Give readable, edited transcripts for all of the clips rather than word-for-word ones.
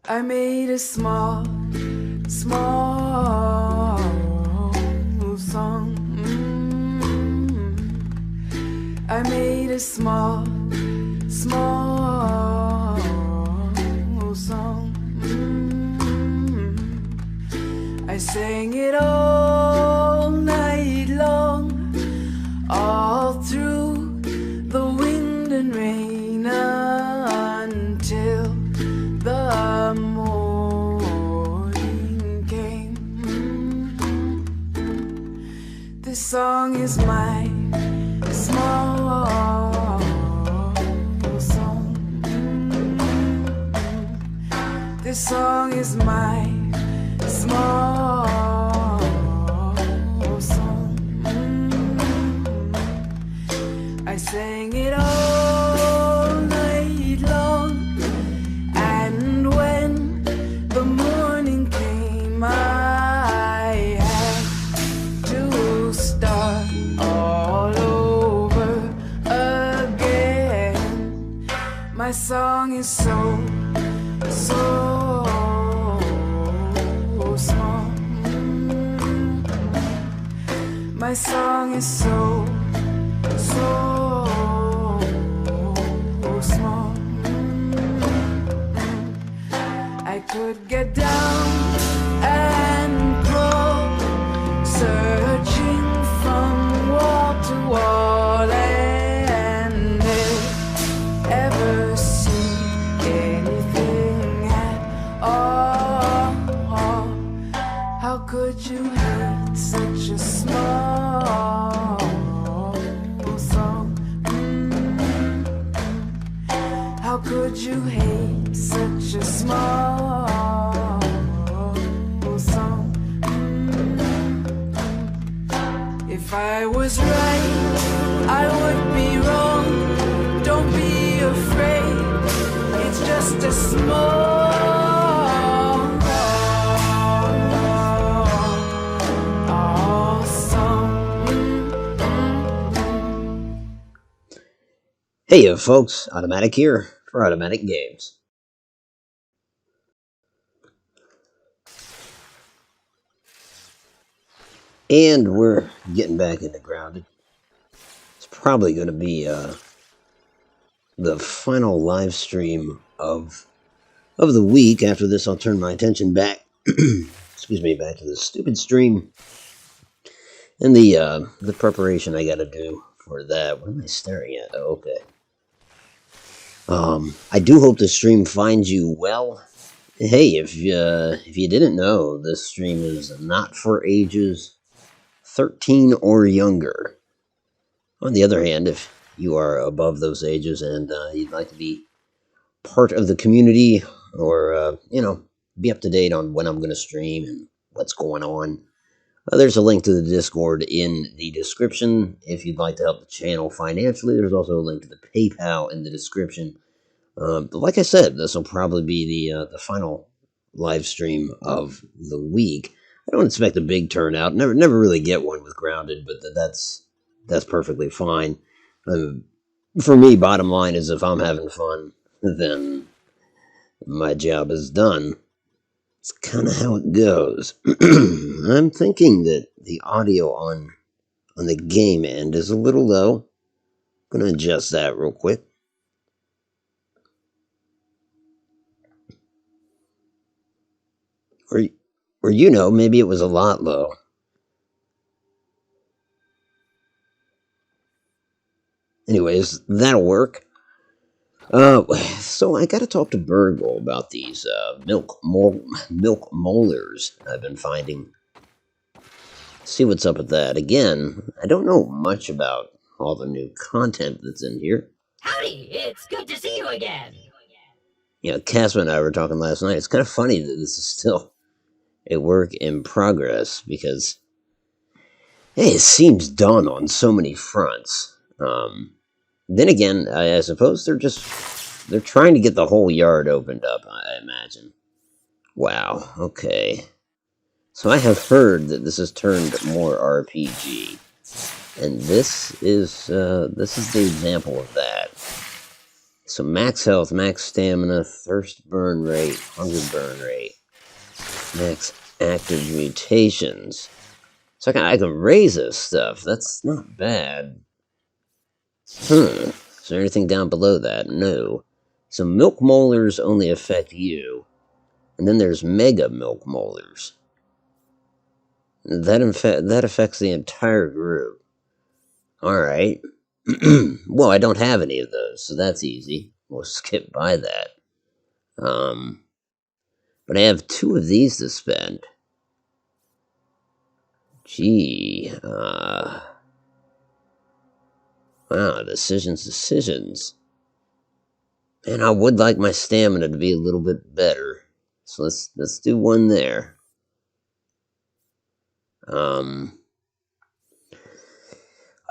I made a small song. I made a small song. I sang it all night long, all through the wind and rain until the morning came. This song is my small song. This song is my small song. I sang it all night long, and when the morning came, I had to start all over again. My song is so small. My song is so small. I could get down and crawl, searching from wall to wall, and ever see anything at all. How could you hate such a small song? How could you hate such a small song? If I was right, I would be wrong. Don't be afraid, it's just a small Hey folks, Automatic here for Automatic Games. And we're getting back into Grounded. It's probably going to be the final live stream of the week. After this, I'll turn my attention back, excuse me, back to the stupid stream and the preparation I got to do for that. What am I staring at? Oh, okay. I do hope the stream finds you well. Hey, if you didn't know, this stream is not for ages 13 or younger. On the other hand, if you are above those ages and you'd like to be part of the community, or be up to date on when I'm going to stream and what's going on, there's a link to the Discord in the description. If you'd like to help the channel financially, there's also a link to the PayPal in the description. Like I said, this will probably be the final live stream of the week. I don't expect a big turnout. Never really get one with Grounded, but that's perfectly fine. For me, bottom line is if I'm having fun, then my job is done. It's kind of how it goes. I'm thinking that the audio on the game end is a little low. I'm going to adjust that real quick. Or maybe it was a lot low. Anyways, that'll work. So I gotta talk to Burgle about these milk molars I've been finding. See what's up with that. Again, I don't know much about all the new content that's in here. Howdy, it's good to see you again. Casper and I were talking last night. It's kind of funny that this is still a work in progress because, hey, it seems done on so many fronts. Then again, I suppose they're trying to get the whole yard opened up, I imagine. Wow, okay. So I have heard that this has turned more RPG, and this is the example of that. So max health, max stamina, thirst burn rate, hunger burn rate, max active mutations. So I can raise this stuff. That's not bad. Is there anything down below that? No. So milk molars only affect you. And then there's mega milk molars. That affects the entire group. Alright. Well, I don't have any of those, so that's easy. We'll skip by that. But I have 2 of these to spend. Gee, wow, decisions. And I would like my stamina to be a little bit better. So let's do one there.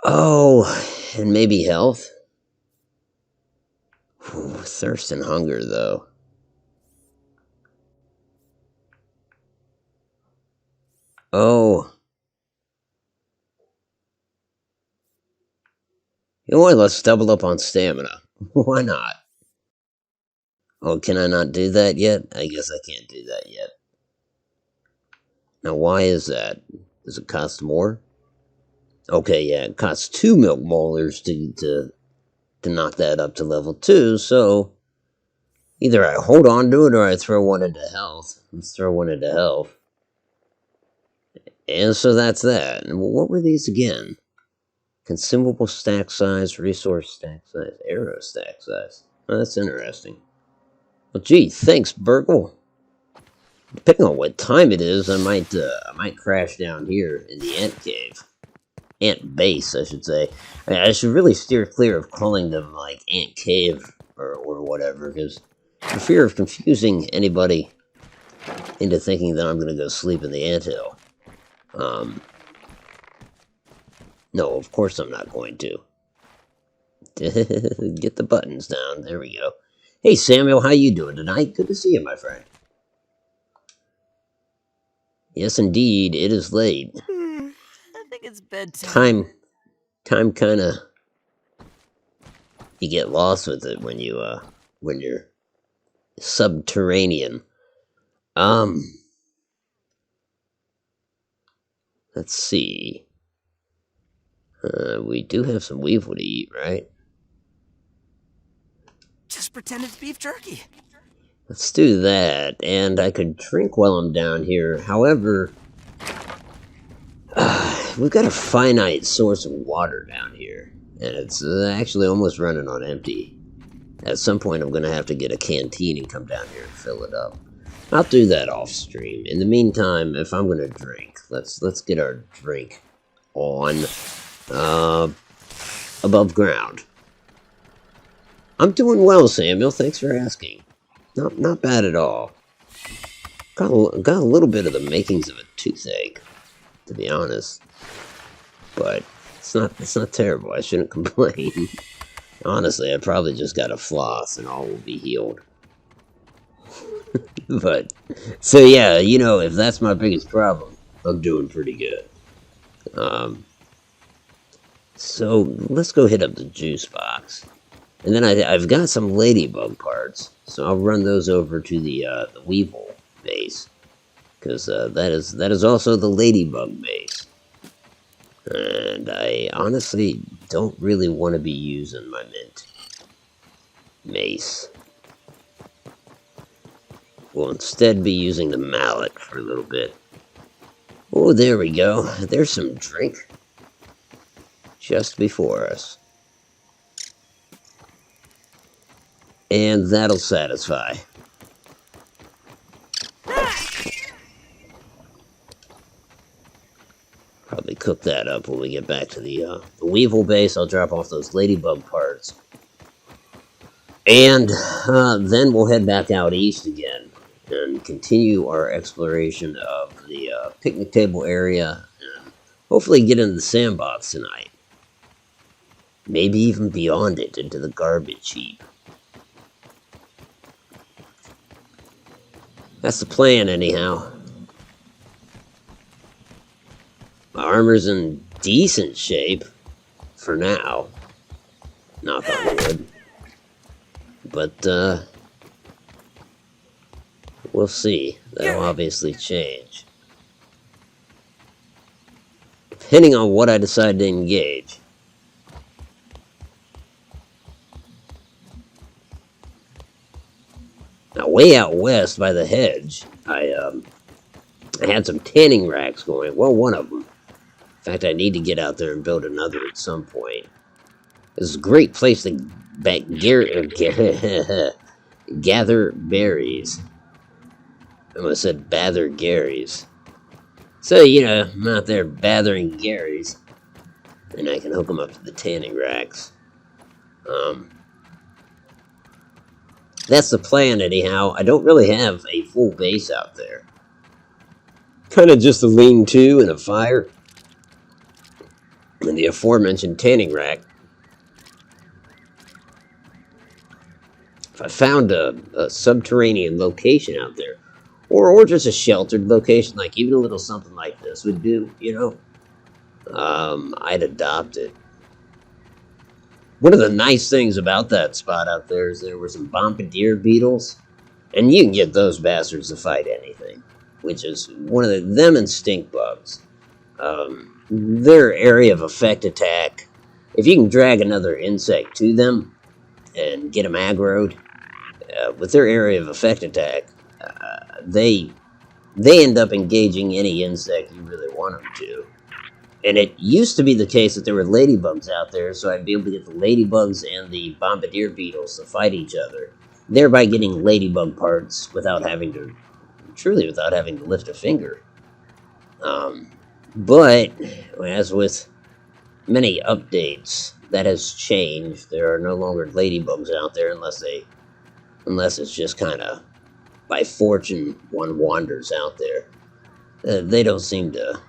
Oh, and maybe health. Ooh, thirst and hunger, though. Oh. You know what? Let's double up on stamina. Why not? Oh, can I not do that yet? I guess I can't do that yet. Now, why is that? Does it cost more? Okay, yeah, it costs 2 milk molars to knock that up to level 2, so either I hold on to it or I throw one into health. Let's throw one into health. And so that's that. And what were these again? Consumable stack size, resource stack size, arrow stack size. Oh, that's interesting. Well, gee, thanks, Burgle. Depending on what time it is, I might crash down here in the ant cave. Ant base, I should say. I should really steer clear of calling them like ant cave or whatever, because for fear of confusing anybody into thinking that I'm going to go sleep in the anthill. No, of course I'm not going to. Get the buttons down. There we go. Hey, Samuel, how you doing tonight? Good to see you, my friend. Yes, indeed, it is late. I think it's bedtime. Time kind of... You get lost with it when you're subterranean. Let's see. We do have some weevil to eat, right? Just pretend it's beef jerky. Let's do that, and I could drink while I'm down here. However, we've got a finite source of water down here, and it's actually almost running on empty. At some point, I'm going to have to get a canteen and come down here and fill it up. I'll do that off stream. In the meantime, if I'm going to drink, let's get our drink on above ground. I'm doing well, Samuel. Thanks for asking. Not bad at all. Got a little bit of the makings of a toothache, to be honest. But it's not terrible. I shouldn't complain. Honestly, I probably just got a floss and all will be healed. But so yeah, you know, if that's my biggest problem, I'm doing pretty good. So let's go hit up the juice box. And then I've got some ladybug parts, so I'll run those over to the weevil base, because that is also the ladybug base. And I honestly don't really want to be using my mint mace. We'll instead be using the mallet for a little bit. Oh, there we go. There's some drink just before us. And that'll satisfy. Probably cook that up when we get back to the weevil base. I'll drop off those ladybug parts. And then we'll head back out east again and continue our exploration of the picnic table area and hopefully get into the sandbox tonight. Maybe even beyond it into the garbage heap. That's the plan, anyhow. My armor's in decent shape. For now. Knock on wood. But, we'll see. That'll obviously change. Depending on what I decide to engage. Now, way out west by the hedge, I had some tanning racks going. Well, one of them. In fact, I need to get out there and build another at some point. It's a great place to gather berries. I almost said bather Garys. So, I'm out there bathering Garys. And I can hook them up to the tanning racks. That's the plan, anyhow. I don't really have a full base out there. Kind of just a lean-to and a fire. And the aforementioned tanning rack. If I found a subterranean location out there, or just a sheltered location, like even a little something like this would do, I'd adopt it. One of the nice things about that spot out there is there were some bombardier beetles, and you can get those bastards to fight anything, which is one of them and stink bugs. Their area of effect attack, if you can drag another insect to them and get them aggroed, with their area of effect attack, they end up engaging any insect you really want them to. And it used to be the case that there were ladybugs out there, so I'd be able to get the ladybugs and the bombardier beetles to fight each other, thereby getting ladybug parts without having to lift a finger. But, as with many updates, that has changed. There are no longer ladybugs out there unless it's just kind of by fortune one wanders out there. They don't seem to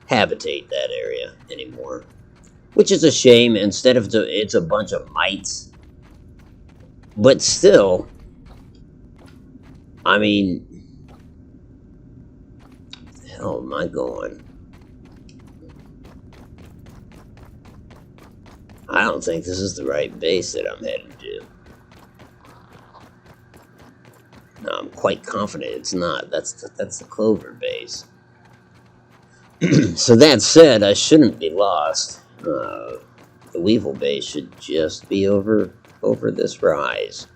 habitate that area anymore, which is a shame. Instead of it's a bunch of mites, but still, I mean, the hell am I going? I don't think this is the right base that I'm heading to. No, I'm quite confident it's not. That's the Clover base. So that said, I shouldn't be lost. The Weevil base should just be over this rise.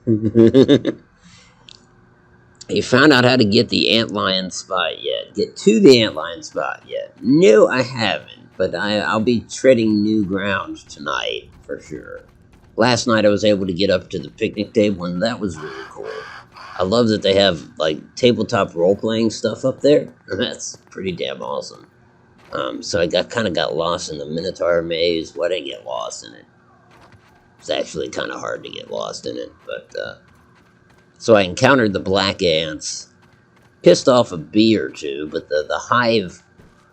You found out how to get the antlion spot yet? Get to the antlion spot yet? No, I haven't. But I'll be treading new ground tonight for sure. Last night I was able to get up to the picnic table, and that was really cool. I love that they have, like, tabletop role-playing stuff up there. That's pretty damn awesome. So I kind of got lost in the Minotaur maze. Well, I didn't get lost in it. It's actually kind of hard to get lost in it. But, so I encountered the black ants. Pissed off a bee or two, but the hive,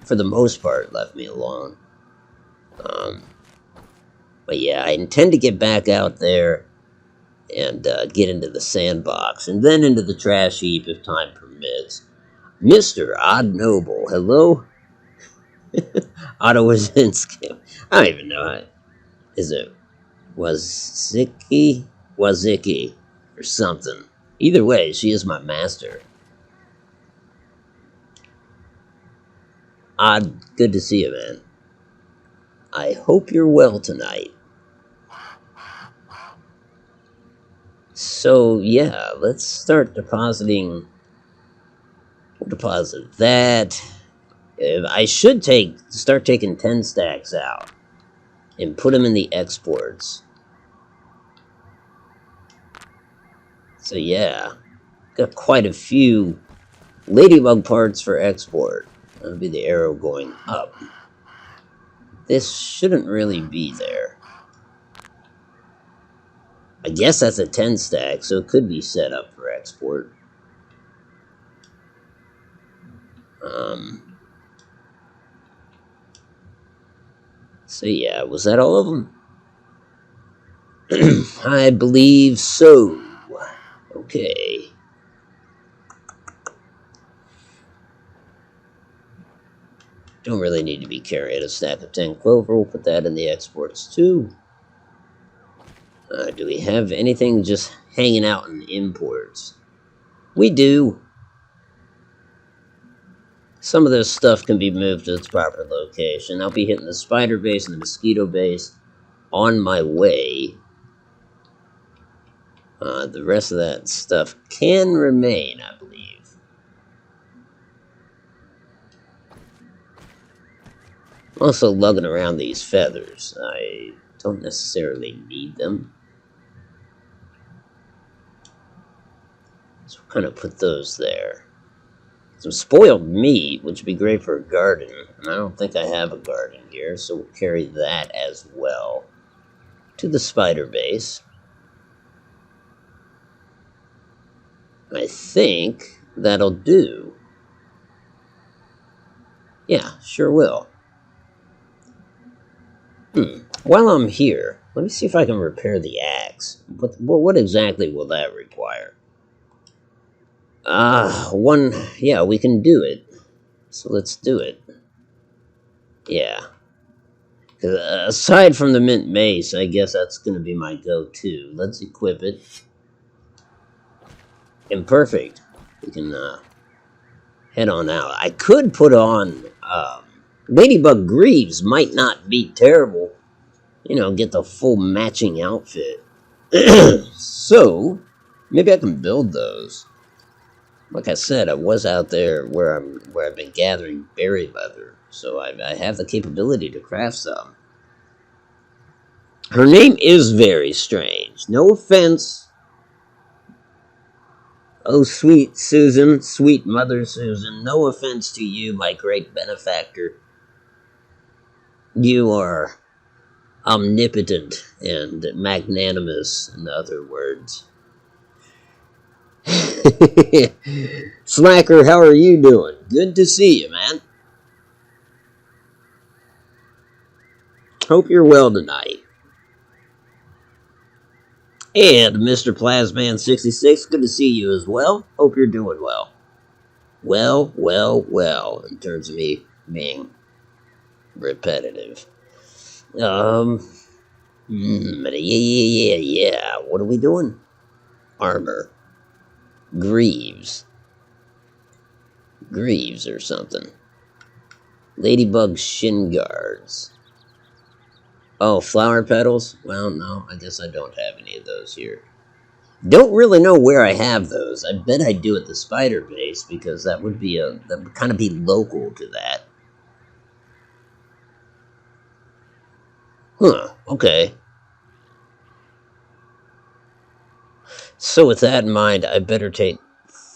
for the most part, left me alone. But yeah, I intend to get back out there and get into the sandbox, and then into the trash heap if time permits. Mr. Odd Noble, hello? Otto Wazinski. I don't even know how. Is it Wazicki? Wazicki, or something. Either way, she is my master. Odd, good to see you, man. I hope you're well tonight. So, yeah, let's start depositing. We'll deposit that. I should start taking 10 stacks out and put them in the exports. So, yeah, got quite a few ladybug parts for export. That'll be the arrow going up. This shouldn't really be there. I guess that's a 10 stack, so it could be set up for export. So yeah, was that all of them? I believe so. Okay. Don't really need to be carrying a stack of 10 clover. We'll put that in the exports too. Do we have anything just hanging out in imports? We do. Some of this stuff can be moved to its proper location. I'll be hitting the spider base and the mosquito base on my way. The rest of that stuff can remain, I believe. I'm also lugging around these feathers. I don't necessarily need them. So we'll kind of put those there. Some spoiled meat, which would be great for a garden. And I don't think I have a garden here, so we'll carry that as well to the spider base. I think that'll do. Yeah, sure will. While I'm here, let me see if I can repair the axe. What exactly will that require? Yeah, we can do it. So let's do it. Yeah. Aside from the mint mace, I guess that's going to be my go-to. Let's equip it. Imperfect. We can head on out. I could put on Ladybug Greaves. Might not be terrible. You know, get the full matching outfit. So, maybe I can build those. Like I said, I was out there where I've been gathering berry leather, so I have the capability to craft some. Her name is very strange. No offense. Oh, sweet Susan, sweet Mother Susan, no offense to you, my great benefactor. You are omnipotent and magnanimous, in other words. Slacker, how are you doing? Good to see you, man. Hope you're well tonight. And Mr. Plasman66, good to see you as well. Hope you're doing well. Well, in terms of me being repetitive. Yeah. What are we doing? Armor. Greaves or something. Ladybug shin guards. Oh, flower petals? Well, no, I guess I don't have any of those here. Don't really know where I have those. I bet I do at the spider base because that would kind of be local to that. Huh, okay. So with that in mind, I better take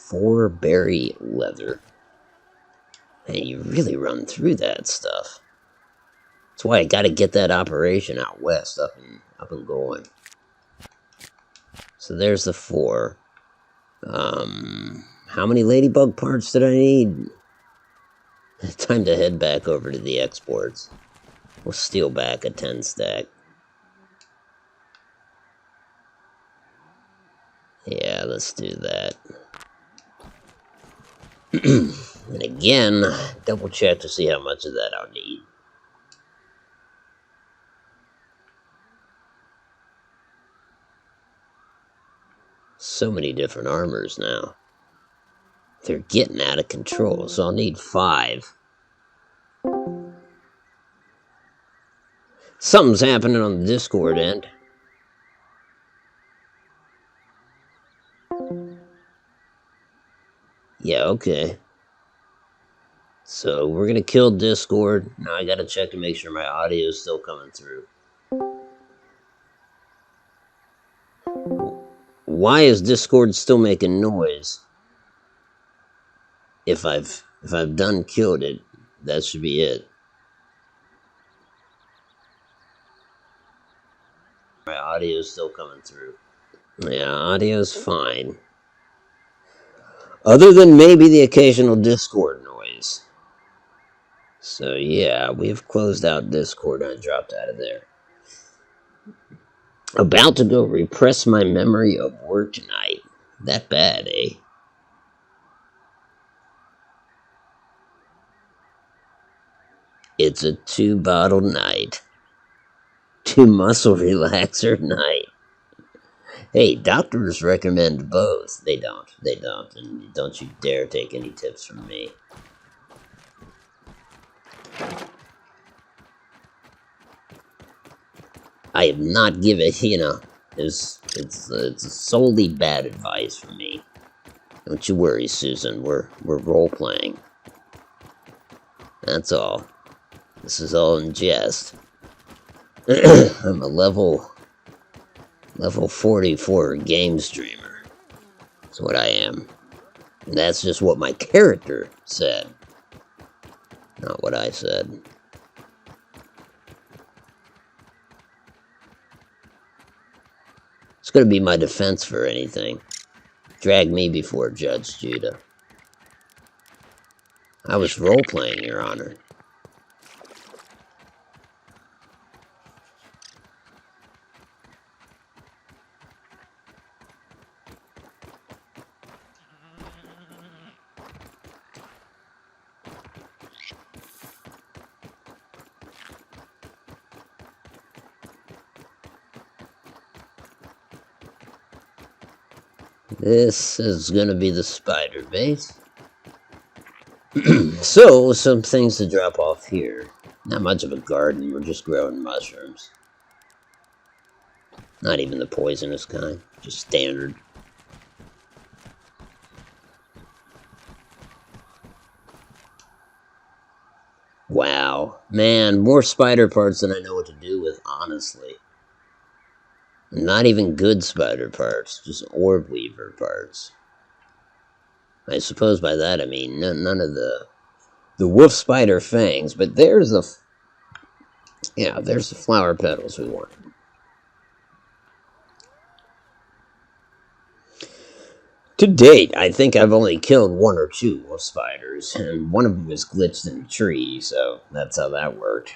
4 berry leather. Hey, you really run through that stuff. That's why I gotta get that operation out west up and going. So there's the 4. How many ladybug parts did I need? Time to head back over to the exports. We'll steal back a 10 stack. Yeah, let's do that. And again, double check to see how much of that I'll need. So many different armors now. They're getting out of control, so I'll need 5. Something's happening on the Discord end. Yeah, okay. So we're gonna kill Discord. Now I gotta check to make sure my audio is still coming through. Why is Discord still making noise? If I've done killed it, that should be it. My audio is still coming through. Yeah, audio's fine. Other than maybe the occasional Discord noise. So yeah, we've closed out Discord and I dropped out of there. About to go repress my memory of work tonight. That bad, eh? It's a 2-bottle night. 2 muscle relaxer night. Hey, doctors recommend both. They don't. They don't. And don't you dare take any tips from me. I have not given, it's solely bad advice from me. Don't you worry, Susan. We're role playing. That's all. This is all in jest. I'm a level 44 game streamer. That's what I am. And that's just what my character said. Not what I said. It's gonna be my defense for anything. Drag me before Judge Judah. I was role-playing, Your Honor. This is gonna be the spider base. So, some things to drop off here. Not much of a garden, we're just growing mushrooms. Not even the poisonous kind, just standard. Wow. Man, more spider parts than I know what to do with, honestly. Not even good spider parts, just orb weaver parts. I suppose by that I mean none of the wolf spider fangs, but there's the flower petals we want. To date, I think I've only killed 1 or 2 wolf spiders, and one of them was glitched in a tree, so that's how that worked.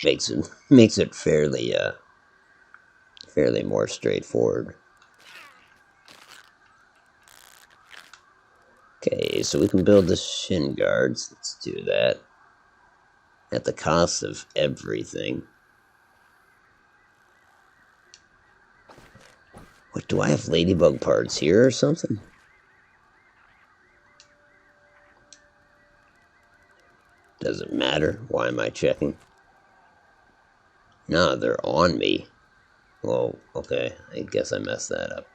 Makes it fairly more straightforward. Okay, so we can build the shin guards. Let's do that. At the cost of everything. What, do I have ladybug parts here or something? Doesn't matter. Why am I checking? No, they're on me. Well, okay. I guess I messed that up.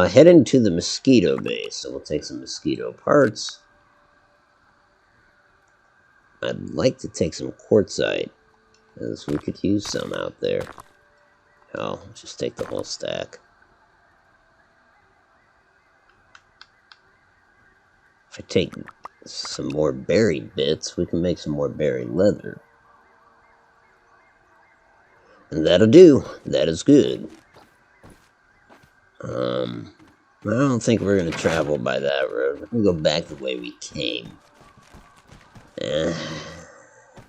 Heading to the Mosquito Base. So we'll take some mosquito parts. I'd like to take some quartzite, because we could use some out there. Oh, just take the whole stack. If I take some more berry bits, we can make some more berry leather. And that'll do. That is good. I don't think we're going to travel by that road. We're going to go back the way we came.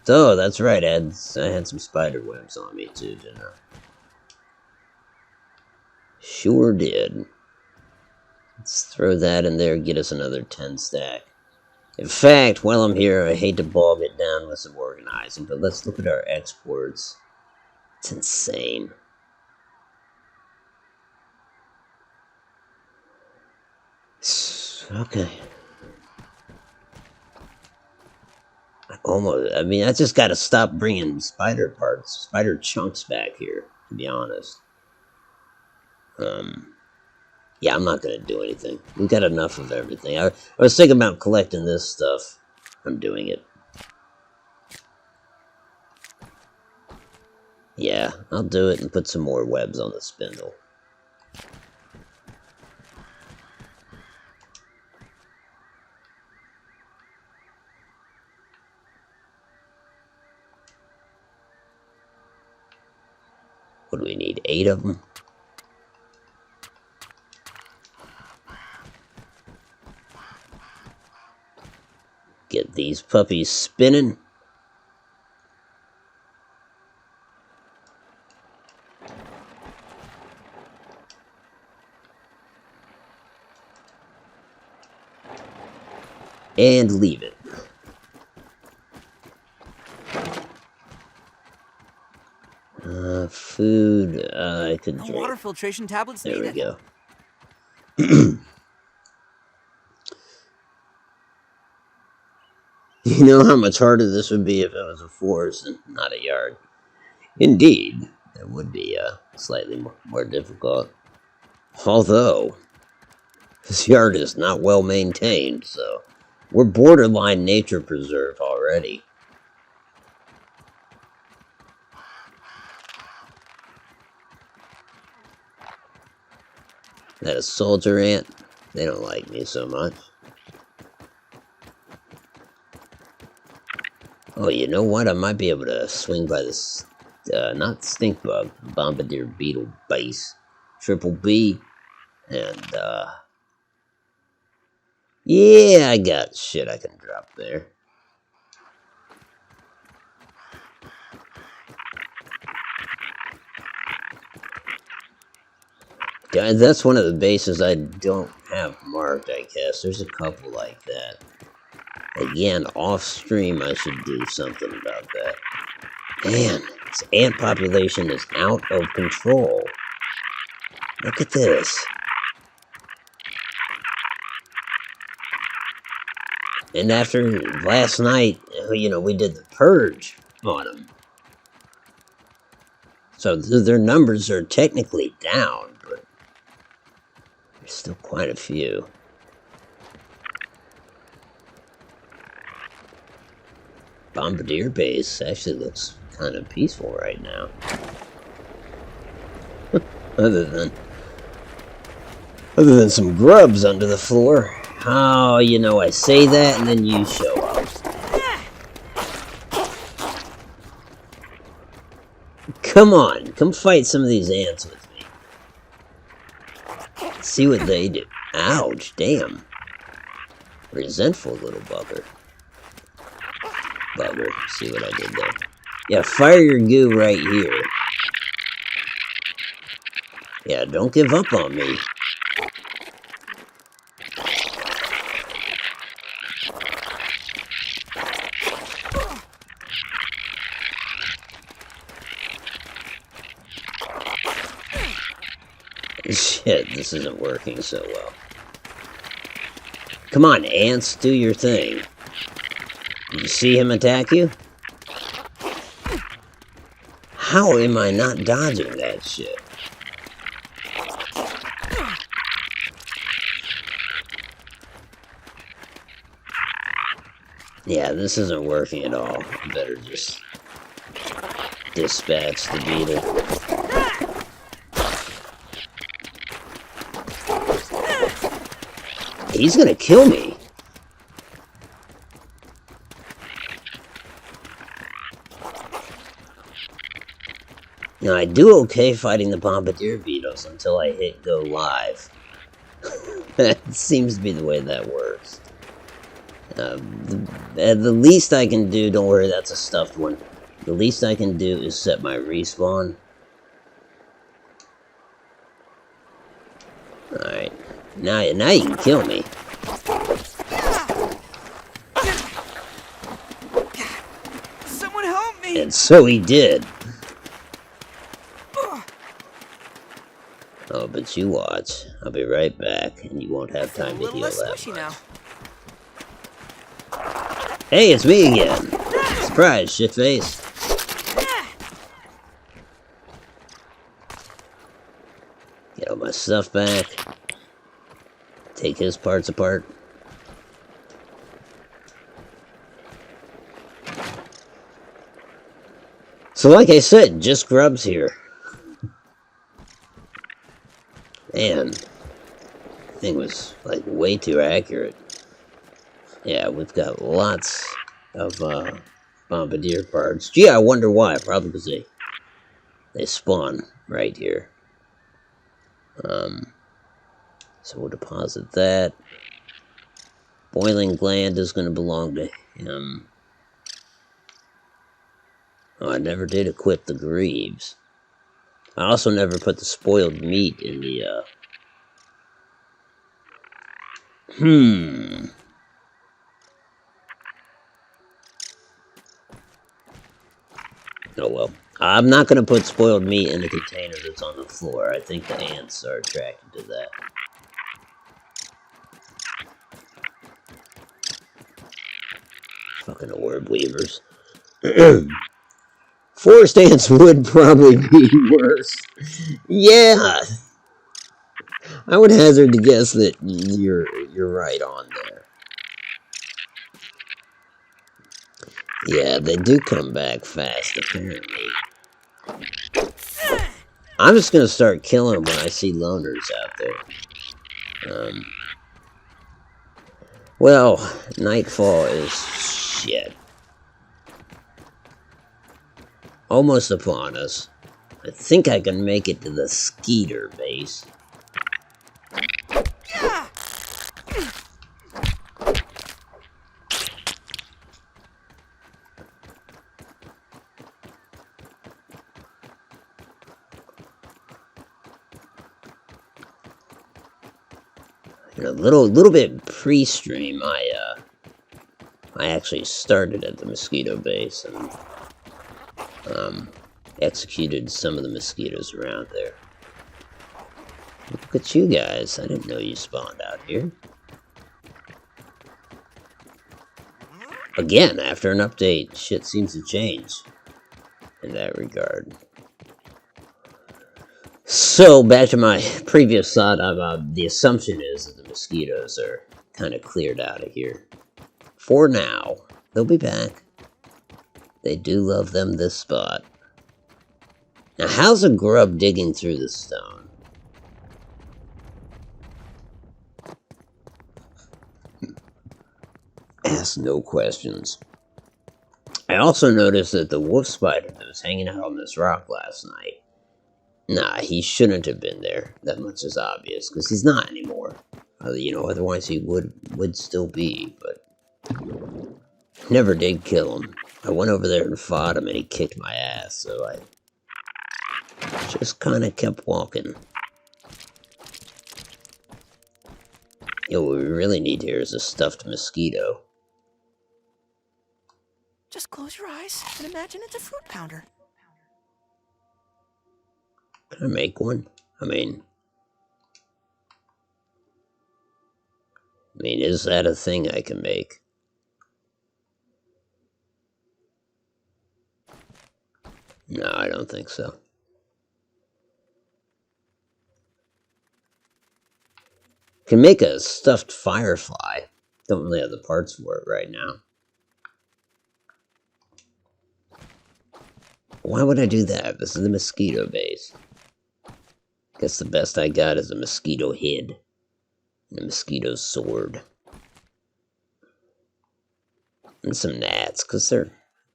So, that's right, I had some spider webs on me too, didn't I? Sure did. Let's throw that in there and get us another 10 stack. In fact, while I'm here, I hate to bog it down with some organizing, but let's look at our exports. It's insane. Okay. I mean, I just gotta stop bringing spider parts, spider chunks back here, to be honest. Yeah, I'm not gonna do anything. We've got enough of everything. I was thinking about collecting this stuff. I'm doing it. Yeah, I'll do it and put some more webs on the spindle. What do we need? 8 of them? Get these puppies spinning. And leave it. food I could No drink. water filtration tablets There we needed. go. You know how much harder this would be if it was a forest and not a yard? Indeed, it would be slightly more difficult. Although, this yard is not well maintained, so we're borderline nature preserve already. That a soldier ant? They don't like me so much. Oh, you know what? I might be able to swing by this, not stink bug, bombardier beetle base, triple B, and yeah, I got shit I can drop there. Guys, that's one of the bases I don't have marked, I guess. There's a couple like that. Again, off stream, I should do something about that. Man, this ant population is out of control. Look at this. And after last night, you know, we did the purge on them. So their numbers are technically down, but there's still quite a few. Bombardier Base actually looks kind of peaceful right now. other than some grubs under the floor. Oh, you know, I say that and then you show up. Come on, come fight some of these ants with me. See what they do. Ouch, damn. Resentful little bugger. See what I did there. Yeah, fire your goo right here. Yeah, don't give up on me. Shit, this isn't working so well. Come on, ants, do your thing. Did you see him attack you? How am I not dodging that shit? Yeah, this isn't working at all. I better just dispatch the beetle. He's gonna kill me. Now, I do okay fighting the bombardier beetles until I hit go live. That seems to be the way that works. The least I can do, don't worry, that's a stuffed one. The least I can do is set my respawn. Alright. Now you can kill me. Someone help me! And so he did. Oh, but you watch. I'll be right back, and you won't have time to heal that much. Now. Hey, it's me again. Surprise, shitface. Get all my stuff back. Take his parts apart. So like I said, just grubs here. Man, the thing was like way too accurate. Yeah, we've got lots of bombardier parts. Gee, I wonder why. Probably because they spawn right here. So we'll deposit that. Boiling gland is going to belong to him. Oh, I never did equip the greaves. I also never put the spoiled meat in the, Oh well. I'm not going to put spoiled meat in a container that's on the floor. I think the ants are attracted to that. Fucking orb weavers. Forest ants would probably be worse. Yeah, I would hazard to guess that you're right on there. Yeah, they do come back fast, apparently. I'm just gonna start killing them when I see loners out there. Well, nightfall is shit. Almost upon us. I think I can make it to the Mosquito Base. A little bit pre-stream, I actually started at the Mosquito Base and executed some of the mosquitoes around there. Look at you guys! I didn't know you spawned out here. Again, after an update, shit seems to change in that regard. So, back to my previous thought about the assumption is that the mosquitoes are kind of cleared out of here. For now. They'll be back. They do love them this spot. Now, how's a grub digging through the stone? Ask no questions. I also noticed that the wolf spider that was hanging out on this rock last night, nah, he shouldn't have been there. That much is obvious, because he's not anymore. Otherwise he would still be, but never did kill him. I went over there and fought him, and he kicked my ass, so I just kind of kept walking. What we really need here is a stuffed mosquito. Just close your eyes and imagine it's a fruit pounder. Can I make one? I mean, is that a thing I can make? No, I don't think so. Can make a stuffed firefly. Don't really have the parts for it right now. Why would I do that? This is the Mosquito Base. Guess the best I got is a mosquito head and a mosquito sword. And some gnats, because they're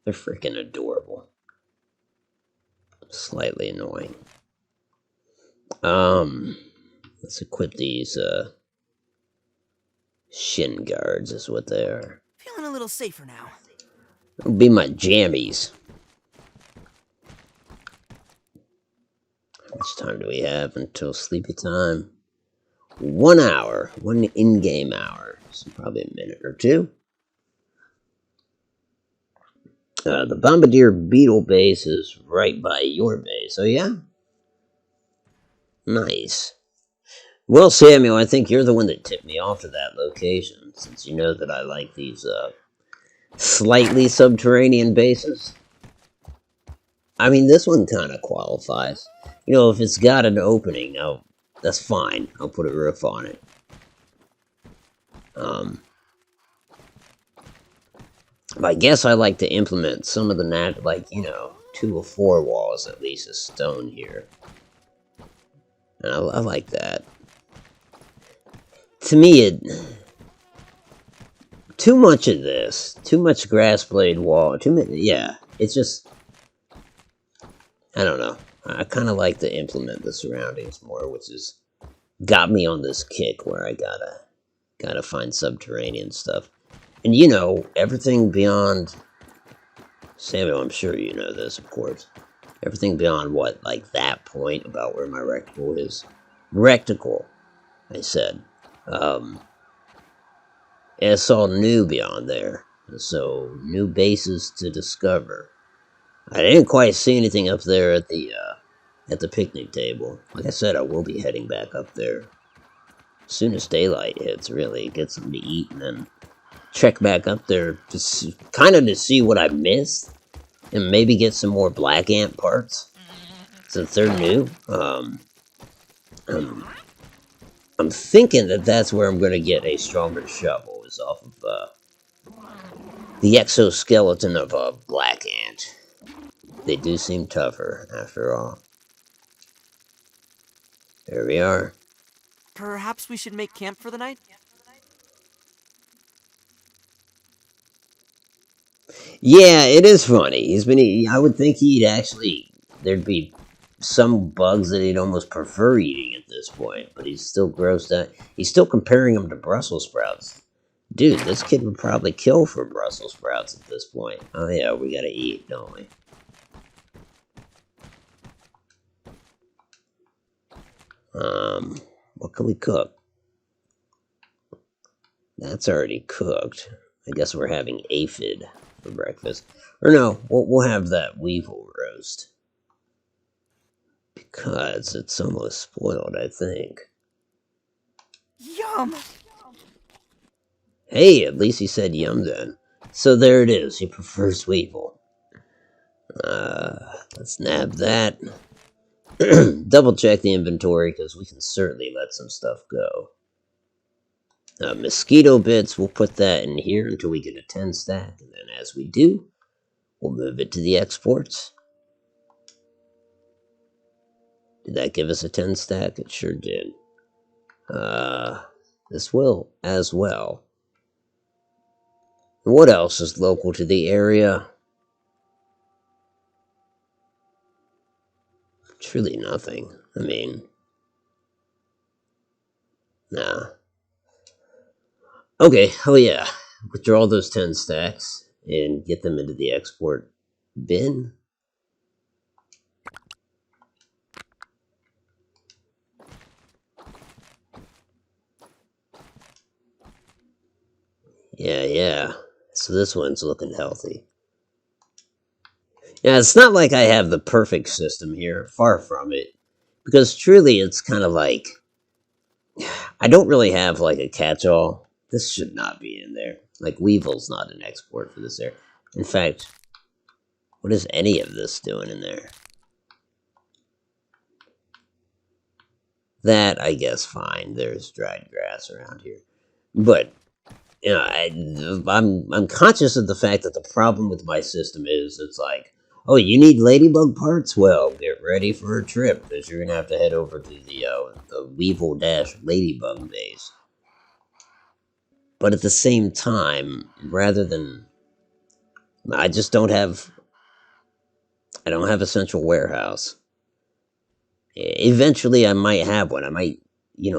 freaking adorable. Slightly annoying. Let's equip these shin guards is what they are. Feeling a little safer now. It'll be my jammies. How much time do we have until sleepy time? 1 hour. 1 in-game hour. So probably a minute or two. The Bombardier Beetle base is right by your base. Oh, yeah? Nice. Well, Samuel, I think you're the one that tipped me off to that location, since you know that I like these slightly subterranean bases. I mean, this one kind of qualifies. If it's got an opening, that's fine. I'll put a roof on it. But I guess I like to implement some of the 2 or 4 walls at least of stone here. And I like that. To me, too much of this, too much grass blade wall, it's just, I don't know. I kind of like to implement the surroundings more, which has got me on this kick where I gotta find subterranean stuff. And everything beyond, Samuel, I'm sure you know this, of course. Everything beyond that point about where my reticle is. Reticle, I said. It's all new beyond there. So, new bases to discover. I didn't quite see anything up there at the picnic table. Like I said, I will be heading back up there as soon as daylight hits. Really, get something to eat and then check back up there to kind of to see what I missed and maybe get some more black ant parts since they're new. I'm thinking that that's where I'm going to get a stronger shovel, is off of the exoskeleton of a black ant. They do seem tougher, after all. There we are. Perhaps we should make camp for the night? Yeah, it is funny. I would think he'd actually, there'd be some bugs that he'd almost prefer eating at this point, but he's still grossed out. He's still comparing them to Brussels sprouts. Dude, this kid would probably kill for Brussels sprouts at this point. Oh yeah, we gotta eat, don't we? What can we cook? That's already cooked. I guess we're having aphid for breakfast. Or no, we'll have that weevil roast. Because it's almost spoiled, I think. Yum! Hey, at least he said yum then. So there it is, he prefers weevil. Let's nab that. Double check the inventory, because we can certainly let some stuff go. Mosquito bits, we'll put that in here until we get a 10 stack, and then as we do, we'll move it to the exports. Did that give us a 10 stack? It sure did. This will as well. What else is local to the area? Truly nothing. I mean, nah. Okay, oh yeah. Withdraw those 10 stacks and get them into the export bin. Yeah. So this one's looking healthy. Yeah, it's not like I have the perfect system here. Far from it. Because truly, it's kind of like, I don't really have like a catch-all. This should not be in there. Like, Weevil's not an export for this area. In fact, what is any of this doing in there? That, I guess, fine. There's dried grass around here. But, you know, I'm conscious of the fact that the problem with my system is, it's like, oh, you need ladybug parts? Well, get ready for a trip, because you're going to have to head over to the Weevil-Ladybug base. But at the same time, rather than... I don't have a central warehouse. Eventually, I might have one. I might,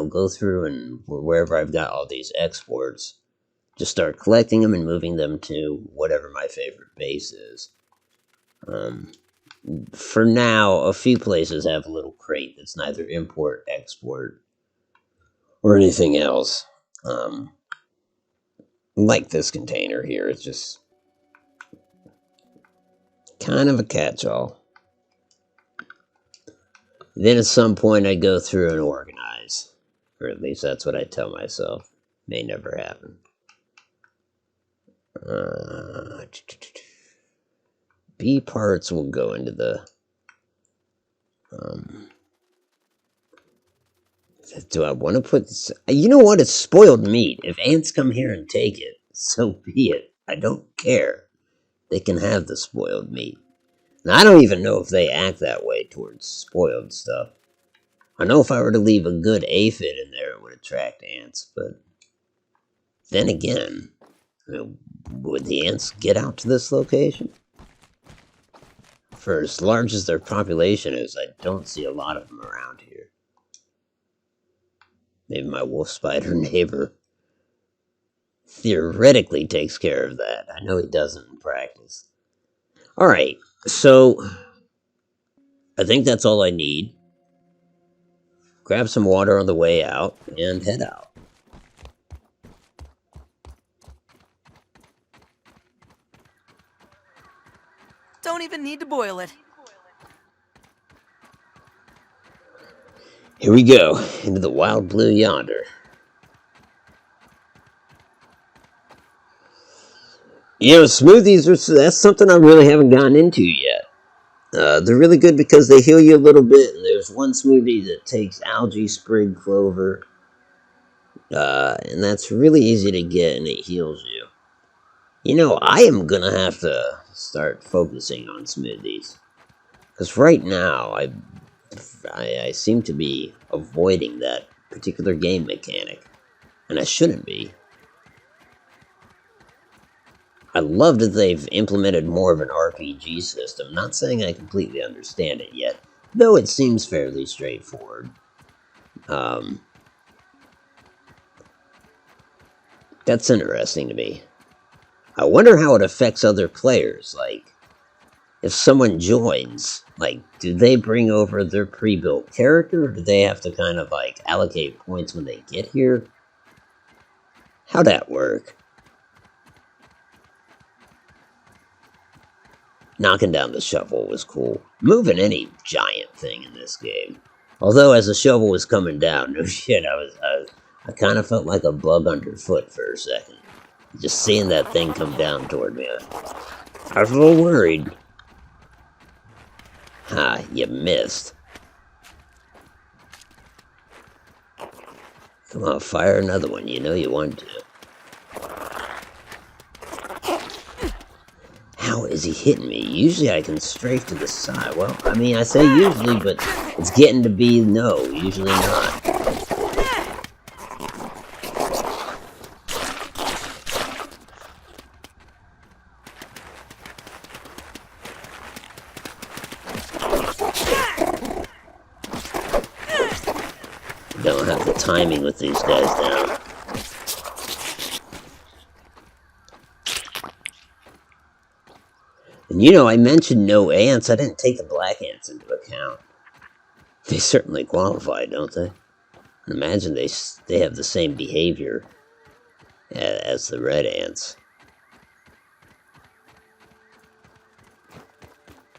go through and wherever I've got all these exports, just start collecting them and moving them to whatever my favorite base is. For now, a few places have a little crate that's neither import, export, or anything else. Like this container here, it's just kind of a catch-all. Then at some point I go through and organize. Or at least that's what I tell myself. May never happen. B parts will go into the... do I want to put this... You know what? It's spoiled meat. If ants come here and take it, so be it. I don't care. They can have the spoiled meat. Now, I don't even know if they act that way towards spoiled stuff. I know if I were to leave a good aphid in there, it would attract ants, but then again, would the ants get out to this location? For as large as their population is, I don't see a lot of them around here. Maybe my wolf spider neighbor theoretically takes care of that. I know he doesn't in practice. Alright, so I think that's all I need. Grab some water on the way out and head out. don't even need to boil it. Here we go, into the wild blue yonder. You know, smoothies that's something I really haven't gotten into yet. They're really good because they heal you a little bit. There's one smoothie that takes algae, sprig, clover, and that's really easy to get, and it heals you. You know, I am gonna have to start focusing on smoothies, because right now I seem to be avoiding that particular game mechanic, and I shouldn't be. I love that they've implemented more of an RPG system. Not saying I completely understand it yet, though it seems fairly straightforward. That's interesting to me. I wonder how it affects other players. Like, if someone joins, like, do they bring over their pre-built character, or do they have to kind of, like, allocate points when they get here? How'd that work? Knocking down the shovel was cool. Moving any giant thing in this game. Although, as the shovel was coming down, no shit, I kind of felt like a bug underfoot for a second. Just seeing that thing come down toward me, I was a little worried. Ha, you missed. Come on, fire another one. You know you want to. How is he hitting me? Usually I can strafe to the side. Well, I mean, I say usually, but it's getting to be no, usually not. Don't have the timing with these guys down. And you know, I mentioned no ants. I didn't take the black ants into account. They certainly qualify, don't they? I imagine they have the same behavior as the red ants.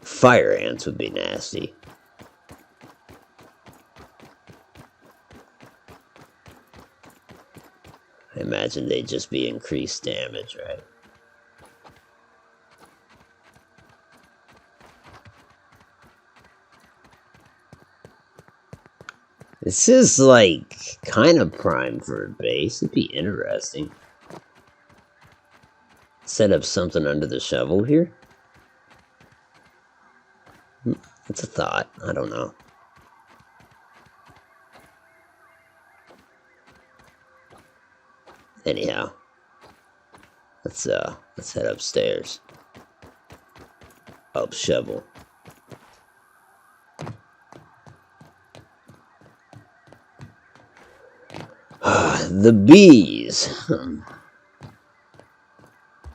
Fire ants would be nasty. I imagine they'd just be increased damage, right? This is, like, kind of prime for a base. It'd be interesting. Set up something under the shovel here. It's a thought. I don't know. Anyhow, let's head upstairs. Up shovel. The bees.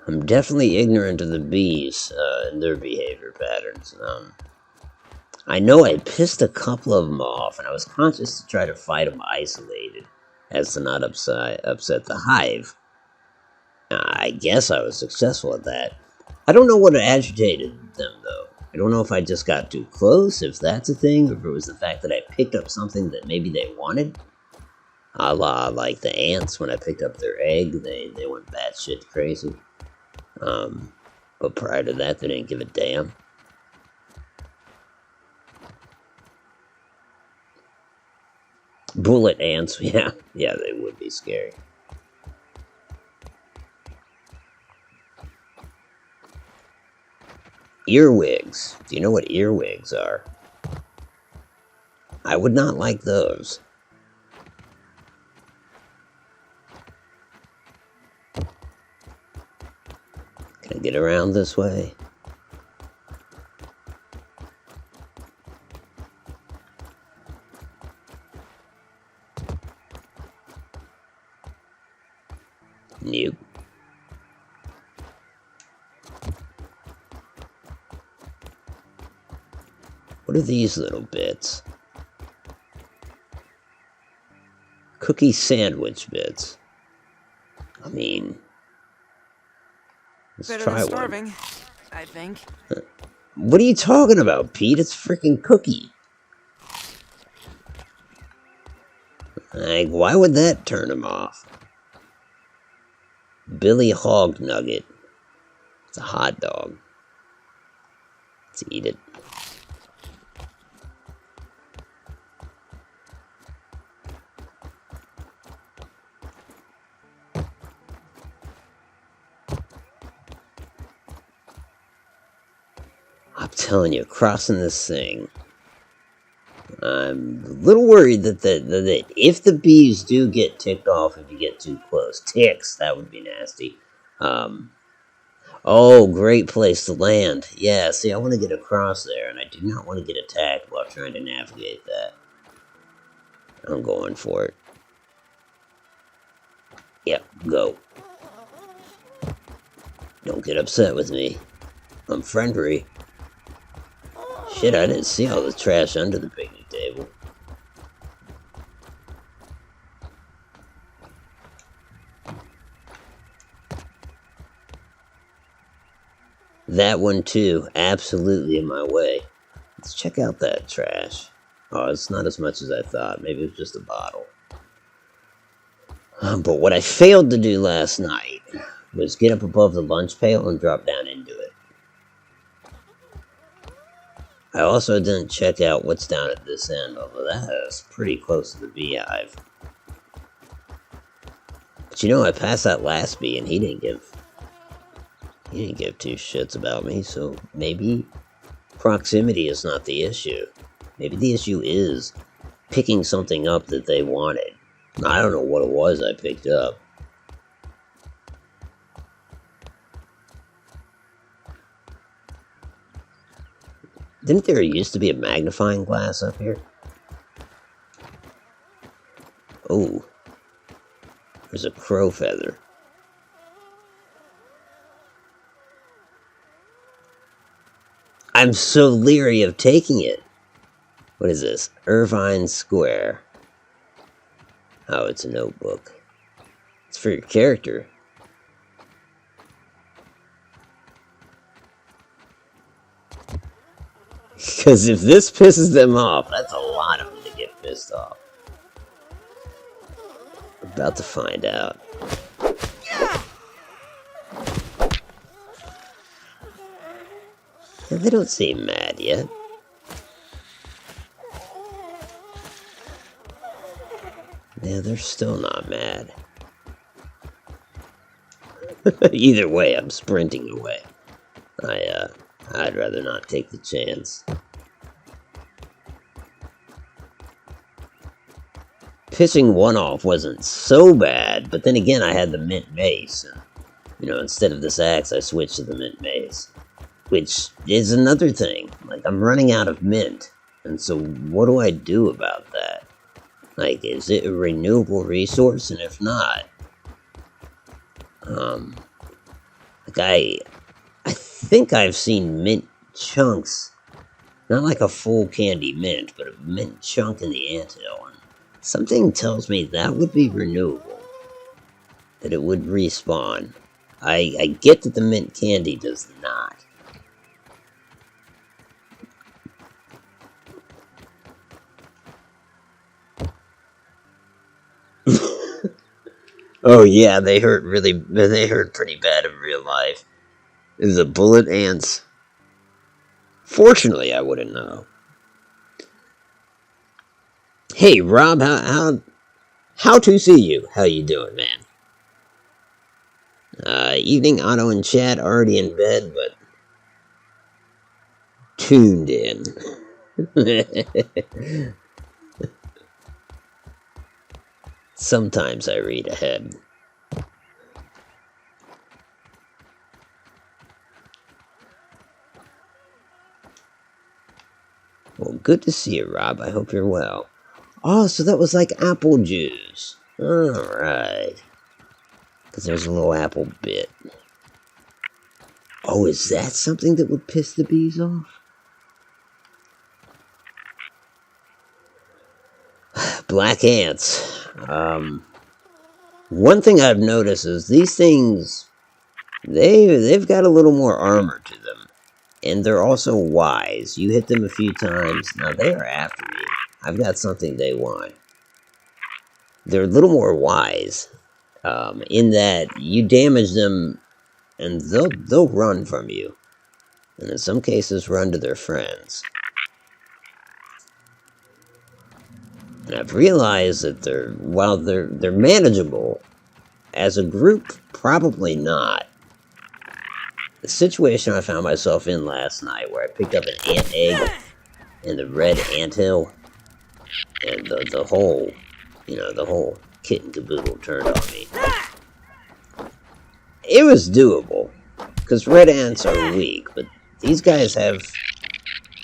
I'm definitely ignorant of the bees and their behavior patterns. I know I pissed a couple of them off, and I was conscious to try to fight them isolated, as to not upset the hive. I guess I was successful at that. I don't know what agitated them, though. I don't know if I just got too close, if that's a thing, or if it was the fact that I picked up something that maybe they wanted. A la, like the ants, when I picked up their egg, they went batshit crazy. But prior to that, they didn't give a damn. Bullet ants, yeah, they would be scary. Earwigs. Do you know what earwigs are? I would not like those. Can I get around this way? Nope. What are these little bits? Cookie sandwich bits. I mean, let's Better try than one. starving, I think. What are you talking about, Pete? It's freaking Cookie. Like, why would that turn him off? Billy Hog Nugget. It's a hot dog. Let's eat it. I'm telling you, crossing this thing, I'm a little worried that if the bees do get ticked off if you get too close, ticks, that would be nasty. Oh, great place to land. Yeah, see, I want to get across there, and I do not want to get attacked while trying to navigate that. I'm going for it. Yep, go. Don't get upset with me. I'm friendly. Shit, I didn't see all the trash under the picnic table. That one too, absolutely in my way. Let's check out that trash. Oh, it's not as much as I thought. Maybe it was just a bottle. But what I failed to do last night was get up above the lunch pail and drop down into it. I also didn't check out what's down at this end, although that is pretty close to the beehive. But you know, I passed that last bee and he didn't give two shits about me, so maybe proximity is not the issue. Maybe the issue is picking something up that they wanted. I don't know what it was I picked up. Didn't there used to be a magnifying glass up here? Oh, there's a crow feather. I'm so leery of taking it. What is this? Irvine Square. Oh, it's a notebook. It's for your character. Because if this pisses them off, that's a lot of them to get pissed off. We're about to find out. Yeah, they don't seem mad yet. Yeah, they're still not mad. Either way, I'm sprinting away. I'd rather not take the chance. Pissing one off wasn't so bad, but then again, I had the mint mace. And, you know, instead of this axe, I switched to the mint mace. Which is another thing. Like, I'm running out of mint. And so, what do I do about that? Like, is it a renewable resource? And if not, like I think I've seen mint chunks, not like a full candy mint, but a mint chunk in the anthill. And something tells me that would be renewable, that it would respawn. I get that the mint candy does not. Oh yeah, they hurt pretty bad in real life. The bullet ants. Fortunately, I wouldn't know. Hey, Rob, how to see you? How you doing, man? Evening, Otto and Chad already in bed, but tuned in. Sometimes I read ahead. Well, good to see you, Rob. I hope you're well. Oh, so that was like apple juice. Alright. Because there's a little apple bit. Oh, is that something that would piss the bees off? Black ants. One thing I've noticed is these things, they've got a little more armor to them. And they're also wise. You hit them a few times. Now they are after me. I've got something they want. They're a little more wise. In that you damage them and they'll run from you. And in some cases run to their friends. And I've realized that while they're manageable, as a group, probably not. The situation I found myself in last night, where I picked up an ant egg in the red anthill, and the whole kit and caboodle turned on me. It was doable, because red ants are weak, but these guys have,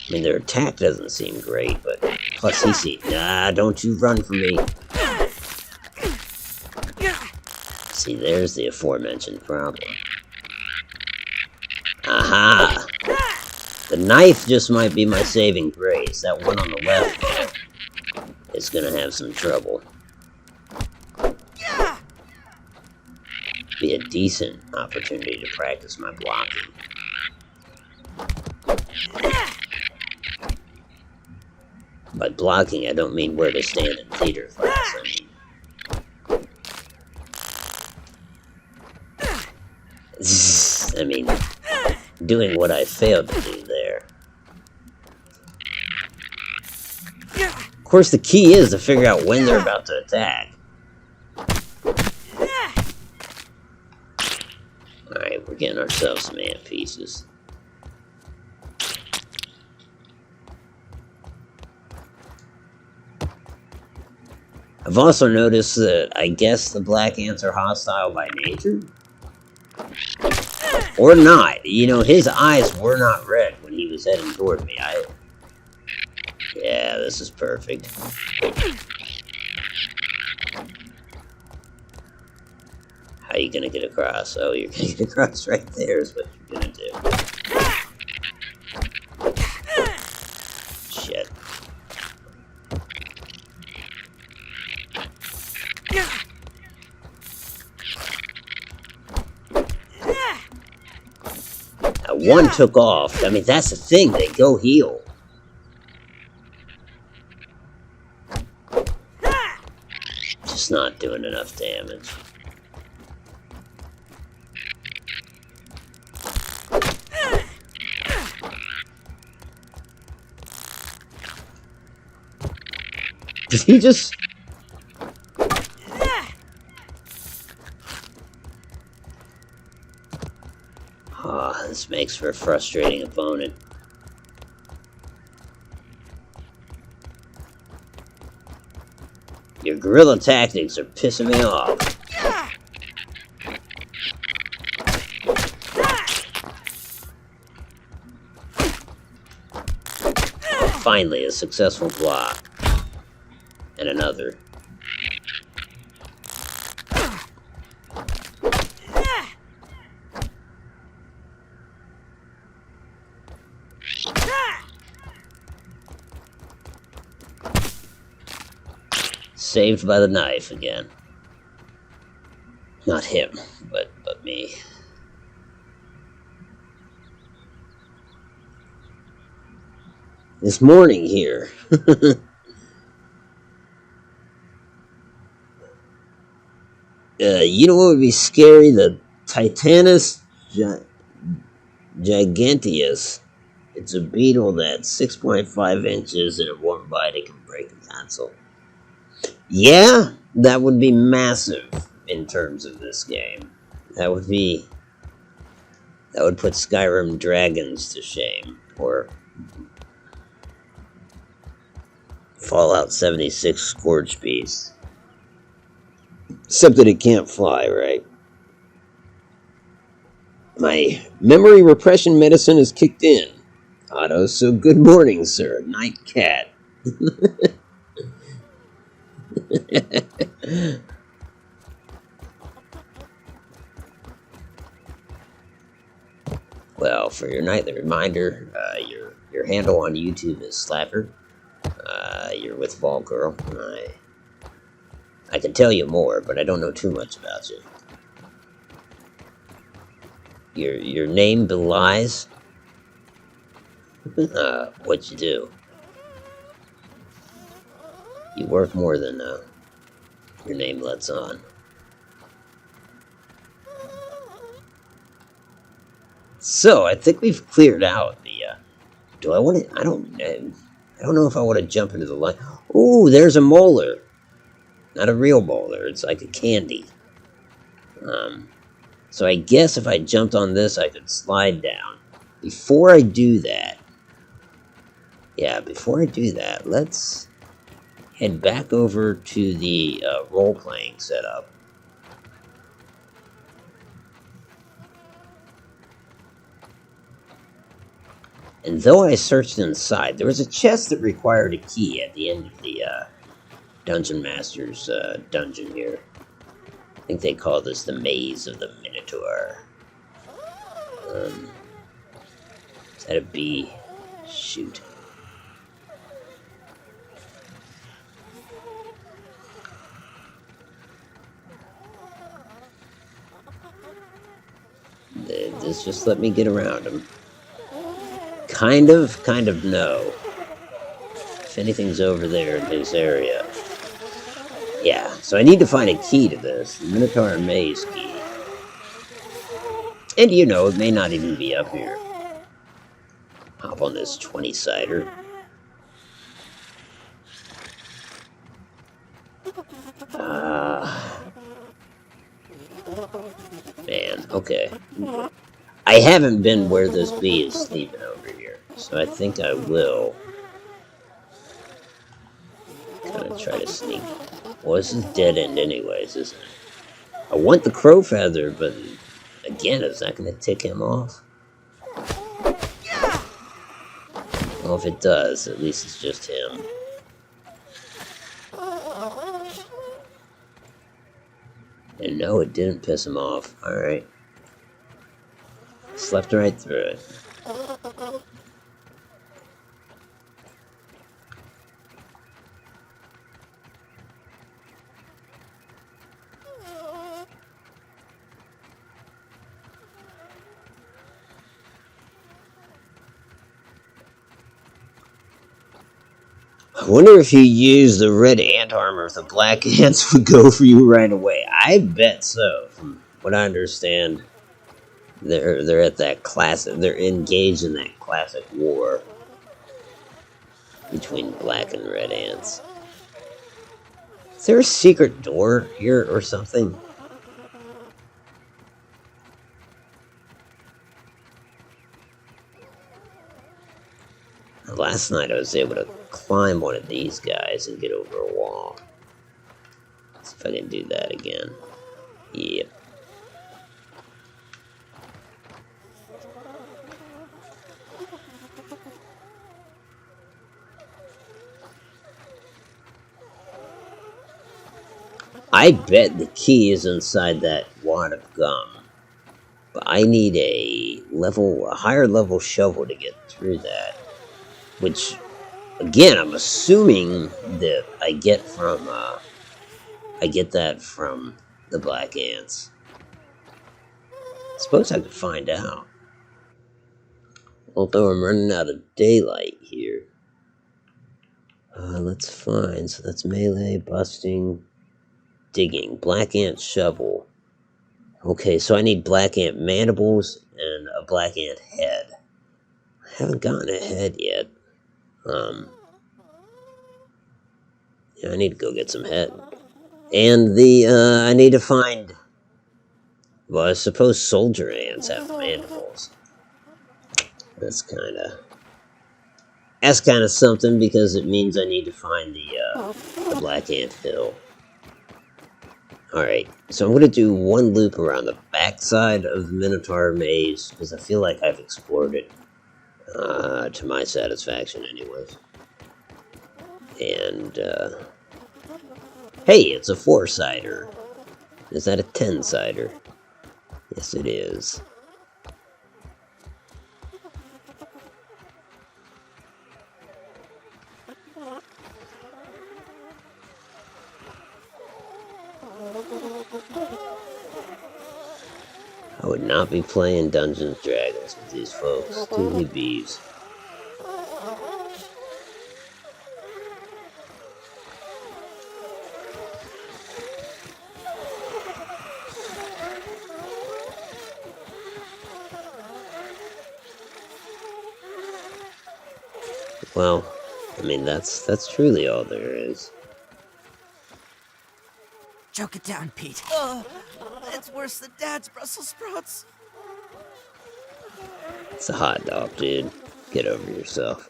I mean, their attack doesn't seem great, but plus he sees, nah, don't you run from me. See, there's the aforementioned problem. Aha! The knife just might be my saving grace. That one on the left is gonna have some trouble. Be a decent opportunity to practice my blocking. By blocking, I don't mean where to stand in theater class. I mean, doing what I failed to do there. Of course, the key is to figure out when they're about to attack. Alright, we're getting ourselves some ant pieces. I've also noticed that I guess the black ants are hostile by nature. Or not. You know, his eyes were not red when he was heading toward me. Yeah, this is perfect. How are you gonna get across? Oh, you're gonna get across right there is what you're gonna do. Shit. Now, one took off. I mean, that's the thing. They go heal. Just not doing enough damage. Did he just... Ah, this makes for a frustrating opponent. Your guerrilla tactics are pissing me off. Finally, a successful block. And another. Saved by the knife again. Not him, but me. It's morning here. You know what would be scary? The Titanus giganteus. It's a beetle that's 6.5 inches and a warm bite. It can break a tonsil. Yeah, that would be massive in terms of this game. That would put Skyrim dragons to shame, or Fallout 76 Scourge Beast. Except that it can't fly, right? My memory repression medicine has kicked in. Otto, so good morning, sir. Night cat. Well, for your nightly reminder, your handle on YouTube is Slapper. You're with Ball Girl. I can tell you more, but I don't know too much about you. Your name belies What'd you do? You work more than your name lets on. So I think we've cleared out the. Do I want to? I don't know if I want to jump into the line. Ooh, there's a molar. Not a real molar. It's like a candy. So I guess if I jumped on this, I could slide down. Before I do that, let's head back over to the role-playing setup. And though I searched inside, there was a chest that required a key at the end of the Dungeon Master's dungeon here. I think they call this the Maze of the Minotaur. Is that a bee? Shoot. This just let me get around them. Kind of no. If anything's over there in his area. Yeah, so I need to find a key to this. The Minotaur Maze key. And you know, it may not even be up here. Hop on this 20-sider. Man, okay. I haven't been where this bee is sleeping over here, so I think I will kind of try to sneak. Well, this is dead end anyways, isn't it? I want the crow feather, but again, is that going to tick him off? Well, if it does, at least it's just him. And no, it didn't piss him off. Alright. Slept right through it. I wonder if you use the red ant armor, if the black ants would go for you right away. I bet so. From what I understand, they're at that classic. They're engaged in that classic war between black and red ants. Is there a secret door here or something? Last night I was able to climb one of these guys and get over a wall. Let's see if I can do that again. Yep. I bet the key is inside that wad of gum. But I need a higher level shovel to get through that. Which, again, I'm assuming that I get that from the black ants. I suppose I could find out. Although I'm running out of daylight here. Let's find. So that's melee, busting, digging, black ant shovel. Okay, so I need black ant mandibles and a black ant head. I haven't gotten a head yet. Yeah, I need to go get some head. And I need to find, well, I suppose soldier ants have mandibles. That's kind of something, because it means I need to find the black ant hill. Alright, so I'm going to do one loop around the backside of the Minotaur Maze, because I feel like I've explored it. To my satisfaction, anyways. And, hey, it's a 4-sider. Is that a 10-sider? Yes, it is. I would not be playing Dungeons & Dragons with these folks. Too many bees. Well, I mean, that's truly all there is. Choke it down, Pete. It's worse than Dad's Brussels sprouts. It's a hot dog, dude. Get over yourself.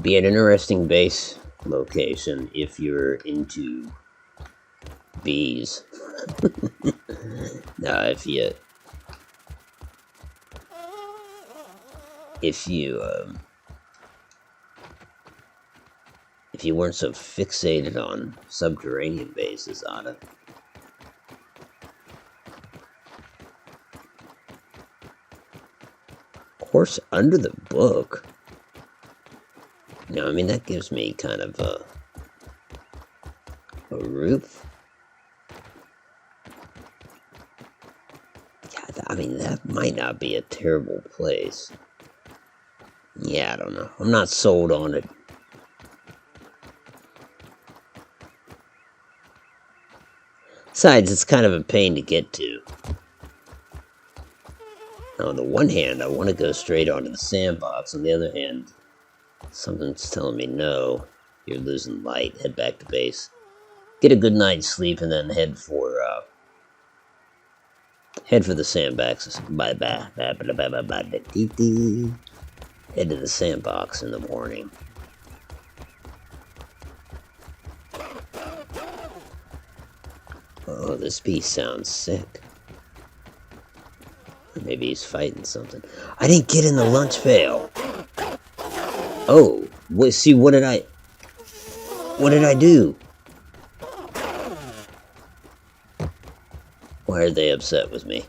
Be an interesting base location if you're into bees. Now, if you weren't so fixated on subterranean bases on it. Of course, under the book. No, I mean, that gives me kind of a roof. Yeah, I mean, that might not be a terrible place. Yeah, I don't know. I'm not sold on it. Besides, it's kind of a pain to get to. On the one hand, I want to go straight onto the sandbox. On the other hand, something's telling me no. You're losing light. Head back to base. Get a good night's sleep and then head for the sandbox. Head to the sandbox in the morning. Oh, this beast sounds sick. Maybe he's fighting something. I didn't get in the lunch pail. Oh, see, what did I do? Why are they upset with me?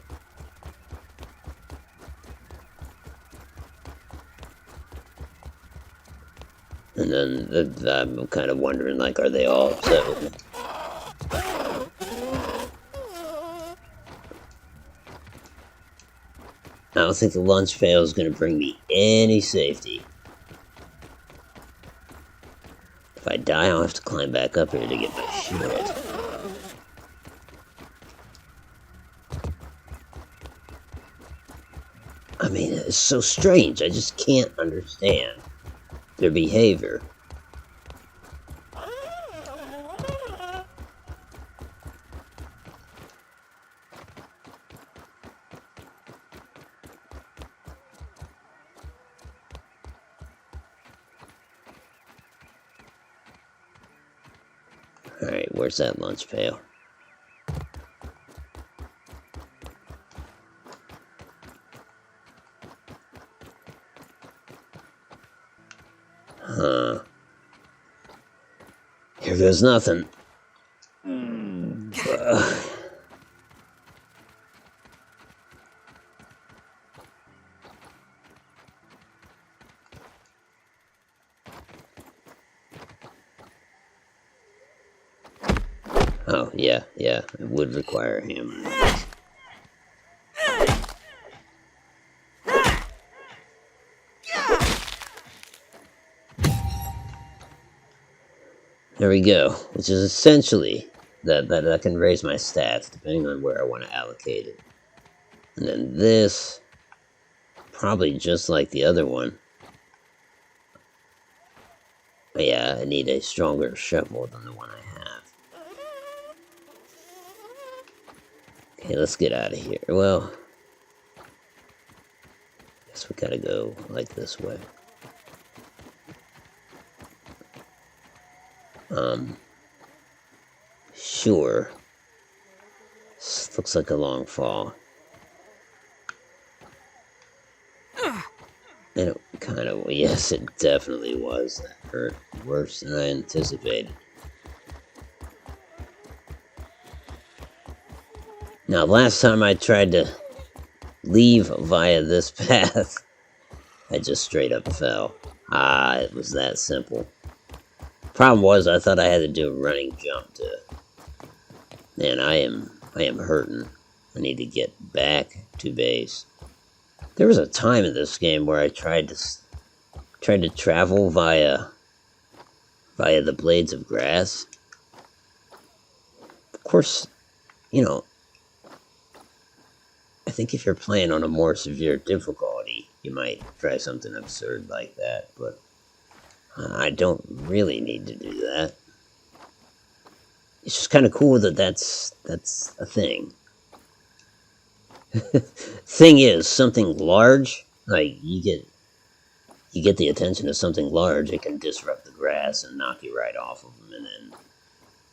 And then I'm kind of wondering, like, are they all upset with me? I don't think the lunch pail is going to bring me any safety. If I die, I'll have to climb back up here to get my shit. I mean, it's so strange. I just can't understand their behavior. Alright, where's that lunch pail? Huh. Here goes nothing. Oh, yeah, it would require a hammer. There we go, which is essentially that I can raise my stats depending on where I want to allocate it. And then this, probably just like the other one. But yeah, I need a stronger shovel than the one I have. Okay, let's get out of here. Well, guess we gotta go like this way. Sure. This looks like a long fall. And it kind of, yes, it definitely was. That hurt worse than I anticipated. Now, last time I tried to leave via this path, I just straight up fell. It was that simple. Problem was, I thought I had to do a running jump to... Man, I am hurting. I need to get back to base. There was a time in this game where I tried to travel via via the blades of grass. Of course, you know, I think if you're playing on a more severe difficulty, you might try something absurd like that, but I don't really need to do that. It's just kind of cool that that's a thing. Thing is, something large, like you get the attention of something large, it can disrupt the grass and knock you right off of them, and then,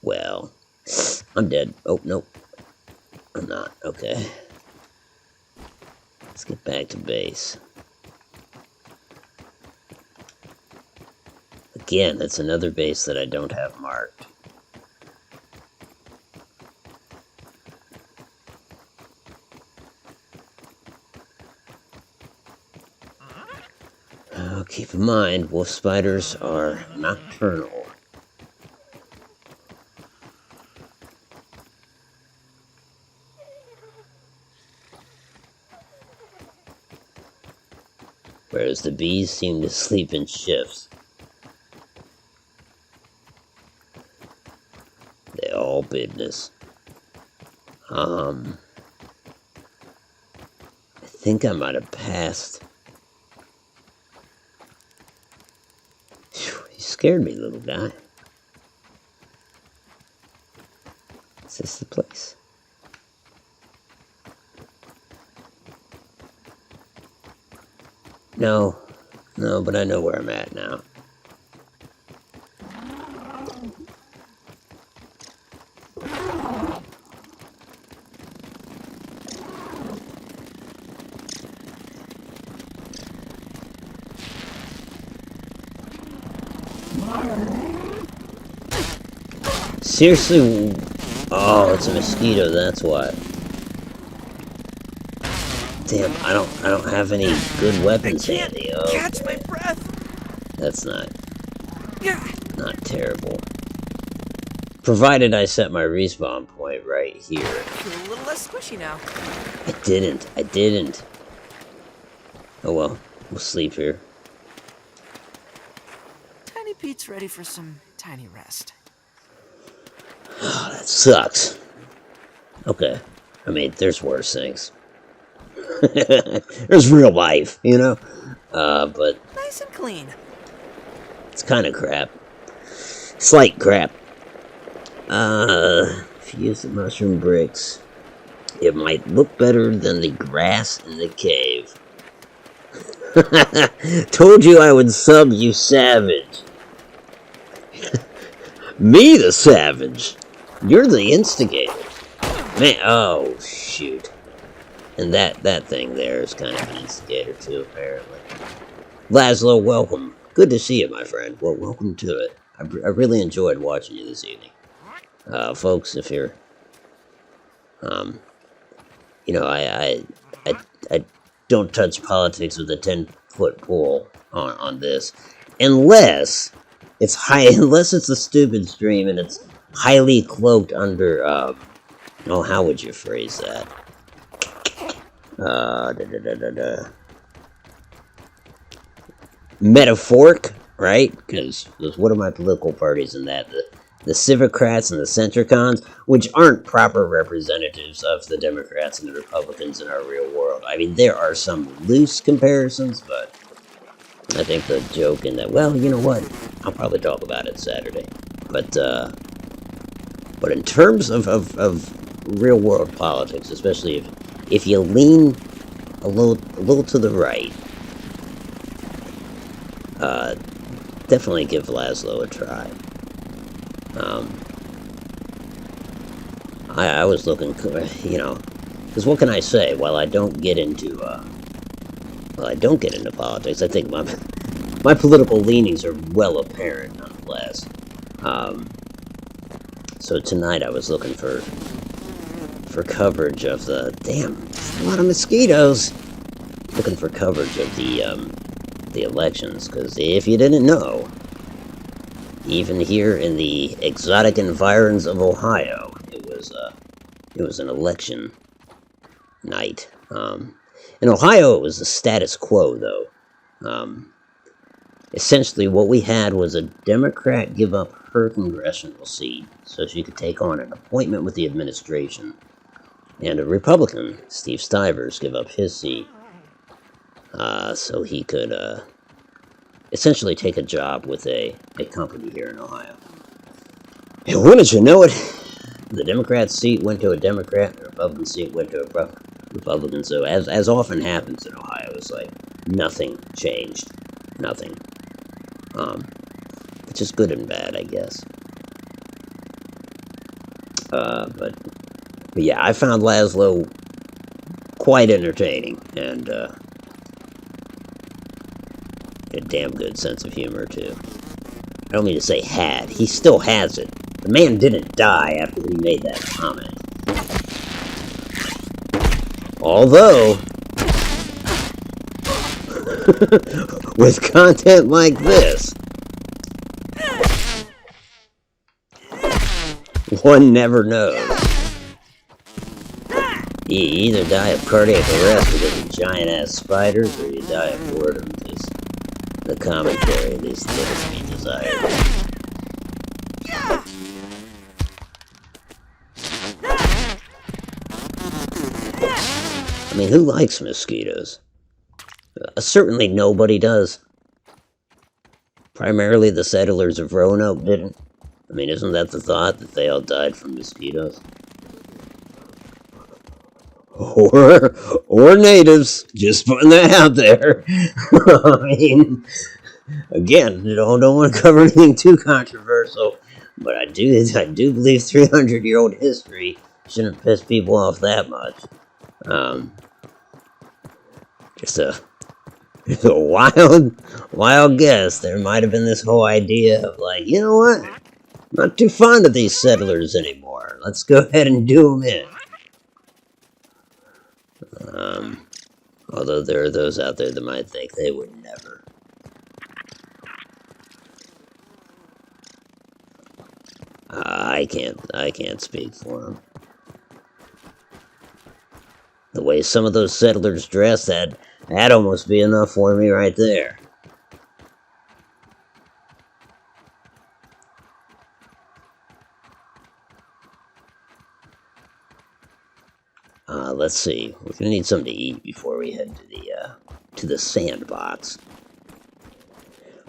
well, I'm dead. Oh, nope. I'm not. Okay. Let's get back to base. Again, that's another base that I don't have marked. Keep in mind, wolf spiders are nocturnal. Whereas the bees seem to sleep in shifts. They all business. I think I might have passed. You scared me, little guy. Is this the place? No, but I know where I'm at now. Seriously? Oh, it's a mosquito, that's why. Damn, I don't have any good weapons handy. Oh, Catch my breath. that's not terrible. Provided I set my respawn point right here. Feel a little less squishy now. I didn't. Oh well, we'll sleep here. Tiny Pete's ready for some tiny rest. Oh, that sucks. Okay, I mean, there's worse things. There's real life, you know? But Nice and clean. it's kind of crap. Slight crap. If you use the mushroom bricks, it might look better than the grass in the cave. Told you I would sub, you savage. Me, the savage. You're the instigator. Man, oh, shoot. And that thing there is kind of an instigator, too, apparently. Laszlo, welcome. Good to see you, my friend. Well, welcome to it. I really enjoyed watching you this evening. Folks, if you're... you know, I don't touch politics with a 10-foot pole on this. Unless it's a stupid stream and it's highly cloaked under, oh, how would you phrase that? Metaphoric, right? Because one of my political parties in that, the Civocrats and the Centricons, which aren't proper representatives of the Democrats and the Republicans in our real world. I mean, there are some loose comparisons, but I think the joke in that, well, you know what? I'll probably talk about it Saturday. But in terms of real world politics, especially if you lean a little to the right, definitely give Laszlo a try. I was looking, you know, because what can I say? While I don't get into politics, I think my political leanings are well apparent, nonetheless. So tonight I was looking for coverage of the a lot of mosquitoes. Looking for coverage of the elections, because if you didn't know, even here in the exotic environs of Ohio, it was an election night. In Ohio, it was the status quo, though. Essentially, what we had was a Democrat give up her congressional seat so she could take on an appointment with the administration, and a Republican, Steve Stivers, give up his seat so he could essentially take a job with a company here in Ohio. And wouldn't you know it, the Democrat seat went to a Democrat, and the Republican seat went to a Republican. So as often happens in Ohio, it's like nothing changed. Nothing. Which is good and bad, I guess. But yeah, I found Laszlo quite entertaining, and a damn good sense of humor, too. I don't mean to say had. He still has it. The man didn't die after he made that comment. Although, with content like this, one never knows. You either die of cardiac arrest because of giant-ass spiders, or you die of boredom because the commentary of these things be desired. I mean, who likes mosquitoes? Certainly nobody does. Primarily the settlers of Roanoke didn't. I mean, isn't that the thought, that they all died from mosquitoes? Or natives, just putting that out there. I mean, again, don't want to cover anything too controversial, but I do believe 300-year-old history shouldn't piss people off that much. Just a wild guess. There might have been this whole idea of like, you know what? I'm not too fond of these settlers anymore. Let's go ahead and do them in. Although there are those out there that might think they would never. I can't speak for them. The way some of those settlers dress, that'd almost be enough for me right there. Let's see. We're gonna need something to eat before we head to the sandbox.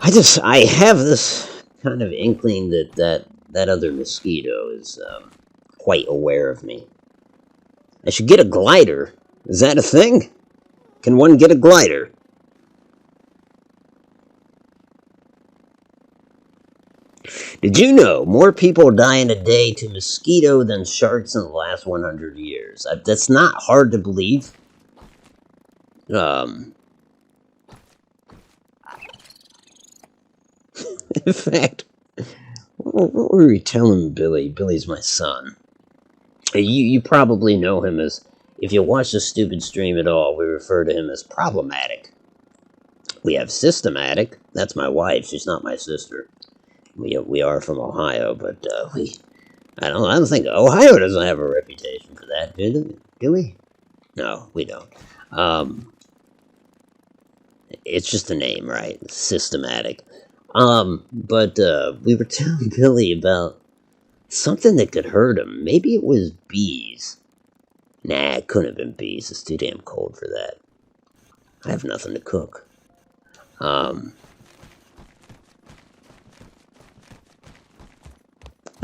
I have this kind of inkling that other mosquito is quite aware of me. I should get a glider. Is that a thing? Can one get a glider? Did you know more people die in a day to mosquito than sharks in the last 100 years? That's not hard to believe. In fact, what were we telling Billy? Billy's my son. You probably know him as, if you watch the stupid stream at all, we refer to him as problematic. We have systematic. That's my wife. She's not my sister. We are from Ohio, but I don't think Ohio doesn't have a reputation for that, do we? No, we don't. It's just a name, right? Systematic. But we were telling Billy about something that could hurt him. Maybe it was bees. Nah, it couldn't have been bees. It's too damn cold for that. I have nothing to cook.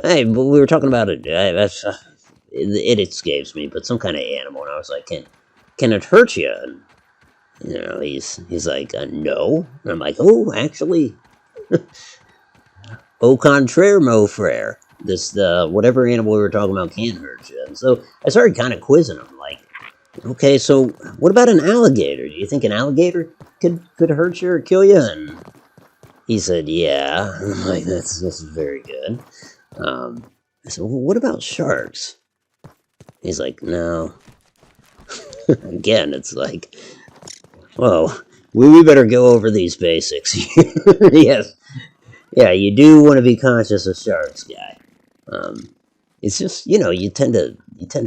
Hey, but we were talking about it. It escapes me, but some kind of animal. And I was like, can it hurt you? And, you know, he's like, no. And I'm like, oh, actually, au contraire, mon frere. This, whatever animal we were talking about can hurt you. And so I started kind of quizzing him, like, okay, so what about an alligator? Do you think an alligator could hurt you or kill you? And he said, yeah. I'm like, this is very good. I said, well, what about sharks? He's like, no. Again, it's like, well, we better go over these basics. Yes. Yeah, you do want to be conscious of sharks, guy. It's just, you know, you tend to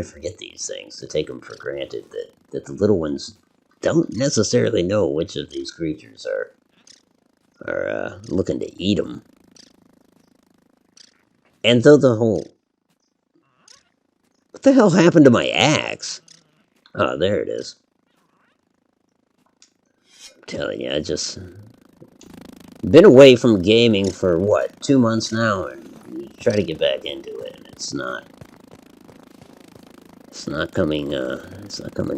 forget these things, to take them for granted, that the little ones don't necessarily know which of these creatures are are looking to eat them. And though the whole... What the hell happened to my axe? Oh, there it is. I'm telling you, I just... Been away from gaming for, what, 2 months now? And try to get back into it, and it's not... It's not coming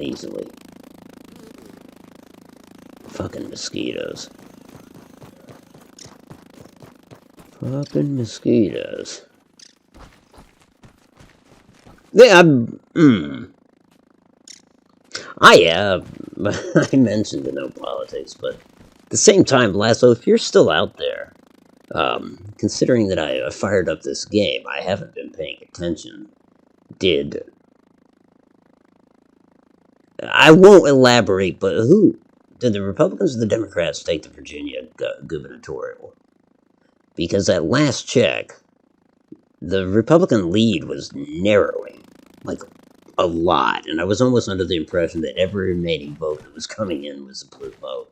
easily. Fucking mosquitoes. Fucking mosquitoes. Yeah, I mentioned the no politics, but at the same time, Lasso, if you're still out there, considering that I fired up this game, I haven't been paying attention. I won't elaborate, but who did the Republicans or the Democrats take the Virginia gubernatorial? Because at last check, the Republican lead was narrowing, like, a lot, and I was almost under the impression that every remaining vote that was coming in was a blue vote.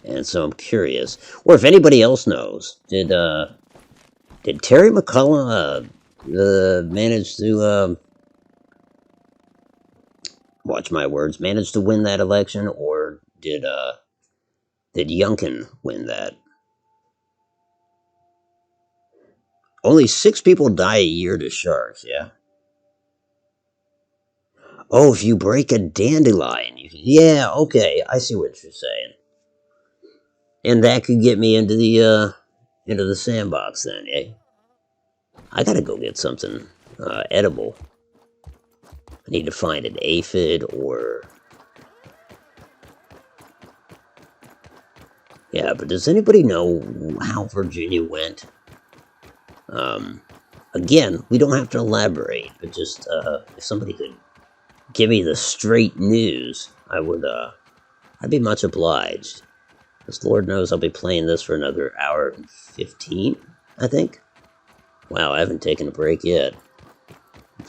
And so I'm curious, or if anybody else knows, did Terry McCullough manage to watch my words, manage to win that election, or did Youngkin win that? Only 6 people die a year to sharks, yeah? Oh, if you break a dandelion, yeah, okay, I see what you're saying. And that could get me into the sandbox then, eh? I gotta go get something edible. I need to find an aphid or... Yeah, but does anybody know how Virginia went? Again, we don't have to elaborate, but just, if somebody could give me the straight news, I'd be much obliged. Because Lord knows I'll be playing this for another hour and 15, I think. Wow, I haven't taken a break yet.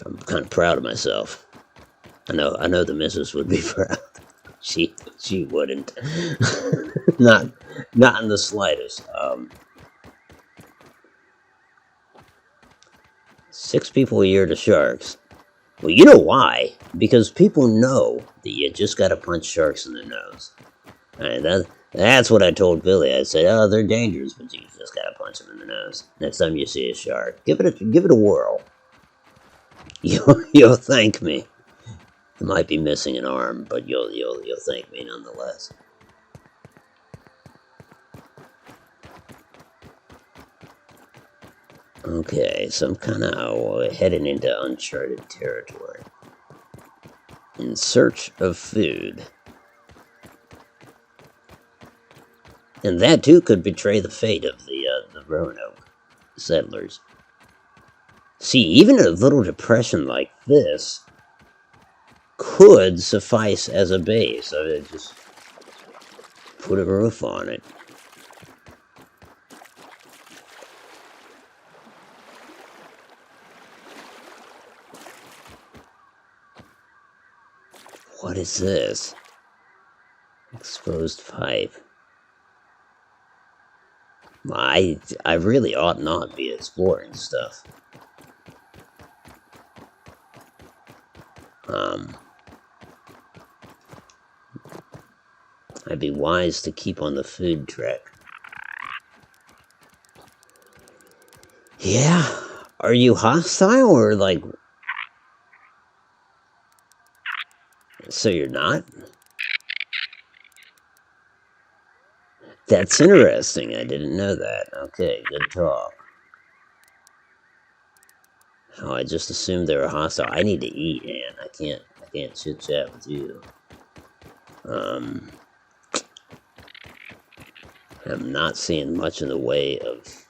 I'm kind of proud of myself. I know the missus would be proud. She wouldn't. not in the slightest. 6 people a year to sharks. Well, you know why? Because people know that you just gotta punch sharks in the nose. And that's what I told Billy. I said, oh, they're dangerous, but you just gotta punch them in the nose. Next time you see a shark, give it a whirl. You'll thank me. You might be missing an arm, but you'll thank me nonetheless. Okay, so I'm kind of heading into uncharted territory. In search of food. And that too could betray the fate of the Roanoke settlers. See, even a little depression like this could suffice as a base. I mean, just put a roof on it. What is this? Exposed pipe. I really ought not be exploring stuff. I'd be wise to keep on the food track. Yeah? Are you hostile or like... So you're not? That's interesting. I didn't know that. Okay, good talk. Oh, I just assumed they were hostile. I need to eat, man. I can't chit chat with you. I'm not seeing much in the way of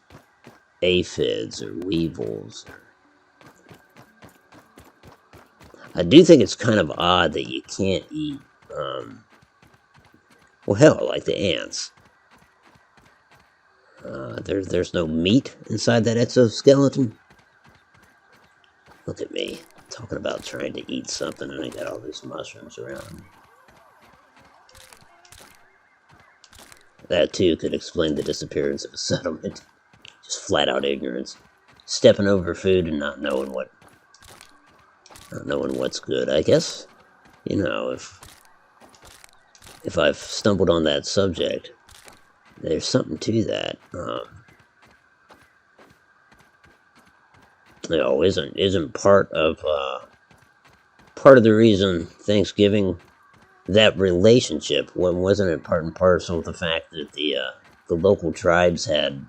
aphids or weevils. I do think it's kind of odd that you can't eat, well, hell, like the ants. There's no meat inside that exoskeleton. Look at me, talking about trying to eat something, and I got all these mushrooms around me. That too could explain the disappearance of a settlement. Just flat out ignorance. Stepping over food and not knowing what's good. I guess, if I've stumbled on that subject, there's something to that. Isn't part of the reason Thanksgiving, that relationship, wasn't it part and parcel of the fact that the local tribes had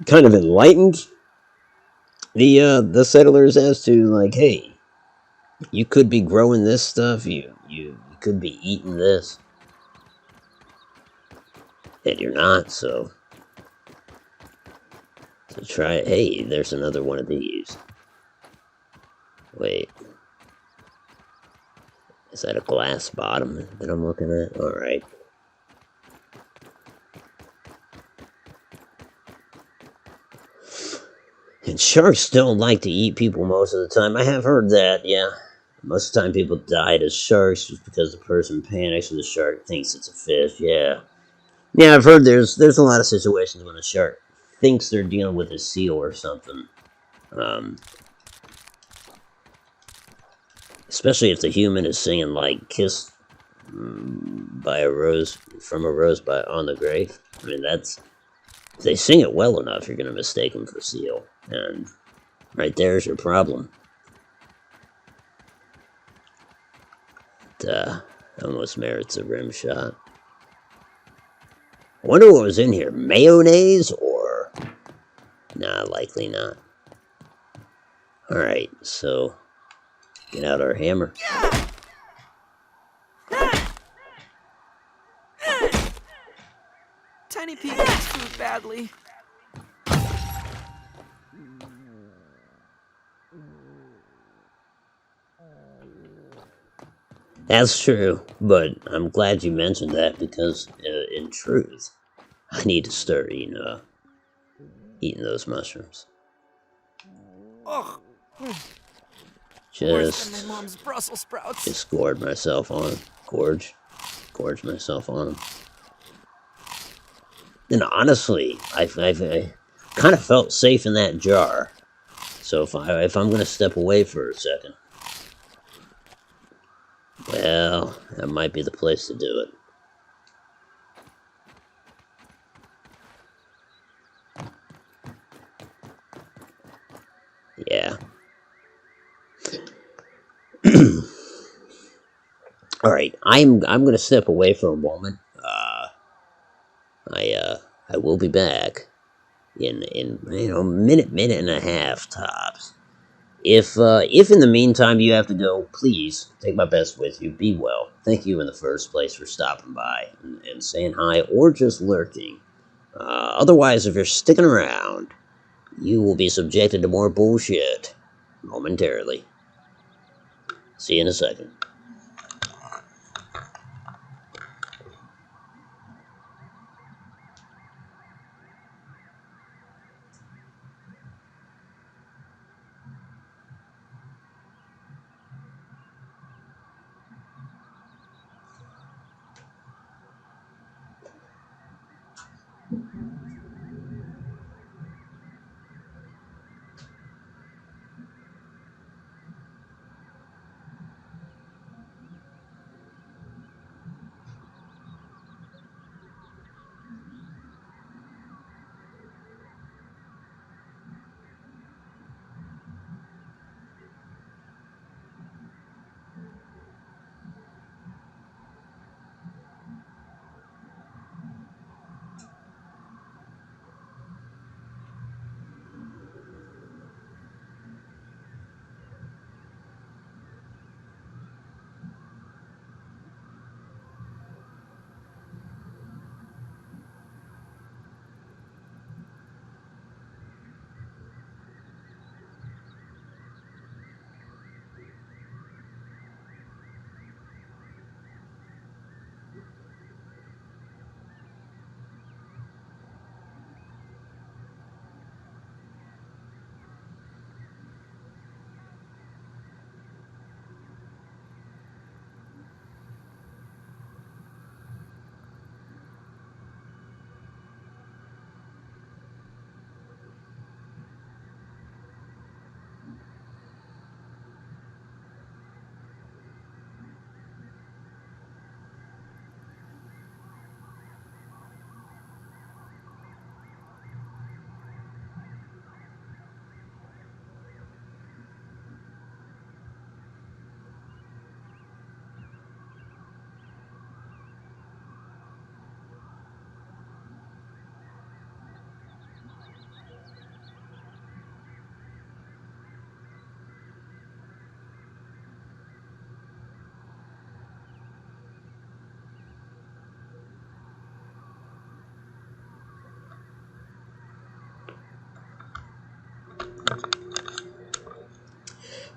kind of enlightened the settlers as to, like, hey, you could be growing this stuff, you could be eating this, and you're not, so try it. Hey, there's another one of these. Wait. Is that a glass bottom that I'm looking at? Alright. And sharks don't like to eat people most of the time. I have heard that, yeah. Most of the time people died as sharks just because the person panics and the shark thinks it's a fish, yeah. Yeah, I've heard there's a lot of situations when a shark thinks they're dealing with a seal or something. Especially if the human is singing, like, "Kiss by a rose, from a rose by on the grave." I mean, if they sing it well enough, you're going to mistake them for seal. And right there's your problem. It almost merits a rim shot. I wonder what was in here. Mayonnaise or... Nah, likely not. Alright, so... Get out our hammer. Tiny Pete needs food badly. That's true, but I'm glad you mentioned that because, in truth, I need to start eating those mushrooms. Ugh. Worse than my Just mom's Brussels sprouts. gorge myself on them. Gorge myself on them. And honestly, I kind of felt safe in that jar. So if I'm gonna step away for a second, well, that might be the place to do it. Yeah. All right, I'm gonna step away for a moment. I will be back in minute and a half tops. If in the meantime you have to go, please take my best with you. Be well. Thank you in the first place for stopping by and saying hi or just lurking. Otherwise, if you're sticking around, you will be subjected to more bullshit momentarily. See you in a second.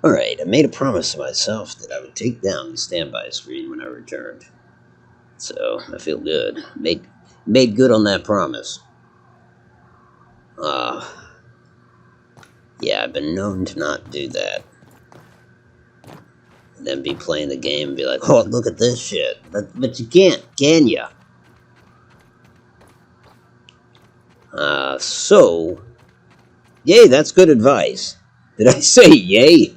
Alright, I made a promise to myself that I would take down the standby screen when I returned. So, I feel good. Made good on that promise. Yeah, I've been known to not do that. And then be playing the game and be like, oh, look at this shit. But you can't, can ya? So... Yay, that's good advice. Did I say yay?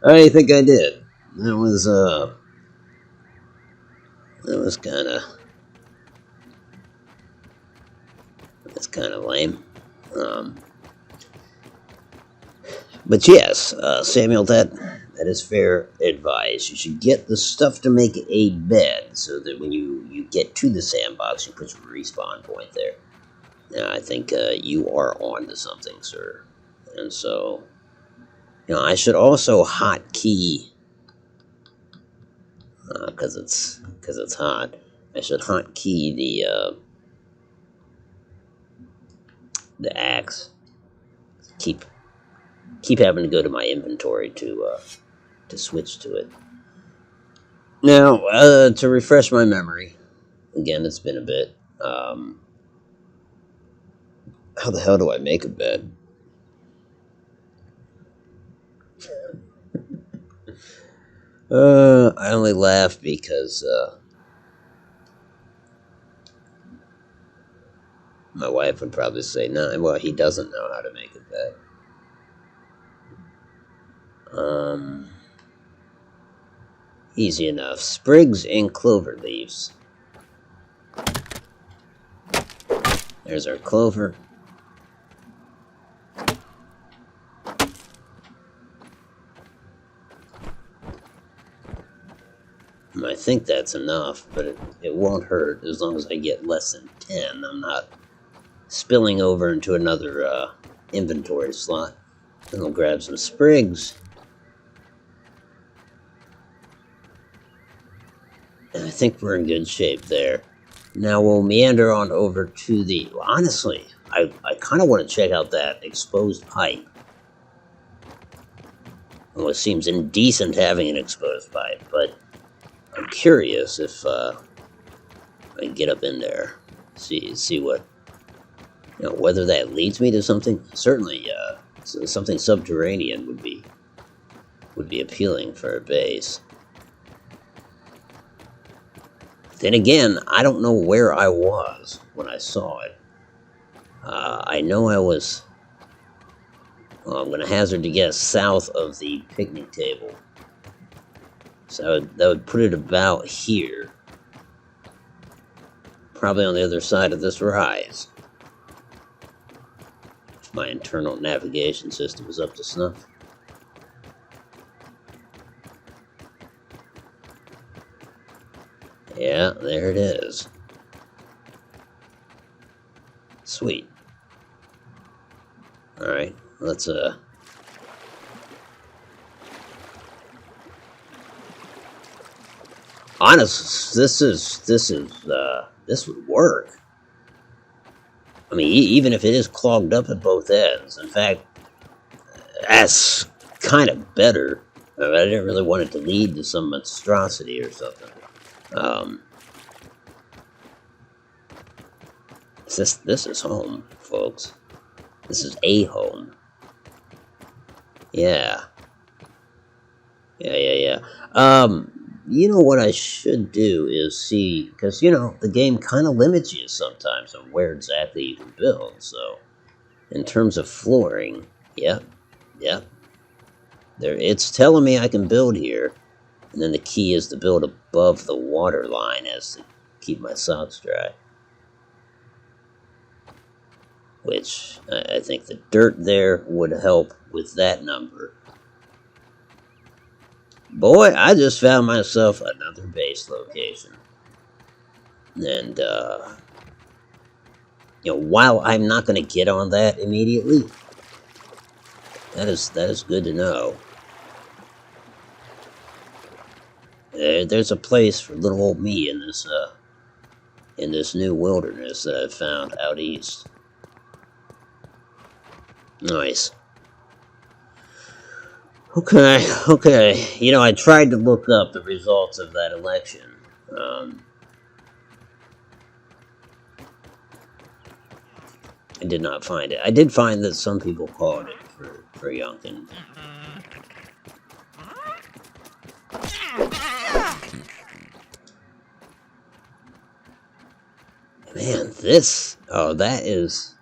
I think I did. That was kinda lame. But yes, Samuel, that is fair advice. You should get the stuff to make a bed so that when you get to the sandbox, you put your respawn point there. Now, I think you are on to something, sir. And so, I should also hotkey, because it's hot. I should hotkey the axe. Keep having to go to my inventory to switch to it. Now, to refresh my memory, again, it's been a bit. How the hell do I make a bed? I only laugh because my wife would probably say, "No, well, he doesn't know how to make a bed." Easy enough. Sprigs and clover leaves. There's our clover. I think that's enough, but it won't hurt as long as I get less than 10. I'm not spilling over into another inventory slot. Then I'll grab some sprigs. And I think we're in good shape there. Now we'll meander on over to the... Honestly, I kind of want to check out that exposed pipe. Well, it seems indecent having an exposed pipe, but I'm curious if I can get up in there, see what, whether that leads me to something. Certainly, something subterranean would be appealing for a base. Then again, I don't know where I was when I saw it. I know I was. Well, I'm going to hazard to guess south of the picnic table. So that would put it about here. Probably on the other side of this rise. If my internal navigation system is up to snuff. Yeah, there it is. Sweet. Alright, let's honest, this would work. I mean, even if it is clogged up at both ends. In fact, that's kind of better. I didn't really want it to lead to some monstrosity or something. This is home, folks. This is a home. Yeah. You know what I should do is see, because, the game kind of limits you sometimes on where exactly you can build, so, in terms of flooring, yep. It's telling me I can build here, and then the key is to build above the water line as to keep my socks dry. Which, I think the dirt there would help with that number. Boy, I just found myself another base location. And, while I'm not going to get on that immediately, that is good to know. There's a place for little old me in this new wilderness that I've found out east. Nice. Okay, okay. You know, I tried to look up the results of that election. I did not find it. I did find that some people called it for Youngkin. Man, this... Oh, that is...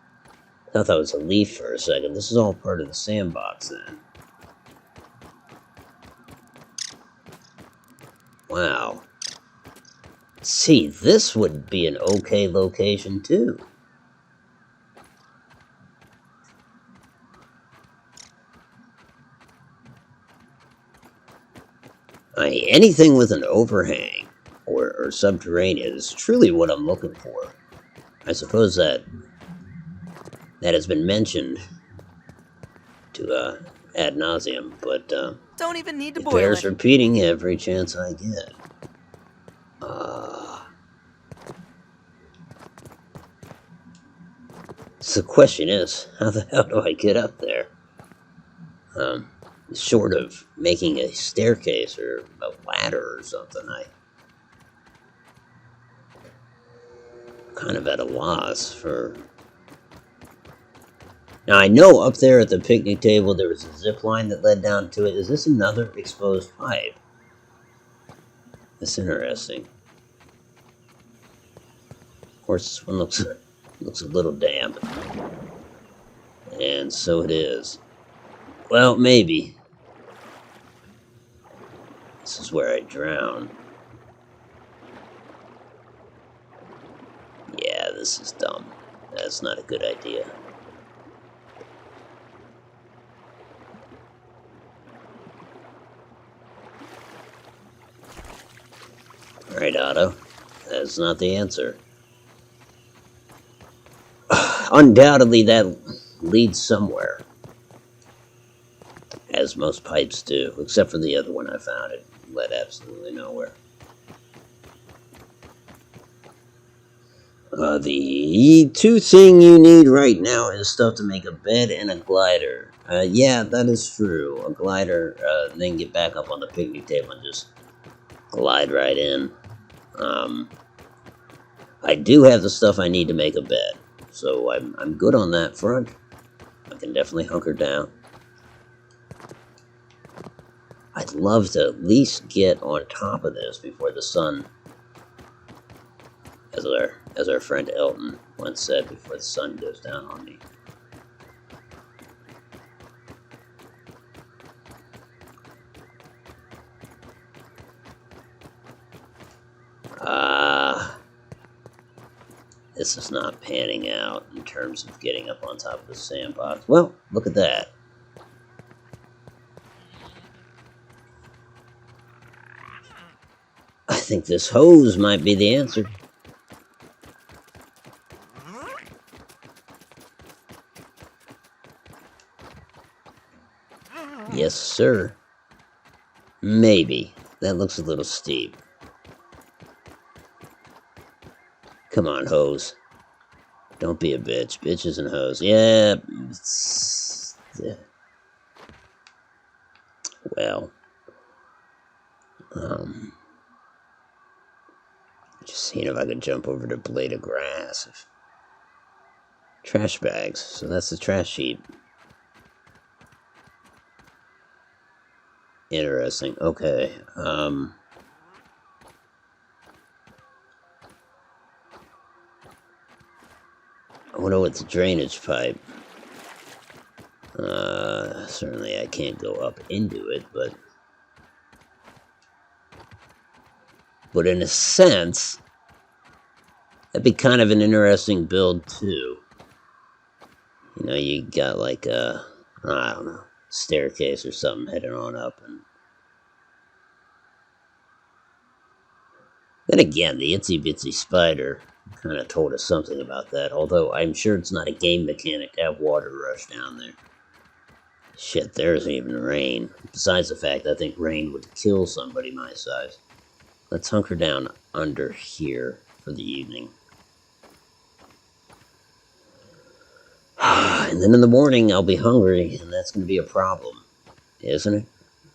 I thought that was a leaf for a second. This is all part of the sandbox then. Wow. See, this would be an okay location too. I mean, anything with an overhang or subterranean is truly what I'm looking for. I suppose that has been mentioned to ad nauseum, but Don't even need to it boil bears it. repeating every chance I get. So the question is, how the hell do I get up there? Short of making a staircase or a ladder or something, I'm kind of at a loss for... Now, I know up there at the picnic table there was a zip line that led down to it. Is this another exposed pipe? That's interesting. Of course, this one looks a little damp. And so it is. Well, maybe. This is where I drown. Yeah, this is dumb. That's not a good idea. Alright, Otto. That's not the answer. Undoubtedly, that leads somewhere. As most pipes do. Except for the other one I found. It led absolutely nowhere. The two thing you need right now is stuff to make a bed and a glider. Yeah, that is true. A glider, then get back up on the picnic table and just glide right in. I do have the stuff I need to make a bed, so I'm good on that front. I can definitely hunker down. I'd love to at least get on top of this before the sun, as our friend Elton once said, before the sun goes down on me. This is not panning out in terms of getting up on top of the sandbox. Well, look at that. I think this hose might be the answer. Yes, sir. Maybe. That looks a little steep. Come on, hose. Don't be a bitch. Bitches and hose. Yeah. Well. Just seeing if I could jump over the blade of grass. Trash bags. So that's the trash heap. Interesting. Okay. I wonder what's the drainage pipe. Certainly I can't go up into it, but in a sense, that'd be kind of an interesting build too. You know, you got like a, I don't know, staircase or something heading on up, and then again, the itsy bitsy spider kind of told us something about that, although I'm sure it's not a game mechanic to have water rush down there. Shit, there isn't even rain. Besides the fact I think rain would kill somebody my size. Let's hunker down under here for the evening. And then in the morning I'll be hungry, and that's going to be a problem, isn't it?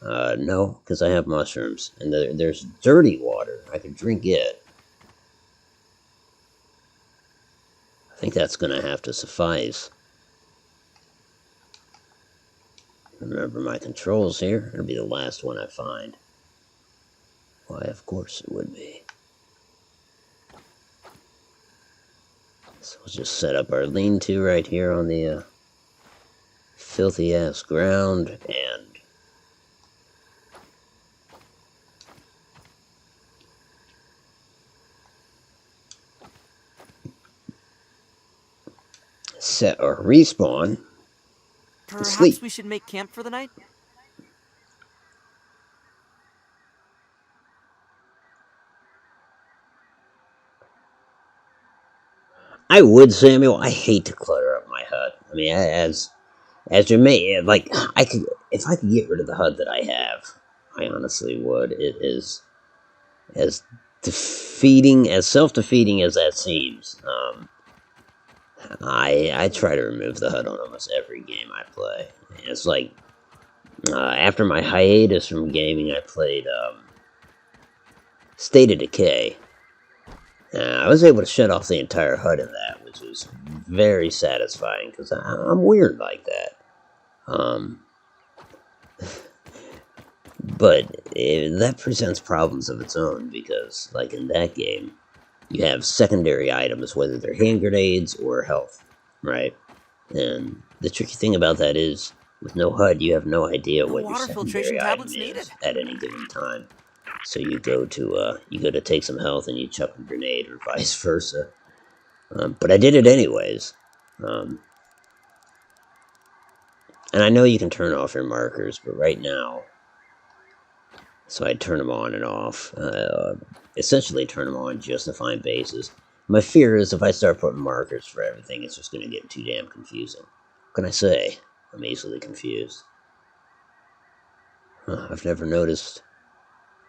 No, because I have mushrooms. And there's dirty water. I can drink it. I think that's going to have to suffice. Remember my controls here. It'll be the last one I find. Why, of course it would be. So we'll just set up our lean-to right here on the filthy-ass ground, and set our respawn. Perhaps we should make camp for the night? I would, Samuel. I hate to clutter up my hut. I mean, as you may like, I could if I could get rid of the hut that I have. I honestly would. It is as defeating, as self-defeating as that seems. I try to remove the HUD on almost every game I play. It's like, after my hiatus from gaming, I played State of Decay. I was able to shut off the entire HUD in that, which was very satisfying, because I'm weird like that. But that presents problems of its own, because, like in that game, you have secondary items, whether they're hand grenades or health, right? And the tricky thing about that is, with no HUD, you have no idea what your water filtration secondary item tablets is needed. at any given time. So you go to take some health and you chuck a grenade, or vice versa. But I did it anyways. And I know you can turn off your markers, but right now, so I turn them on and off. Essentially turn them on just to find bases. My fear is if I start putting markers for everything, it's just going to get too damn confusing. What can I say? I'm easily confused. I've never noticed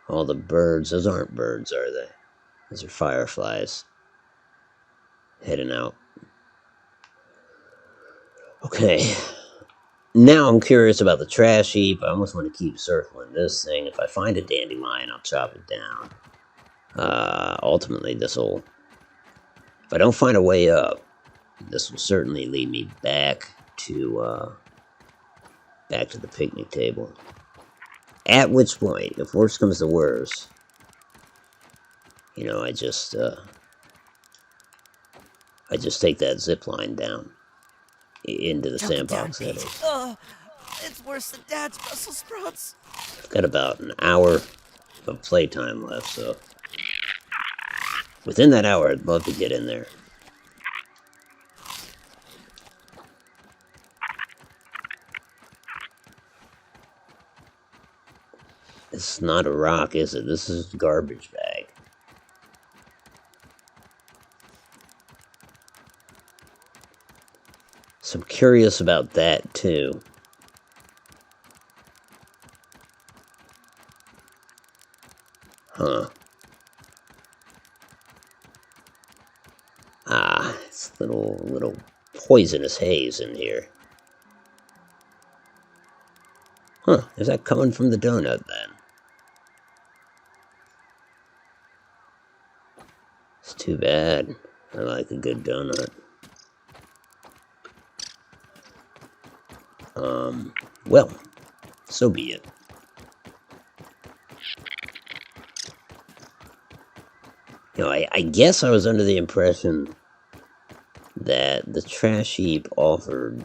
all the birds. Those aren't birds, are they? Those are fireflies. Heading out. Okay. Now I'm curious about the trash heap. I almost want to keep circling this thing. If I find a dandelion, I'll chop it down. Ultimately, this'll... If I don't find a way up, this will certainly lead me back to the picnic table. At which point, if worse comes to worse, you know, I just take that zip line down into the sandbox. It's worse than Dad's Brussels sprouts. I've got about an hour of playtime left, so within that hour, I'd love to get in there. It's not a rock, is it? This is a garbage bag. So I'm curious about that, too. Huh. It's little poisonous haze in here. Huh, is that coming from the donut, then? It's too bad. I like a good donut. Well, so be it. You know, I guess I was under the impression that the trash heap offered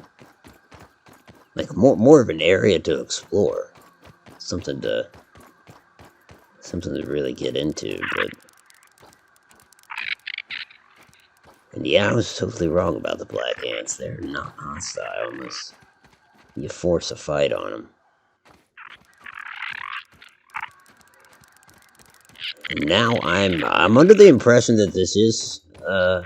like more of an area to explore, something to really get into. And yeah, I was totally wrong about the black ants. They're not hostile unless you force a fight on them. And now I'm under the impression that this is a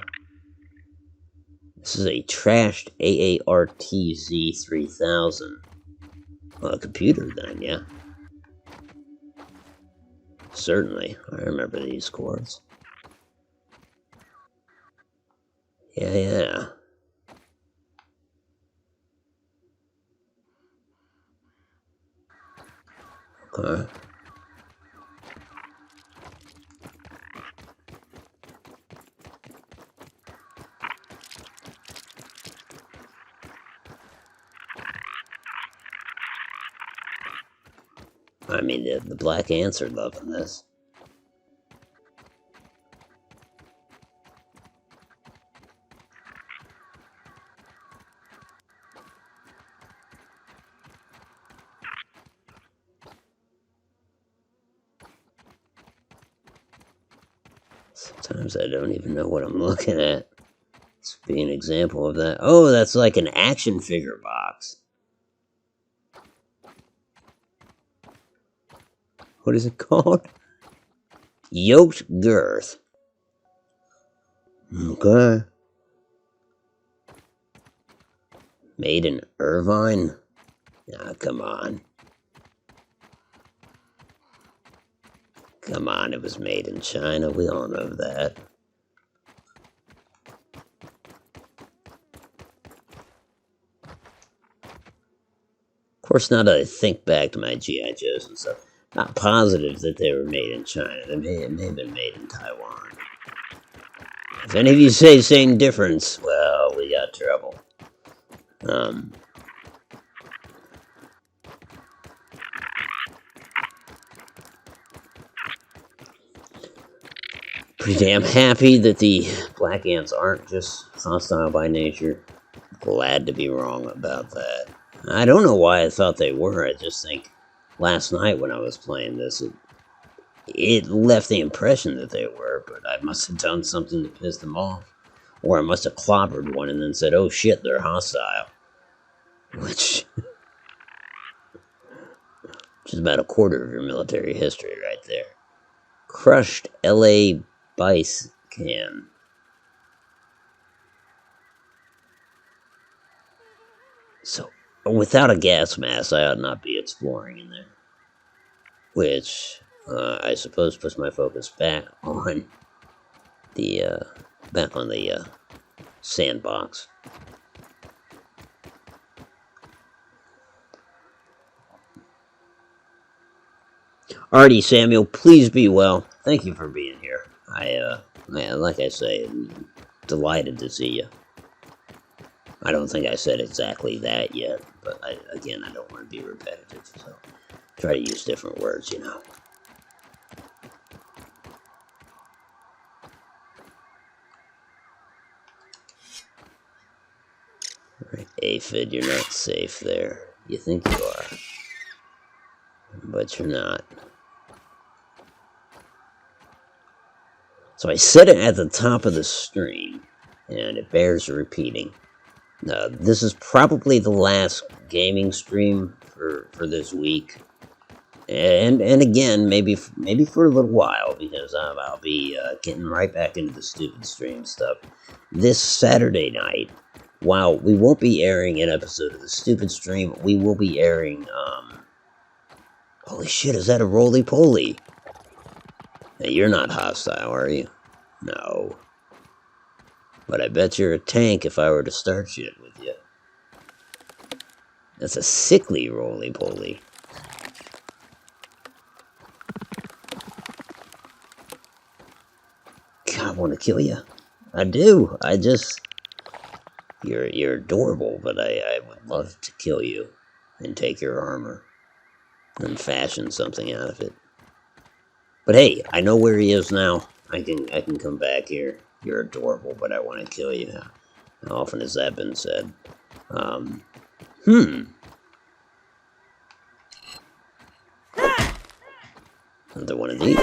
trashed AARTZ 3000 computer. Then, yeah, certainly I remember these cords. Yeah. Okay. I mean, the black ants are loving this. Sometimes I don't even know what I'm looking at. This would be an example of that. Oh, that's like an action figure box. What is it called? Yoked girth. Okay. Made in Irvine? Ah, come on. Come on, it was made in China. We all know that. Of course, now that I think back to my G.I. Joes and stuff, not positive that they were made in China. They may have been made in Taiwan. If any of you say same difference, well, we got trouble. Pretty damn happy that the black ants aren't just hostile by nature. Glad to be wrong about that. I don't know why I thought they were. I just think last night when I was playing this, it left the impression that they were, but I must have done something to piss them off. Or I must have clobbered one and then said, oh shit, they're hostile. Which is about a quarter of your military history right there. Crushed LA Bice can. So, without a gas mask, I ought not be exploring in there. Which, I suppose puts my focus back on the, sandbox. Alrighty, Samuel, please be well. Thank you for being here. Like I say, I'm delighted to see you. I don't think I said exactly that yet, but again, I don't want to be repetitive, so try to use different words, you know. Alright, Aphid, you're not safe there. You think you are, but you're not. So I said it at the top of the stream, and it bears repeating. This is probably the last gaming stream for this week, and again, maybe for a little while, because I'll be getting right back into the stupid stream stuff. This Saturday night, while we won't be airing an episode of the stupid stream, we will be airing, holy shit, is that a roly-poly? Hey, you're not hostile, are you? No. But I bet you're a tank if I were to start shit with you. That's a sickly roly-poly. God, I want to kill you. I do. You're adorable, but I would love to kill you and take your armor and fashion something out of it. But hey, I know where he is now. I can come back here. You're adorable, but I want to kill you. How often has that been said? Another one of these.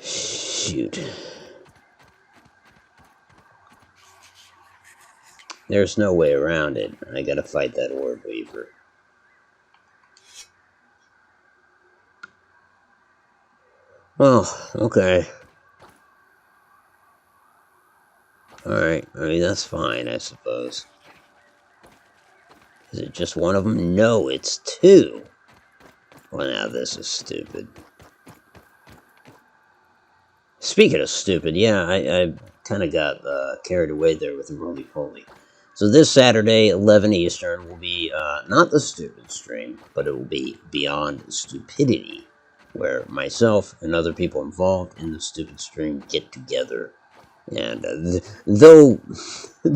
Shoot. There's no way around it. I gotta fight that Orb Weaver. Oh, okay. Alright, I mean, that's fine, I suppose. Is it just one of them? No, it's two. Well, now this is stupid. Speaking of stupid, yeah, I kind of got carried away there with the roly-poly. So this Saturday, 11 Eastern, will be not the stupid stream, but it will be Beyond Stupidity, where myself and other people involved in the stupid stream get together. And though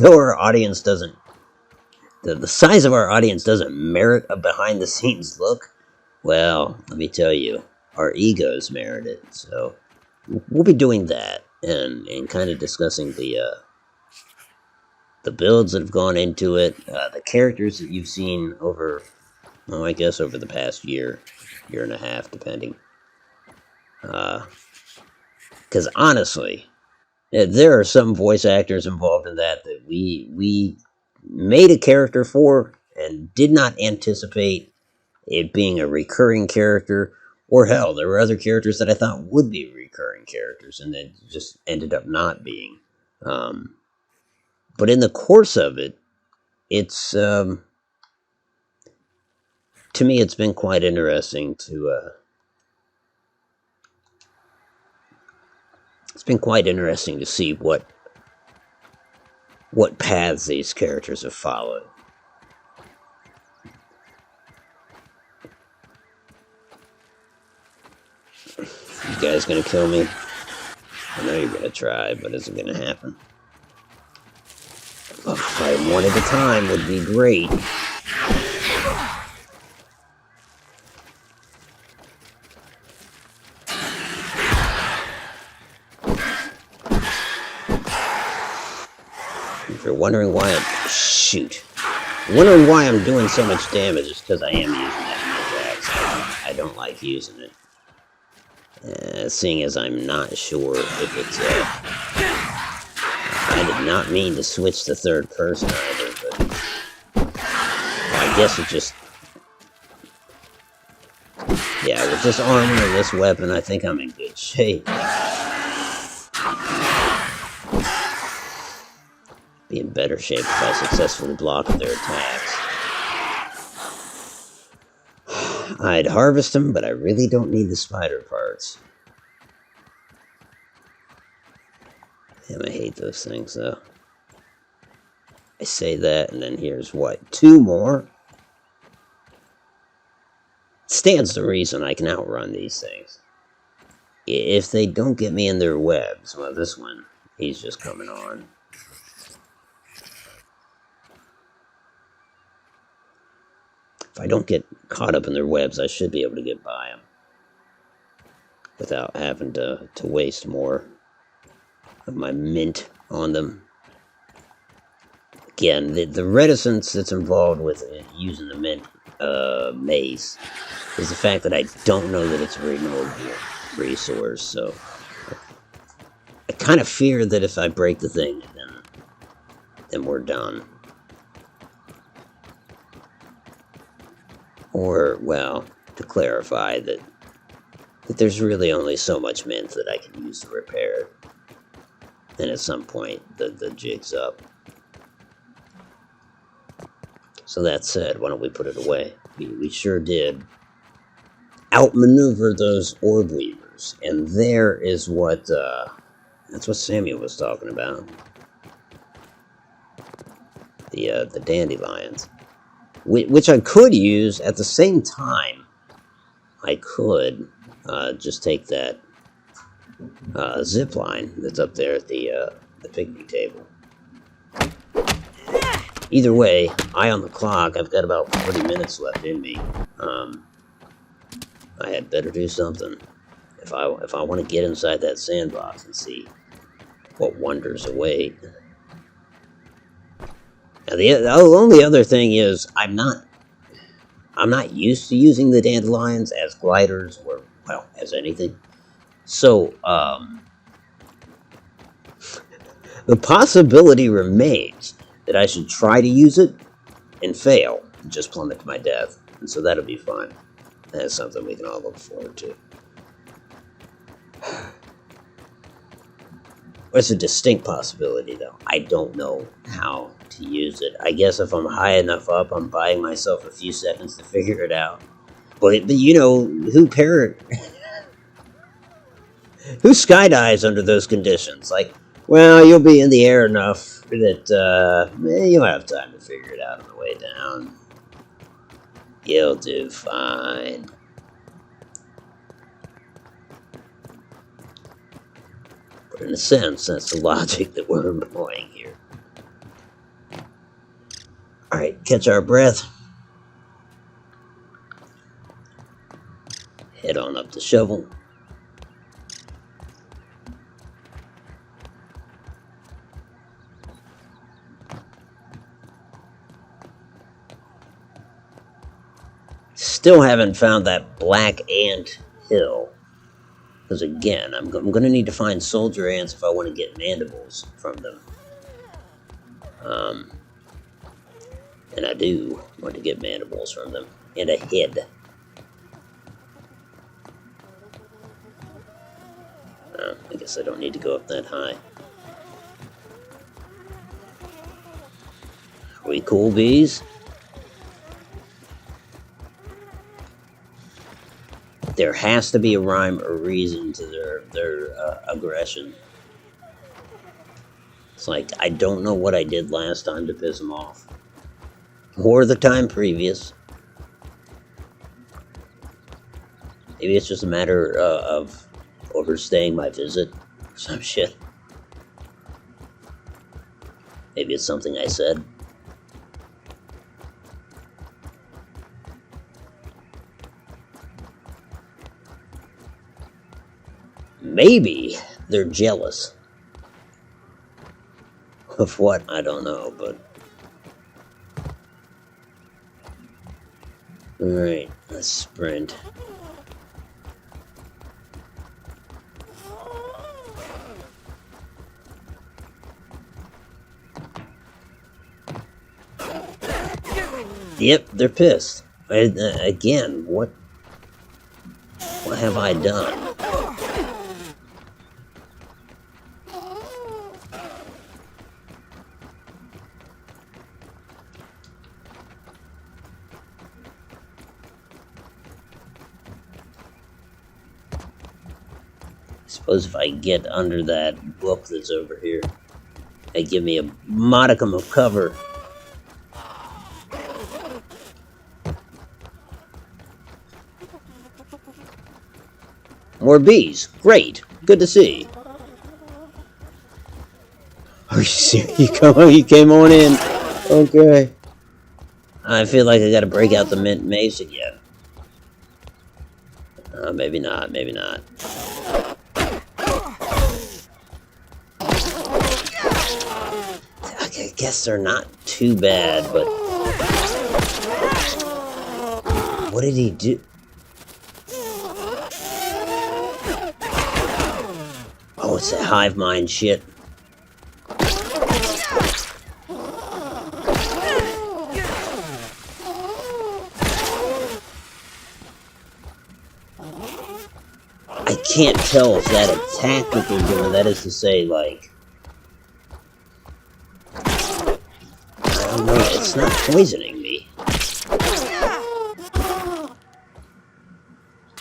our audience doesn't, the size of our audience doesn't merit a behind-the-scenes look, well, let me tell you, our egos merit it. So we'll be doing that and kind of discussing the builds that have gone into it, the characters that you've seen over, well, I guess over the past year and a half, depending. Because honestly, there are some voice actors involved in that we made a character for and did not anticipate it being a recurring character. Or hell, there were other characters that I thought would be recurring characters and that just ended up not being. But in the course of it, it's to me, it's been quite interesting to see what paths these characters have followed. You guys gonna kill me? I know you're gonna try, but is it gonna happen? Oh, fighting one at a time would be great. If you're wondering why I'm doing so much damage, it's because I am using that axe. I don't like using it. Seeing as I'm not sure if it's I did not mean to switch to third person either, but I guess it just, yeah, with this armor and this weapon, I think I'm in good shape. Be in better shape if I successfully block their attacks. I'd harvest them, but I really don't need the spider parts. Damn, I hate those things, though. I say that, and then here's what? 2 more? Stands to reason I can outrun these things. If they don't get me in their webs, well, this one, he's just coming on. If I don't get caught up in their webs, I should be able to get by them without having to waste more of my mint on them. Again, the reticence that's involved with using the mint mace is the fact that I don't know that it's a renewable resource, so I kind of fear that if I break the thing, then we're done. Or, well, to clarify that there's really only so much mint that I can use to repair it. And at some point, the jig's up. So that said, why don't we put it away? We sure did outmaneuver those orb weavers. And there is what, that's what Samuel was talking about. The dandelions. Which I could use at the same time. I could just take that zip line that's up there at the picnic table. Either way, eye on the clock. I've got about 40 minutes left in me. I had better do something if I want to get inside that sandbox and see what wonders await. Now, the only other thing is I'm not used to using the dandelions as gliders or, well, as anything. So the possibility remains that I should try to use it and fail and just plummet to my death. And so that'll be fun. That's something we can all look forward to. There's a distinct possibility, though. I don't know how to use it. I guess if I'm high enough up, I'm buying myself a few seconds to figure it out. But you know, who Who skydives under those conditions? Like, well, you'll be in the air enough that you'll have time to figure it out on the way down. You'll do fine. But in a sense, that's the logic that we're employing here. Alright, catch our breath. Head on up the shovel. Still haven't found that black ant hill. Because again, I'm going to need to find soldier ants if I want to get mandibles from them. And I do want to get mandibles from them. And a head. I guess I don't need to go up that high. Are we cool, bees? There has to be a rhyme or reason to their aggression. It's like, I don't know what I did last time to piss them off. Or the time previous. Maybe it's just a matter of overstaying my visit. Some shit. Maybe it's something I said. Maybe they're jealous of what, I don't know, but... Alright, let's sprint. Yep, they're pissed. Again, what have I done? Suppose if I get under that book that's over here, they give me a modicum of cover. More bees. Great. Good to see. Are you serious? You came on in. Okay. I feel like I gotta break out the mint mace again. Maybe not. Maybe not. I guess they're not too bad, but... What did he do? Oh, it's that hive mind shit. I can't tell if that attack that they're doing, that is to say, like... I don't know, it's not poisoning me.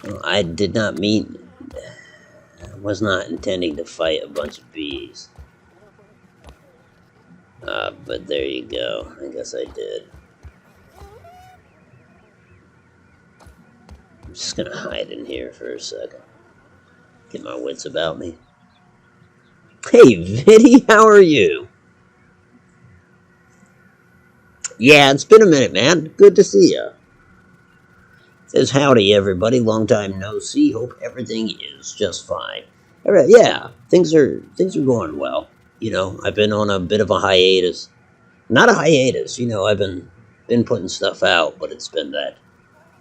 Well, I did not mean... I was not intending to fight a bunch of bees. But there you go. I guess I did. I'm just gonna hide in here for a second. Get my wits about me. Hey, Viddy, how are you? Yeah, it's been a minute, man. Good to see ya. Says howdy, everybody. Long time no see. Hope everything is just fine. All right, yeah, things are going well. You know, I've been on a bit of a hiatus. Not a hiatus, you know. I've been putting stuff out, but it's been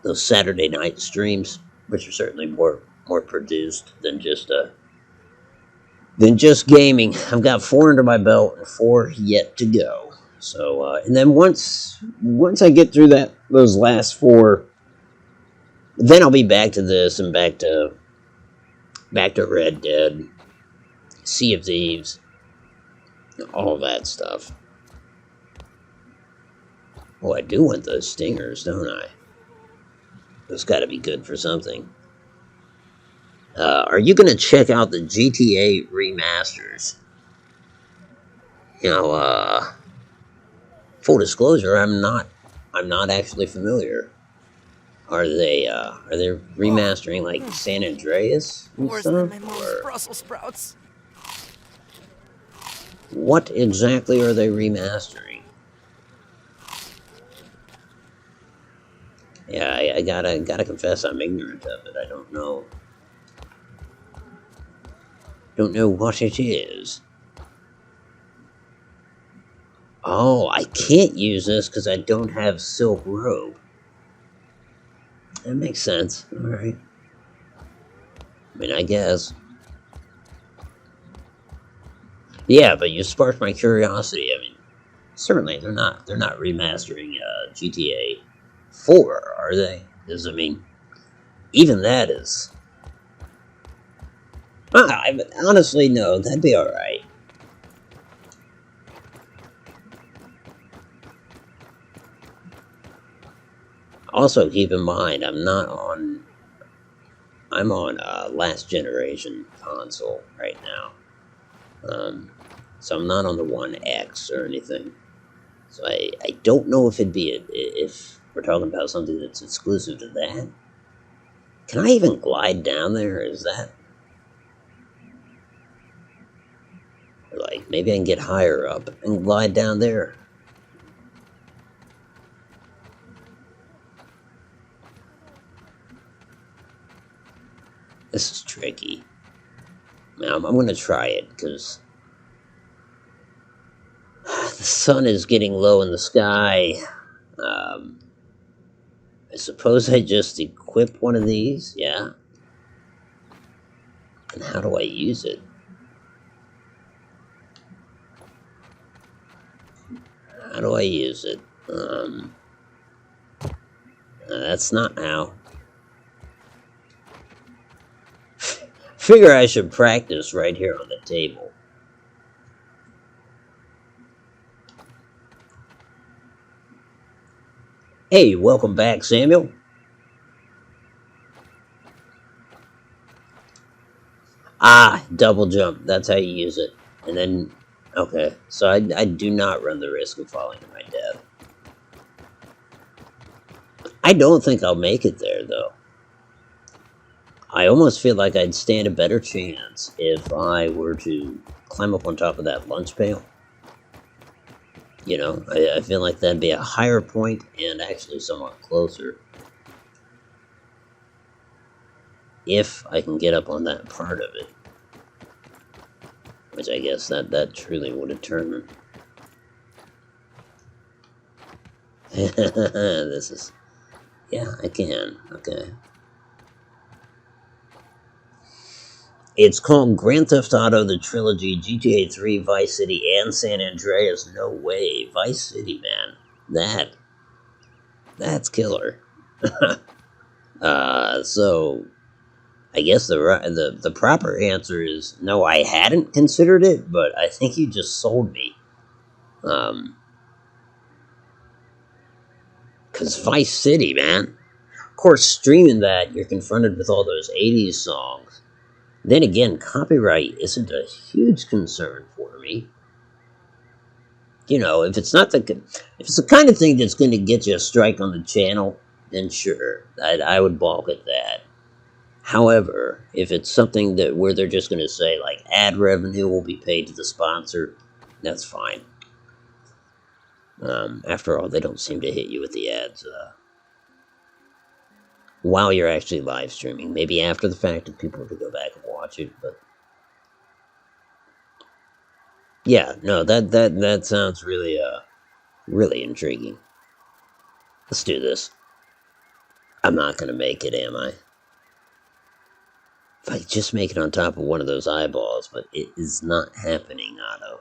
those Saturday night streams, which are certainly more produced than just gaming. I've got 4 under my belt and 4 yet to go. So, and then once I get through those last 4. Then I'll be back to this and back to Red Dead, Sea of Thieves, all that stuff. Oh, I do want those stingers, don't I? Those got to be good for something. Are you gonna check out the GTA remasters? You know, full disclosure, I'm not actually familiar. Are they remastering like San Andreas and Worse than stuff, my mom's or Brussels sprouts. what exactly are they remastering? Yeah, I gotta confess, I'm ignorant of it. I don't know what it is. Oh, I can't use this because I don't have Silk Robe. That makes sense. All right. I mean, I guess. Yeah, but you sparked my curiosity. I mean, certainly they're not remastering GTA 4, are they? Because I mean, even that is. Honestly, no, that'd be all right. Also, keep in mind, I'm on last generation console right now. So I'm not on the One X or anything. So I don't know if if we're talking about something that's exclusive to that. Can I even glide down there? Is that like maybe I can get higher up and glide down there? This is tricky. Now I'm gonna try it because the sun is getting low in the sky. Um, I suppose I just equip one of these. Yeah. And how do I use it? How do I use it? That's not how. Figure I should practice right here on the table. Hey, welcome back, Samuel. Double jump. That's how you use it. And then, okay. So I do not run the risk of falling to my death. I don't think I'll make it there, though. I almost feel like I'd stand a better chance if I were to climb up on top of that lunch pail. You know, I feel like that'd be a higher point and actually somewhat closer. If I can get up on that part of it. Which I guess that truly would determine. This is... Yeah, I can. Okay. It's called Grand Theft Auto, the trilogy, GTA 3, Vice City, and San Andreas. No way. Vice City, man. That's killer. So I guess the proper answer is no, I hadn't considered it, but I think you just sold me. Because Vice City, man. Of course, streaming that, you're confronted with all those 80s songs. Then again, copyright isn't a huge concern for me. You know, if it's the kind of thing that's going to get you a strike on the channel, then sure, I would balk at that. However, if it's something where they're just going to say like ad revenue will be paid to the sponsor, that's fine. After all, they don't seem to hit you with the ads while you're actually live streaming. Maybe after the fact, if people were to go back and watch it, but yeah, no, that sounds really really intriguing. Let's do this. I'm not gonna make it, am I? If I just make it on top of one of those eyeballs, but it is not happening, Otto.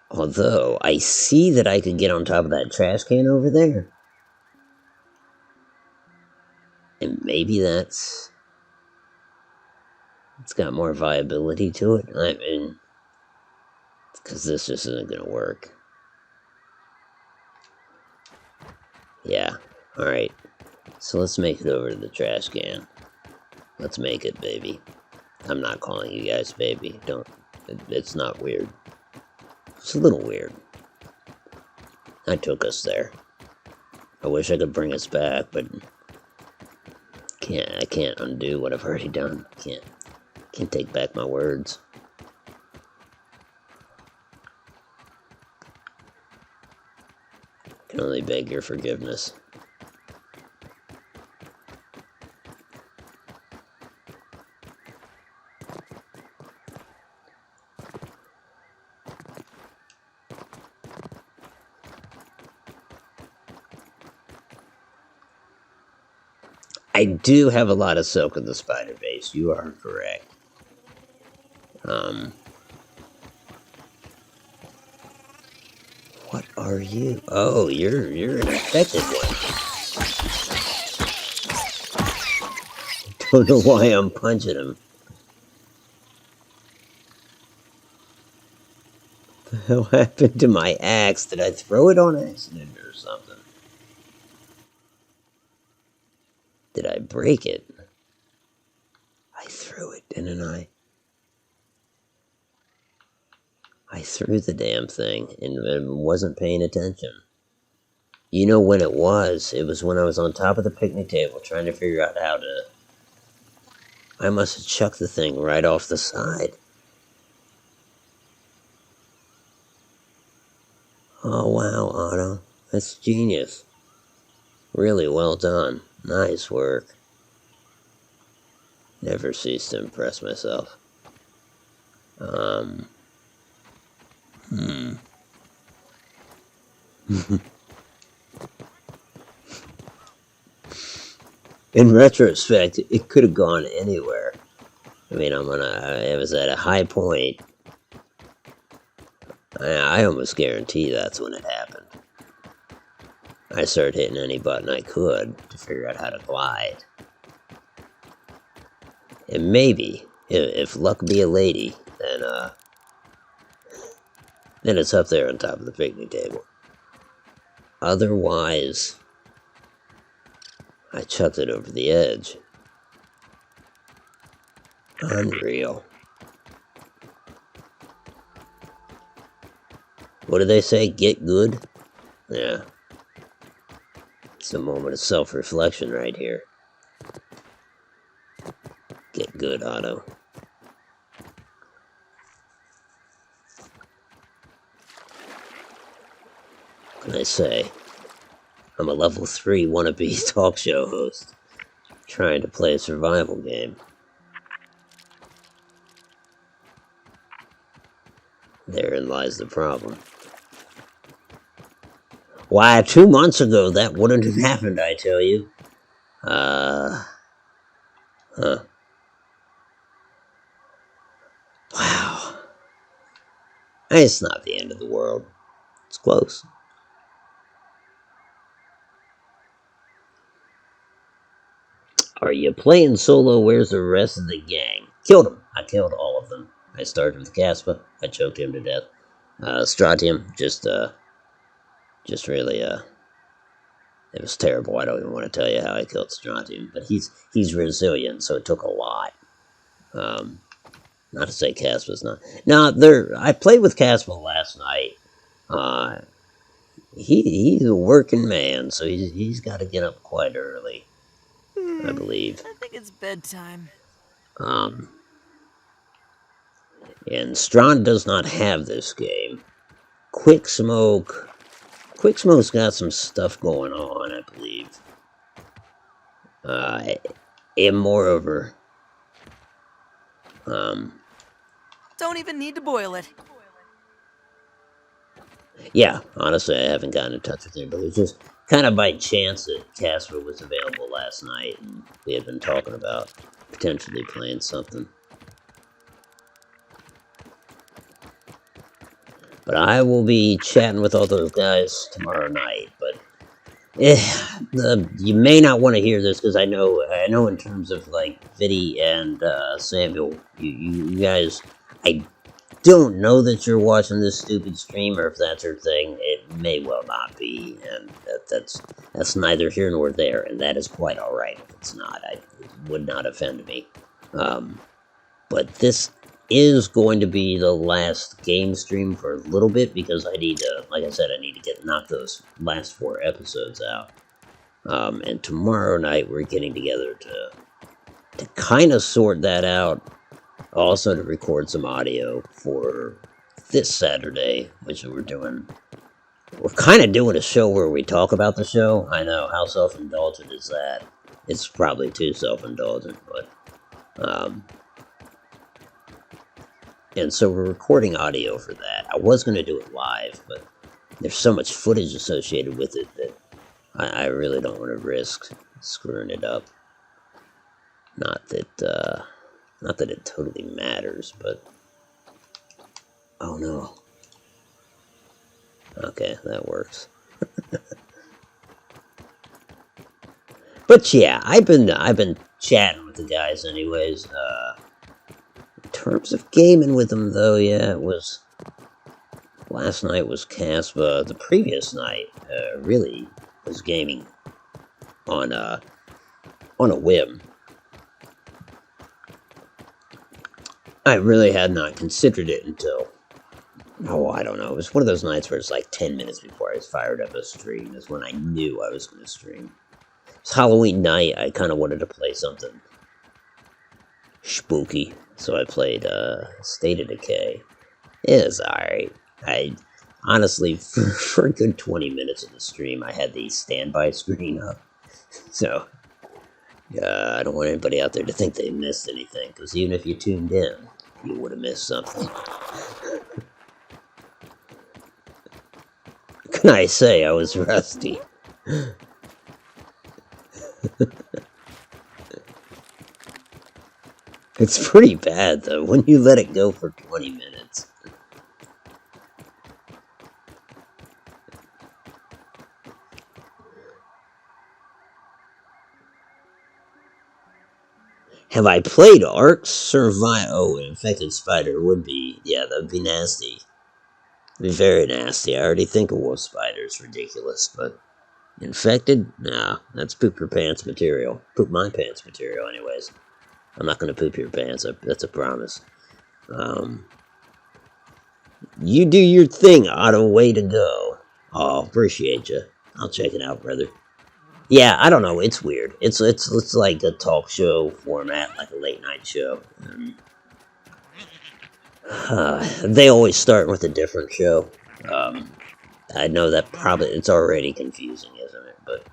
Although, I see that I could get on top of that trash can over there. And maybe it's got more viability to it. I mean, because this just isn't going to work. Yeah, alright. So let's make it over to the trash can. Let's make it, baby. I'm not calling you guys baby. Don't. It's not weird. It's a little weird. I took us there. I wish I could bring us back, but I can't undo what I've already done. Can't take back my words. Can only beg your forgiveness. I do have a lot of silk in the spider base. You are correct. What are you? Oh, you're an infected one. Don't know why I'm punching him. What the hell happened to my axe? Did I throw it on accident or something? Did I break it? I threw it, didn't I? I threw the damn thing and wasn't paying attention. You know when it was? It was when I was on top of the picnic table trying to figure out how to... I must have chucked the thing right off the side. Oh wow, Otto. That's genius. Really well done. Nice work. Never cease to impress myself. In retrospect, it could have gone anywhere. I mean, it was at a high point. I almost guarantee that's when it happened. I started hitting any button I could to figure out how to glide. And maybe, if luck be a lady, then it's up there on top of the picnic table. Otherwise, I chucked it over the edge. Unreal. What do they say? Get good? Yeah. It's a moment of self-reflection right here. Get good, Otto. What can I say? I'm a level 3 wannabe talk show host, trying to play a survival game. Therein lies the problem. Why, 2 months ago that wouldn't have happened, I tell you. Wow. It's not the end of the world. It's close. Are you playing solo? Where's the rest of the gang? Killed them. I killed all of them. I started with Caspa. I choked him to death. Stratium, just really, it was terrible. I don't even want to tell you how I killed Stratium, but he's resilient, so it took a lot. Not to say Caspa's not. Now, I played with Caspa last night. He's a working man, so he's got to get up quite early, I believe. I think it's bedtime. And Strahd does not have this game. Quick Smoke's got some stuff going on, I believe. And moreover, Don't even need to boil it. yeah, honestly, I haven't gotten in touch with him, but it was just kind of by chance that Casper was available last night, and we had been talking about potentially playing something. But I will be chatting with all those guys tomorrow night. But you may not want to hear this because I know in terms of like Viddy and Samuel, you guys, I don't know that you're watching this stupid stream or if that's your thing. may well not be, and that's neither here nor there, and that is quite all right if it's not. It would not offend me. But this is going to be the last game stream for a little bit because I need to, like I said, I need to knock those last 4 episodes out. And tomorrow night we're getting together to kind of sort that out. Also to record some audio for this Saturday, which we're doing. We're kind of doing a show where we talk about the show. I know, how self-indulgent is that? It's probably too self-indulgent, but and so we're recording audio for that. I was going to do it live, but there's so much footage associated with it that I really don't want to risk screwing it up. Not that it totally matters, but... Oh no. Okay, that works. But yeah, I've been chatting with the guys anyways. In terms of gaming with them though, yeah, it was... Last night was Casbah. The previous night, really was gaming on a whim. I really had not considered it until, oh, I don't know, it was one of those nights where it's like 10 minutes before I fired up a stream. That's when I knew I was going to stream. It's Halloween night, I kind of wanted to play something spooky, so I played State of Decay. It was alright. I honestly, for a good 20 minutes of the stream, I had the standby screen up. So, I don't want anybody out there to think they missed anything, because even if you tuned in, you would have missed something. Can I say I was rusty? It's pretty bad, though, when you let it go for 20 minutes. Have I played Ark Survival? Oh, an infected spider would be... Yeah, that would be nasty. It'd be very nasty. I already think a wolf spider is ridiculous, but... Infected? Nah, that's poop your pants material. Poop my pants material, anyways. I'm not gonna poop your pants, that's a promise. You do your thing, Otto. Way to go. Oh, appreciate you. I'll check it out, brother. Yeah, I don't know. It's weird. It's like a talk show format, like a late night show. They always start with a different show. I know that probably it's already confusing, isn't it? But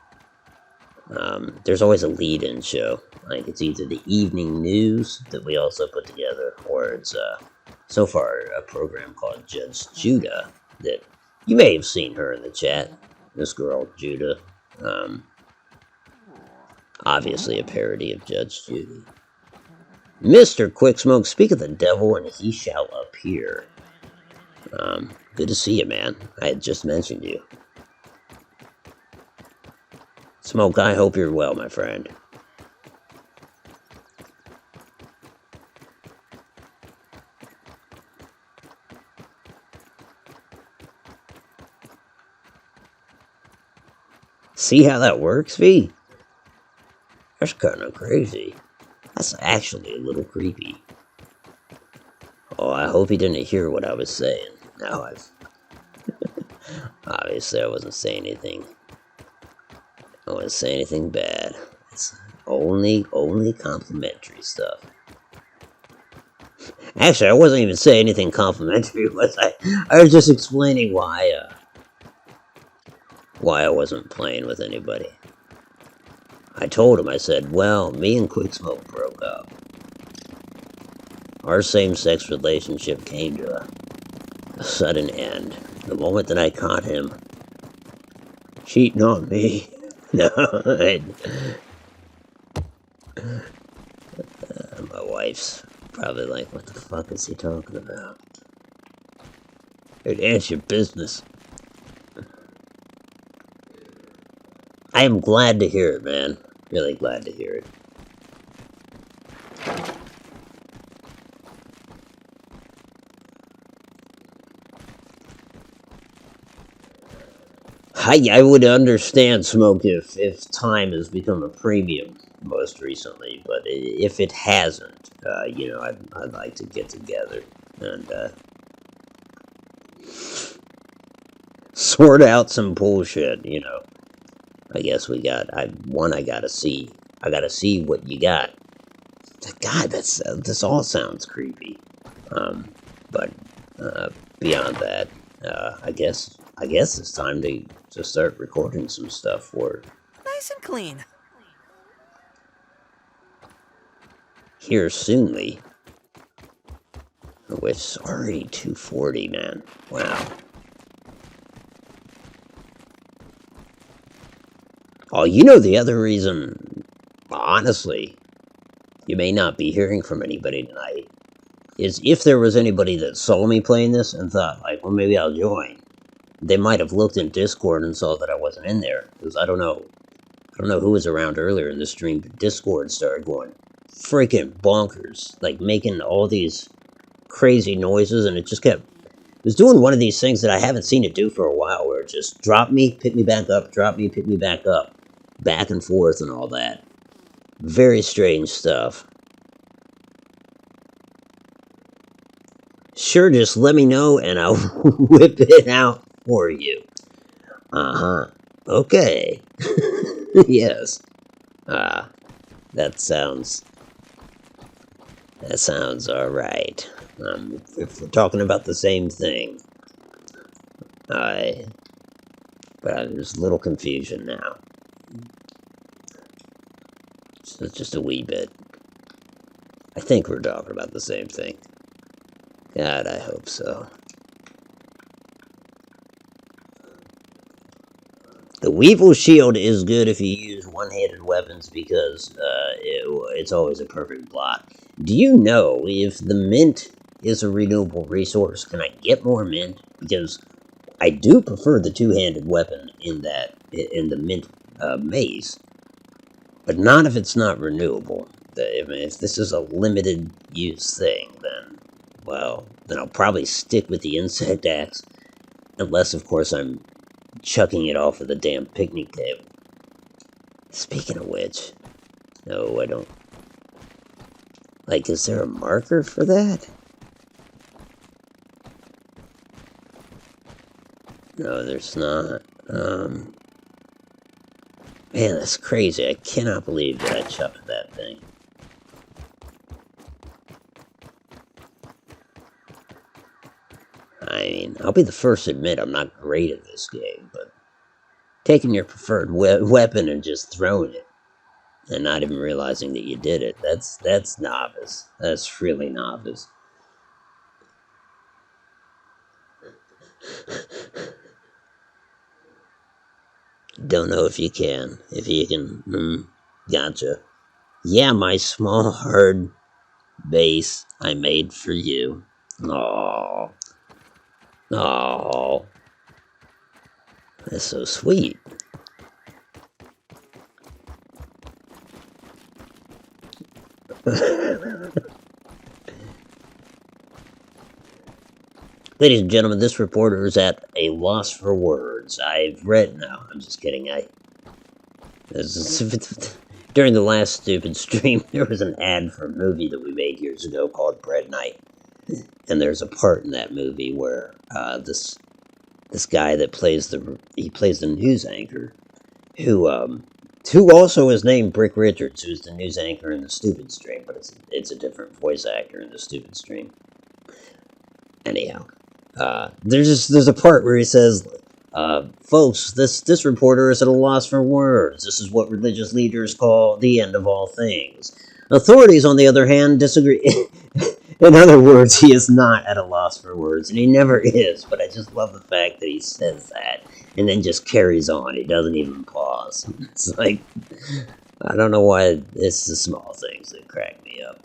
there's always a lead-in show. Like it's either the evening news that we also put together, or it's so far a program called Judge Judah that you may have seen her in the chat. This girl Judah. Obviously a parody of Judge Judy. Mr. Quicksmoke, speak of the devil and he shall appear. Good to see you, man. I had just mentioned you. Smoke, I hope you're well, my friend. See how that works, V? That's kind of crazy. That's actually a little creepy. Oh, I hope he didn't hear what I was saying. Now I've... Obviously, I wasn't saying anything. I wasn't saying anything bad. It's only complimentary stuff. Actually, I wasn't even saying anything complimentary, was I? I was just explaining why I wasn't playing with anybody. I told him, I said, well, me and Quicksmoke broke up. Our same-sex relationship came to a sudden end. The moment that I caught him cheating on me. No, my wife's probably like, what the fuck is he talking about? Hey, answer your business. I am glad to hear it, man. Really glad to hear it. I would understand smoke if time has become a premium most recently, but if it hasn't, you know, I'd like to get together and sort out some bullshit. You know, I guess we got. I gotta see. I gotta see what you got. God, this all sounds creepy. But beyond that, I guess it's time to start recording some stuff for Nice and clean. here soonly. Which is already 2:40, man. Wow. Oh, you know the other reason, honestly, you may not be hearing from anybody tonight, is if there was anybody that saw me playing this and thought, like, well, maybe I'll join, they might have looked in Discord and saw that I wasn't in there, because I don't know who was around earlier in the stream, but Discord started going freaking bonkers, like making all these crazy noises, and it was doing one of these things that I haven't seen it do for a while, where it just drop me, pick me back up, drop me, pick me back up, back and forth and all that. Very strange stuff. Sure, just let me know and I'll whip it out for you. Okay. Yes. That sounds alright. If we're talking about the same thing. But there's a little confusion now. Just a wee bit. I think we're talking about the same thing. God, I hope so. The Weevil Shield is good if you use one-handed weapons because it's always a perfect block. Do you know if the mint is a renewable resource? Can I get more mint? Because I do prefer the two-handed weapon in the mint mace, but not if it's not renewable. If this is a limited use thing, then I'll probably stick with the insect axe, unless of course I'm chucking it off of the damn picnic table. Speaking of which, no, I don't. Like, is there a marker for that? No, there's not. Man, that's crazy. I cannot believe that I chucked that thing. I mean, I'll be the first to admit I'm not great at this game, but taking your preferred weapon and just throwing it and not even realizing that you did it, that's novice. That's really novice. Don't know if you can. If you can, gotcha. Yeah, my small hard base I made for you. Aww. Aww. That's so sweet. Ladies and gentlemen, this reporter is at a loss for words. I'm just kidding. During the last stupid stream, there was an ad for a movie that we made years ago called Bread Night. And there's a part in that movie where this guy that plays the news anchor, who also is named Brick Richards, who's the news anchor in the Stupid Stream, but it's a different voice actor in the Stupid Stream. Anyhow, there's a part where he says, folks, this reporter is at a loss for words. This is what religious leaders call the end of all things. Authorities, on the other hand, disagree. In other words, he is not at a loss for words, and he never is, but I just love the fact that he says that, and then just carries on. He doesn't even pause. It's like, I don't know why it's the small things that crack me up.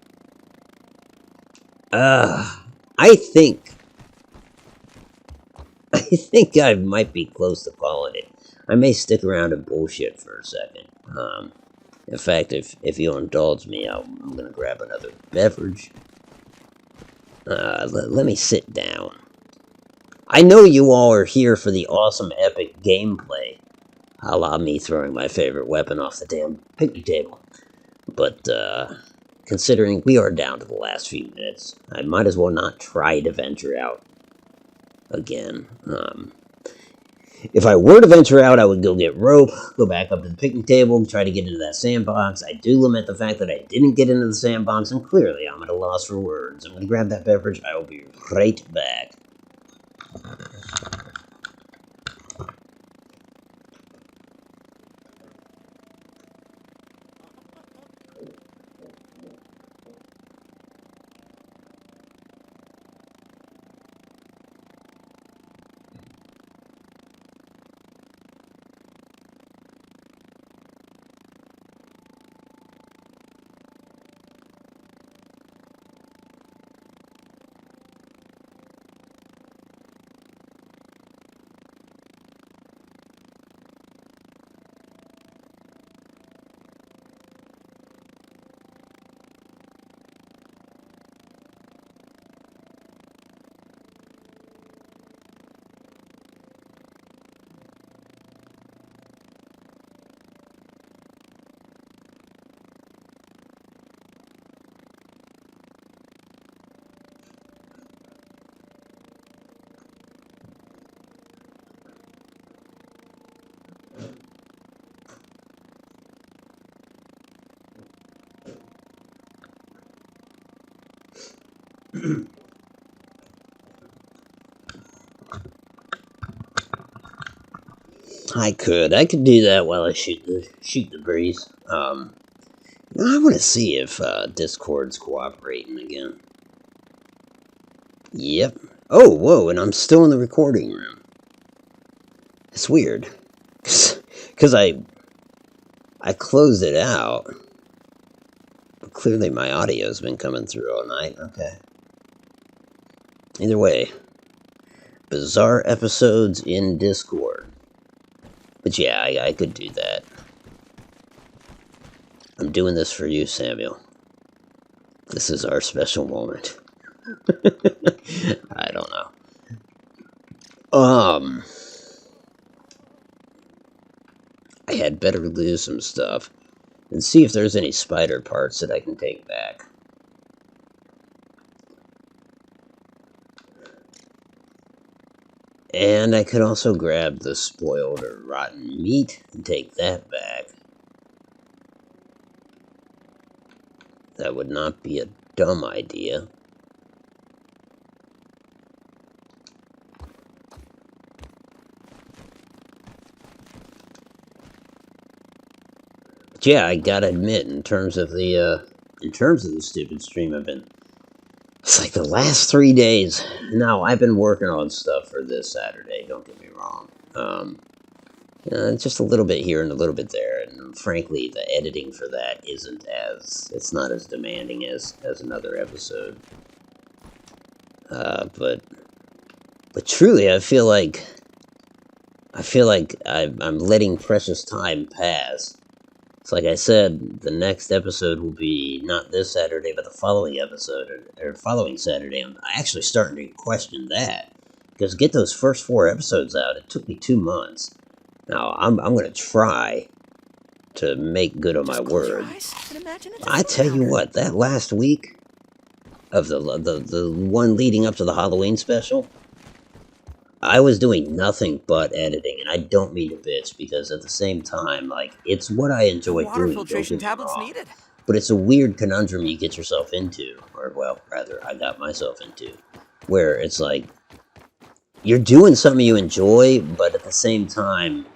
I think I might be close to calling it. I may stick around and bullshit for a second. In fact, if you'll indulge me, I'm gonna grab another beverage. Let me sit down. I know you all are here for the awesome epic gameplay, a la me throwing my favorite weapon off the damn picnic table. But, considering we are down to the last few minutes, I might as well not try to venture out again. If I were to venture out, I would go get rope, go back up to the picnic table, try to get into that sandbox. I do lament the fact that I didn't get into the sandbox, and clearly I'm at a loss for words. I'm going to grab that beverage. I will be right back. I could do that while I shoot the breeze. I want to see if Discord's cooperating again. Yep. Oh, whoa, and I'm still in the recording room. It's weird, because I closed it out. But clearly my audio's been coming through all night. Okay. Either way, bizarre episodes in Discord. But yeah, I could do that. I'm doing this for you, Samuel. This is our special moment. I don't know. I had better lose some stuff and see if there's any spider parts that I can take back. And I could also grab the spoiled or rotten meat and take that back. That would not be a dumb idea. But yeah, I gotta admit, in terms of the stupid stream, it's like the last 3 days. Now, I've been working on stuff for this Saturday, don't get me wrong. Just a little bit here and a little bit there, and frankly, the editing for that it's not as demanding as another episode. But truly, I feel like I'm letting precious time pass. It's like I said, the next episode will be not this Saturday, but the following episode, or following Saturday. I'm actually starting to question that, because to get those first 4 episodes out, it took me 2 months. Now, I'm going to try to make good on my word. I tell you what, that last week of the one leading up to the Halloween special, I was doing nothing but editing, and I don't mean to bitch, because at the same time, like, it's what I enjoy doing. Water filtration tablets needed. But it's a weird conundrum you get yourself into, or, well, rather, I got myself into, where it's like, you're doing something you enjoy, but at the same time,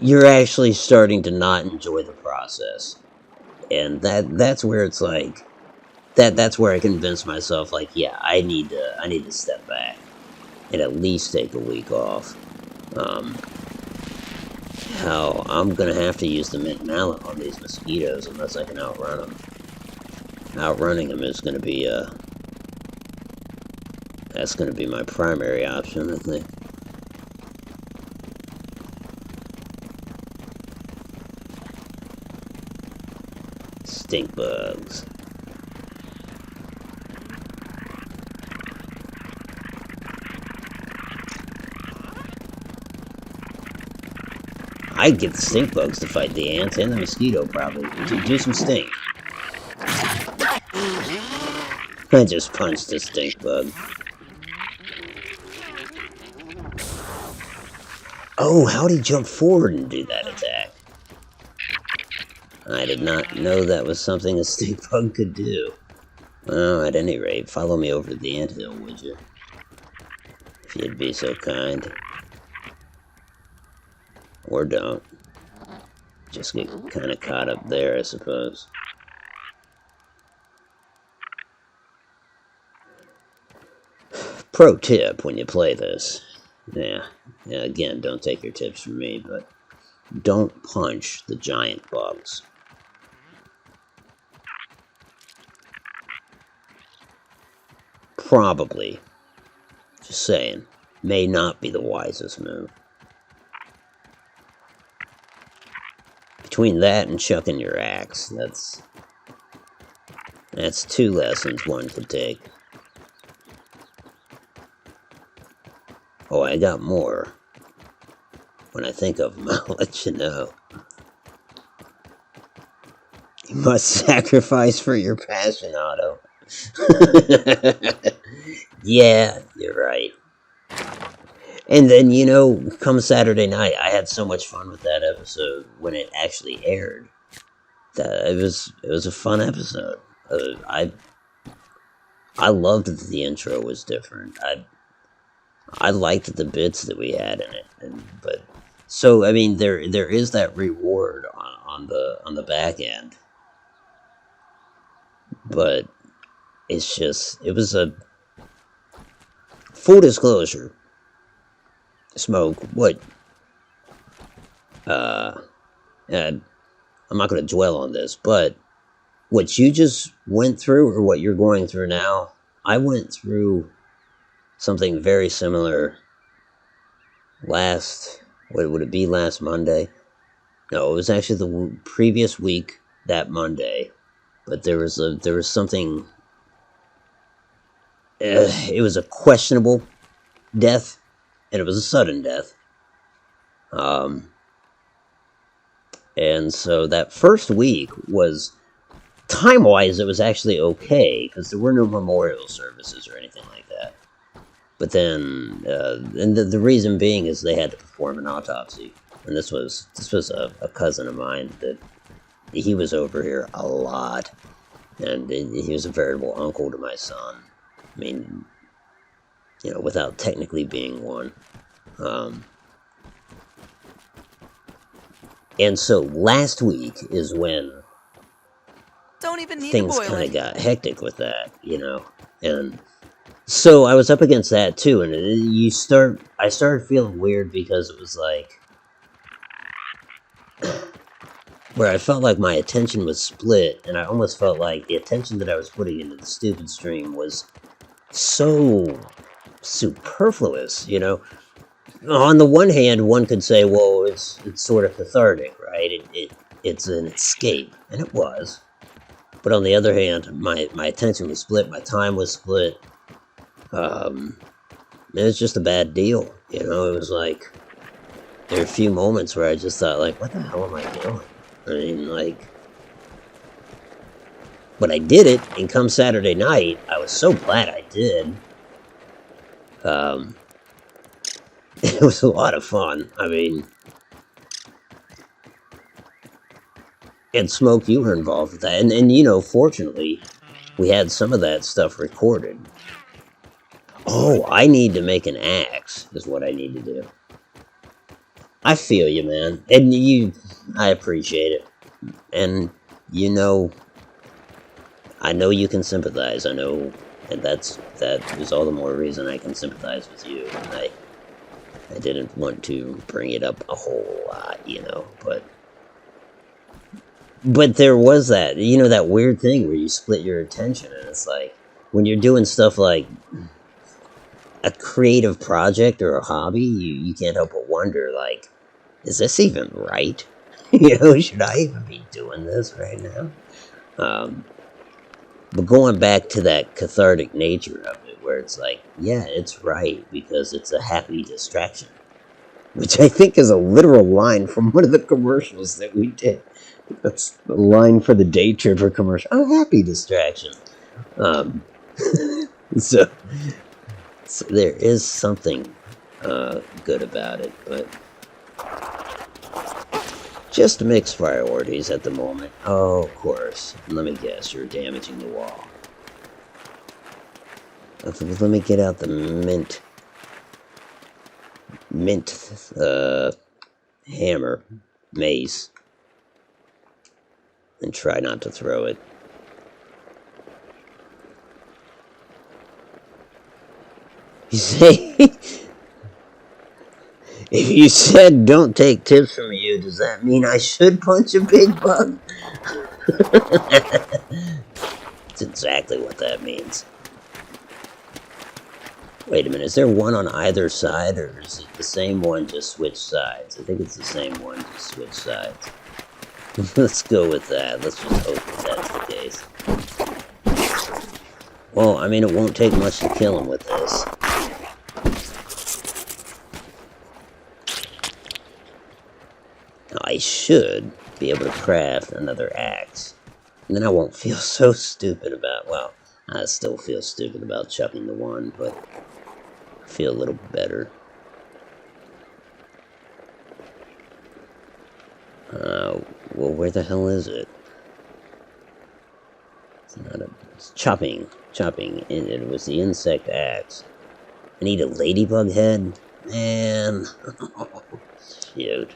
you're actually starting to not enjoy the process. And that's where it's like, that's where I convince myself, like, yeah, I need to step back and at least take a week off. Hell, I'm gonna have to use the mint mallet on these mosquitoes unless I can outrun them. Outrunning them is gonna be, that's gonna be my primary option, I think. Stink bugs. I'd get the stink bugs to fight the ants and the mosquito, probably. Do some stink. I just punched a stink bug. Oh, how'd he jump forward and do that attack? I did not know that was something a stink bug could do. Well, at any rate, follow me over to the anthill, would you? If you'd be so kind. Or don't. Just get kind of caught up there, I suppose. Pro tip when you play this. Yeah, again, don't take your tips from me, but don't punch the giant bugs. Probably, just saying, may not be the wisest move. Between that and chucking your axe, that's 2 lessons one could take. Oh, I got more. When I think of them, I'll let you know. You must sacrifice for your passion, Otto. Yeah, you're right. And then, you know, come Saturday night, I had so much fun with that episode when it actually aired. That it was a fun episode. I loved that the intro was different. I liked the bits that we had in it, but so I mean there is that reward on the back end, but it's just it was a full disclosure. Smoke what? And I'm not going to dwell on this, but what you just went through, or what you're going through now, I went through something very similar last Monday? No, it was actually the previous week, that Monday. But there was something. It was a questionable death, and it was a sudden death. And so that first week was, time-wise, it was actually okay because there were no memorial services or anything like that. But then, and the reason being is they had to perform an autopsy, and this was a cousin of mine that he was over here a lot, and he was a veritable uncle to my son. I mean, you know, without technically being one. And so last week is when Don't even need things to boil kind of it. got hectic with that, you know, and so I was up against that too, and I started feeling weird because it was like, where I felt like my attention was split, and I almost felt like the attention that I was putting into the stupid stream was so superfluous, you know. On the one hand, one could say, well, it's sort of cathartic, right? It's an escape, and it was. But on the other hand, my attention was split, my time was split. It was just a bad deal, you know. It was like, there were a few moments where I just thought, like, what the hell am I doing? I mean, like, but I did it, and come Saturday night, I was so glad I did. It was a lot of fun. I mean, and Smoke, you were involved with that, and you know, fortunately, we had some of that stuff recorded. Oh, I need to make an axe, is what I need to do. I feel you, man. And I appreciate it. And, you know, I know you can sympathize. I know, and that is all the more reason I can sympathize with you. And I didn't want to bring it up a whole lot, you know, but there was that, you know, that weird thing where you split your attention, and it's like, when you're doing stuff like a creative project or a hobby, you can't help but wonder, like, is this even right? You know, should I even be doing this right now? But going back to that cathartic nature of it, where it's like, yeah, it's right, because it's a happy distraction. which I think is a literal line from one of the commercials that we did. That's the line for the Day Tripper commercial. A happy distraction. So there is something good about it, but just mixed priorities at the moment. Oh, of course. Let me guess, you're damaging the wall. Let me get out the mint hammer, mace, and try not to throw it. You say, if you said don't take tips from you, does that mean I should punch a big bug? That's exactly what that means. Wait a minute, is there one on either side, or is it the same one, just switch sides? I think it's the same one, just switch sides. Let's go with that. Let's just hope that that's the case. Well, I mean, it won't take much to kill him with this. Now, I should be able to craft another axe. And then I won't feel so stupid about, well, I still feel stupid about chucking the one, but I feel a little better. Well, where the hell is it? It's not a... It's chopping. It was the insect axe. I need a ladybug head? Man. Shoot.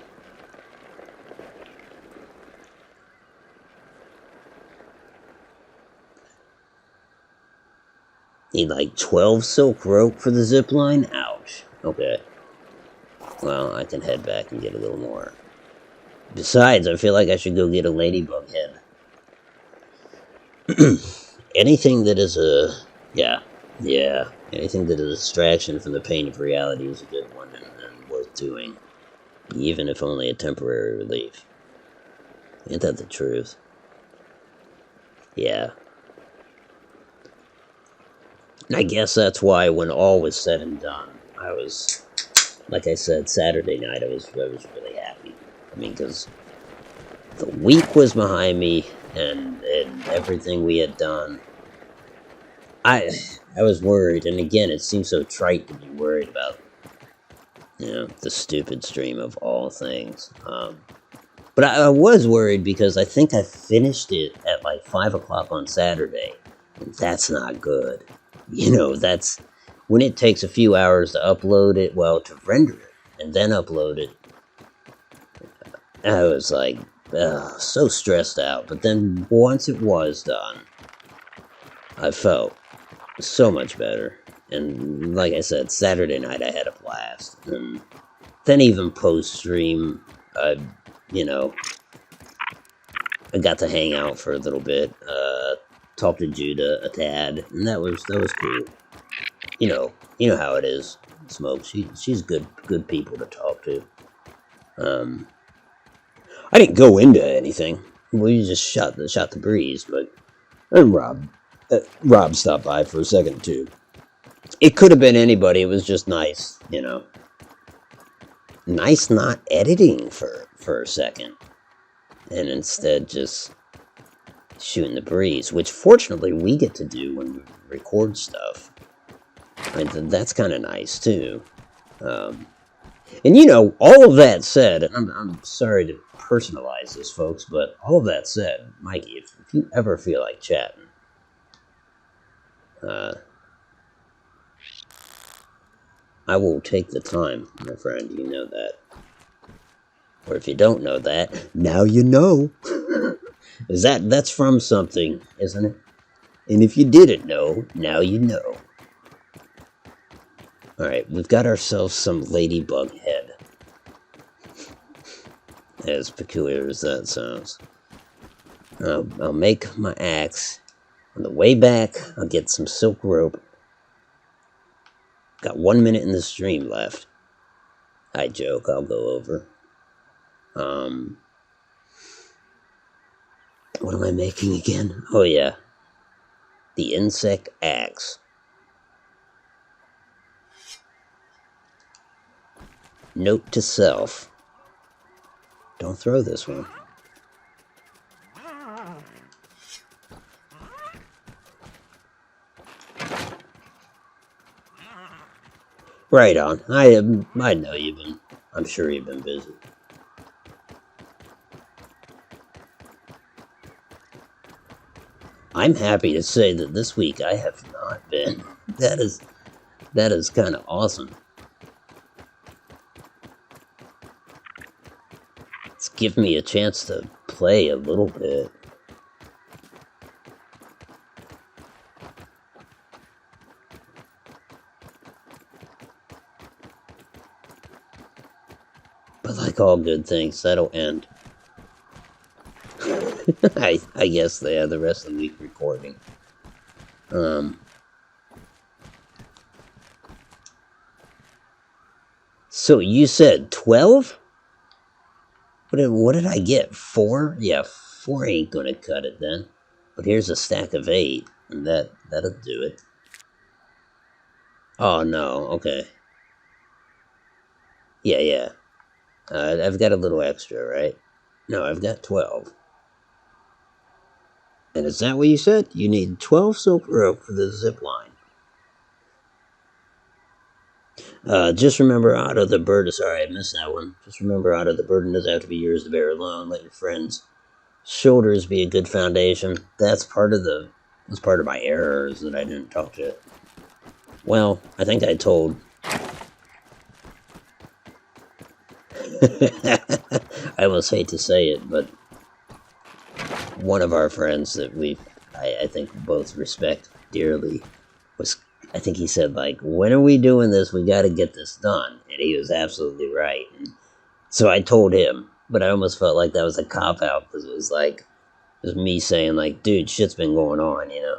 Need like 12 silk rope for the zip line? Ouch. Okay. Well, I can head back and get a little more. Besides, I feel like I should go get a ladybug head. Anything that is a... Yeah. Anything that is a distraction from the pain of reality is a good one and worth doing. Even if only a temporary relief. Ain't that the truth? Yeah. And I guess that's why when all was said and done, I was... Like I said, Saturday night, I was really happy. I mean, because the week was behind me, and everything we had done. I was worried, and again, it seems so trite to be worried about, the stupid stream of all things. But I was worried because I think I finished it at like 5 o'clock on Saturday, and that's not good. That's when it takes a few hours to upload it, to render it, and then upload it. I was like, so stressed out. But then once it was done, I felt so much better. And like I said, Saturday night I had a blast. And then even post-stream, I got to hang out for a little bit, talk to Judah a tad, and that was cool. You know how it is. Smoke, she's good people to talk to. I didn't go into anything. We just shot the breeze, and Rob stopped by for a second too. It could have been anybody. It was just nice, Nice not editing for a second, and instead just shooting the breeze, which fortunately we get to do when we record stuff. That's kind of nice too. And all of that said, and I'm sorry to personalize this, folks, but all of that said, Mikey, if you ever feel like chatting, I will take the time, my friend. You know that. Or if you don't know that, now you know. That's from something, isn't it? And if you didn't know, now you know. Alright, we've got ourselves some ladybug head. As peculiar as that sounds. I'll make my axe. On the way back, I'll get some silk rope. Got 1 minute in the stream left. I joke, I'll go over. What am I making again? Oh yeah. The insect axe. Note to self. Don't throw this one. Right on. I know you've been. I'm sure you've been busy. I'm happy to say that this week I have not been. That is kind of awesome. It's given me a chance to play a little bit. But like all good things, that'll end. I guess they have the rest of the week recording. So you said 12? What did I get? 4? Yeah, 4 ain't gonna cut it then. But here's a stack of 8, and that'll do it. Oh no, okay. Yeah. I've got a little extra, right? No, I've got 12. And is that what you said? You need 12 silk rope for the zip line. Just remember, Otto the bird. Sorry, I missed that one. Just remember, Otto, the burden doesn't have to be yours to bear alone. Let your friends' shoulders be a good foundation. That's part of my errors that I didn't talk to. Well, I think I told. I almost hate to say it, but one of our friends that I think both respect dearly I think he said, like, when are we doing this? We got to get this done. And he was absolutely right. And so I told him, but I almost felt like that was a cop-out, because it was me saying, like, dude, shit's been going on, you know.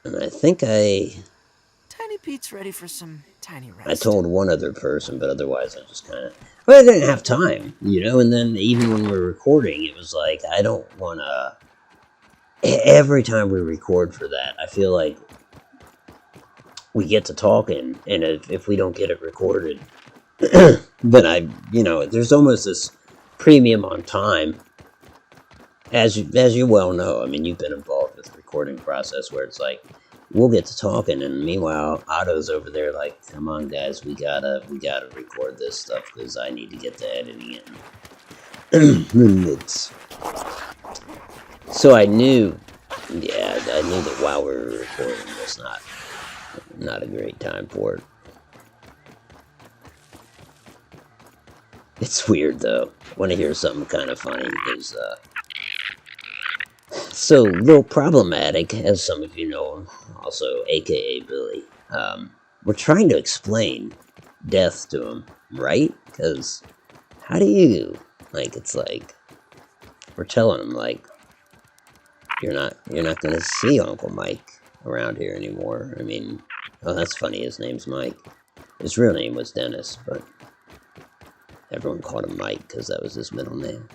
And I think Tiny Pete's ready for some tiny rest. I told one other person, but otherwise I just kind of, well, I didn't have time, you know. And then even when we were recording, it was like, I don't want to, every time we record for that, I feel like we get to talking, and if we don't get it recorded, then there's almost this premium on time, as you well know. I mean, you've been involved with the recording process, where it's like, we'll get to talking, and meanwhile, Otto's over there like, come on, guys, we gotta record this stuff, because I need to get to editing it. So I knew that while we were recording was not a great time for it. It's weird, though. I want to hear something kind of funny, because so, a little problematic, as some of you know, also aka Billy. We're trying to explain death to him, right? Because how do you, like, it's like, we're telling him, like, you're not gonna see Uncle Mike around here anymore. I mean, oh, that's funny, his name's Mike. His real name was Dennis, but everyone called him Mike because that was his middle name.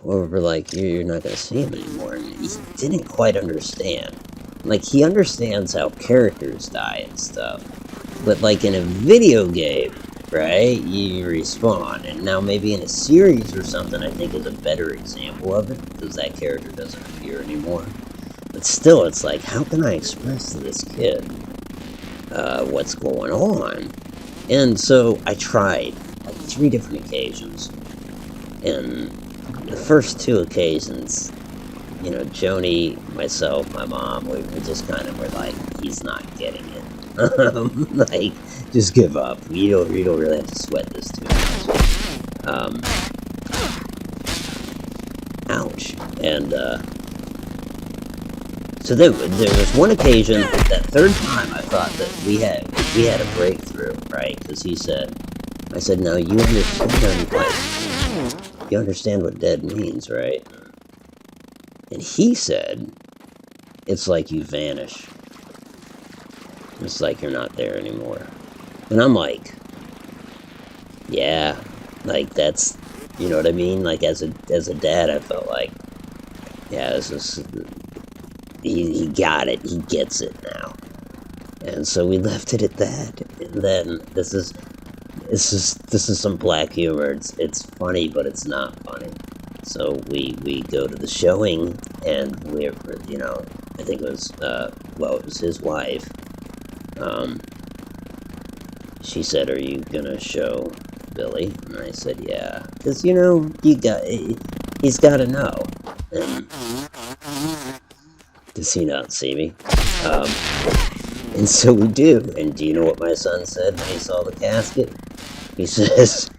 Or we're like, you're not gonna see him anymore, and he didn't quite understand. Like, he understands how characters die and stuff, but like in a video game, right, you respawn, and now maybe in a series or something, I think is a better example of it, because that character doesn't appear anymore. But still, it's like, how can I express to this kid what's going on? And so I tried, like, 3 different occasions, and the first 2 occasions, you know, Joni, myself, my mom, we just kind of were like, he's not getting it. Like, just give up. You don't really have to sweat this too much. Ouch. And so then there was one occasion, that 3rd time, I thought that we had a breakthrough, right? Because I said, no, you understand what dead means, right? And he said, it's like you vanish. It's like you're not there anymore. And I'm like, yeah, like that's, you know what I mean? Like as a dad, I felt like, yeah, this is, he got it, he gets it now. And so we left it at that. And then this is some black humor. It's funny, but it's not funny. So we go to the showing, and we're, you know, I think it was it was his wife. She said, "Are you gonna show Billy?" And I said, "Yeah, because you know he's got to know." And does he not see me? And so we do. And do you know what my son said when he saw the casket? He says,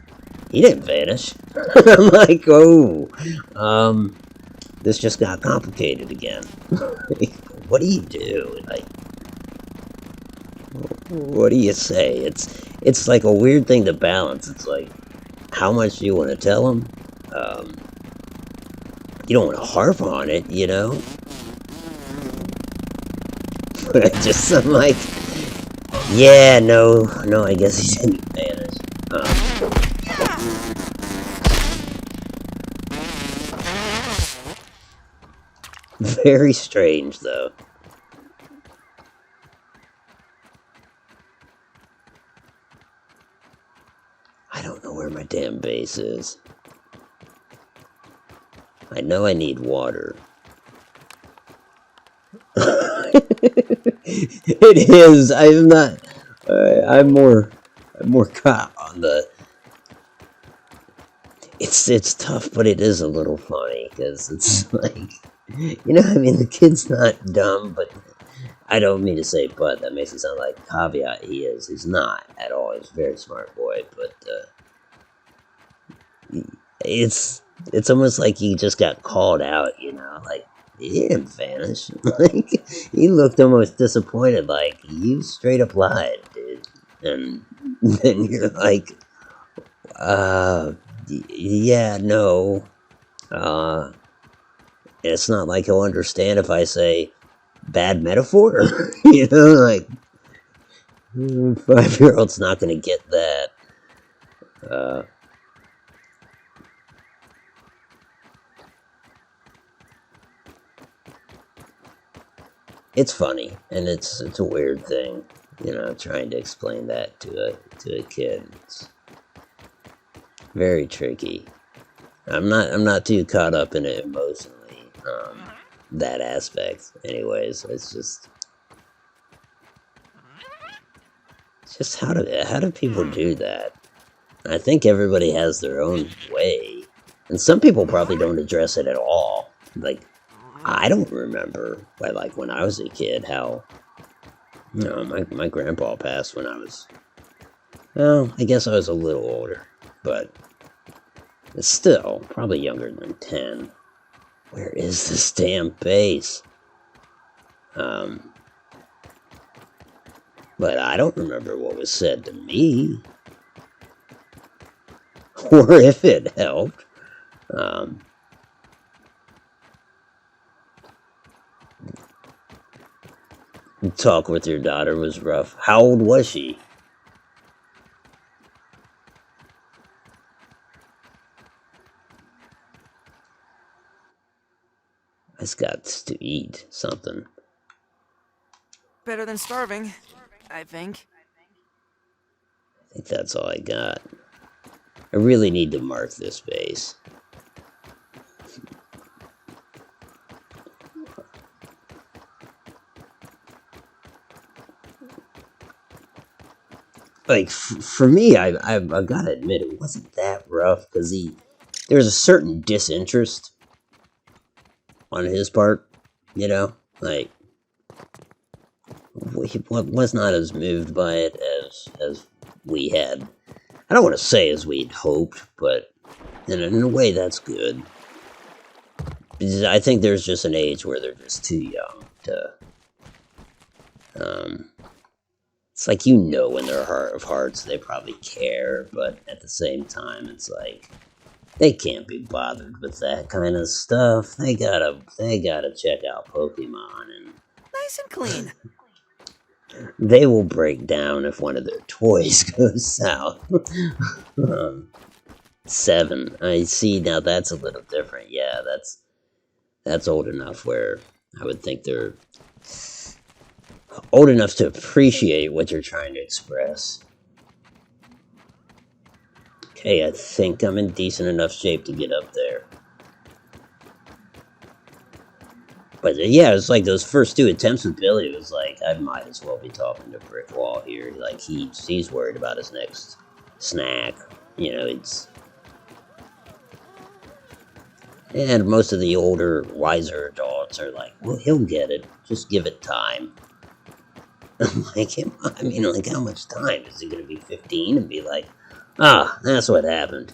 "He didn't vanish." I'm like, "Oh, this just got complicated again." What do you do? Like, what do you say? It's like a weird thing to balance. It's like, how much do you want to tell him? You don't want to harp on it, you know? But I'm like, yeah, no, I guess he didn't vanish. Very strange, though. I don't know where my damn base is. I know I need water. It is. I'm not. I'm more caught on the. It's tough, but it is a little funny because it's like, you know, I mean, the kid's not dumb, but I don't mean to say but. That makes it sound like caveat. He is. He's not at all. He's a very smart boy, but it's almost like he just got called out. You know, like. He didn't vanish. Like, he looked almost disappointed, like, you straight up lied, dude. And then you're like, yeah, no. It's not like he'll understand if I say bad metaphor. You know, like, 5-year-old's not gonna get that. It's funny, and it's a weird thing, you know, trying to explain that to a kid. It's very tricky. I'm not too caught up in it emotionally, that aspect. Anyways, it's just how do people do that? I think everybody has their own way, and some people probably don't address it at all. Like, I don't remember, like when I was a kid, how, you know, my grandpa passed when I was, well, I guess I was a little older, but still, probably younger than 10. Where is this damn base? But I don't remember what was said to me, or if it helped. Talk with your daughter was rough. How old was she? I just got to eat something. Better than starving, I think. I think that's all I got. I really need to mark this base. Like, for me, I've gotta admit, it wasn't that rough, because there's a certain disinterest on his part, you know? Like, he was not as moved by it as we had. I don't want to say as we'd hoped, but in a way, that's good. Because I think there's just an age where they're just too young to... It's like, you know, in their heart of hearts, they probably care, but at the same time, it's like, they can't be bothered with that kind of stuff. They gotta check out Pokemon, and Nice and clean. they will break down if one of their toys goes south. 7. I see, now that's a little different. Yeah, that's old enough where I would think they're... old enough to appreciate what you're trying to express. Okay, I think I'm in decent enough shape to get up there. But yeah, it's like those first 2 attempts with Billy, it was like, I might as well be talking to a brick wall here. Like, he's worried about his next snack. You know, it's... And most of the older, wiser adults are like, well, he'll get it. Just give it time. I'm like, I mean, like, how much time? Is he going to be 15 and be like, ah, that's what happened?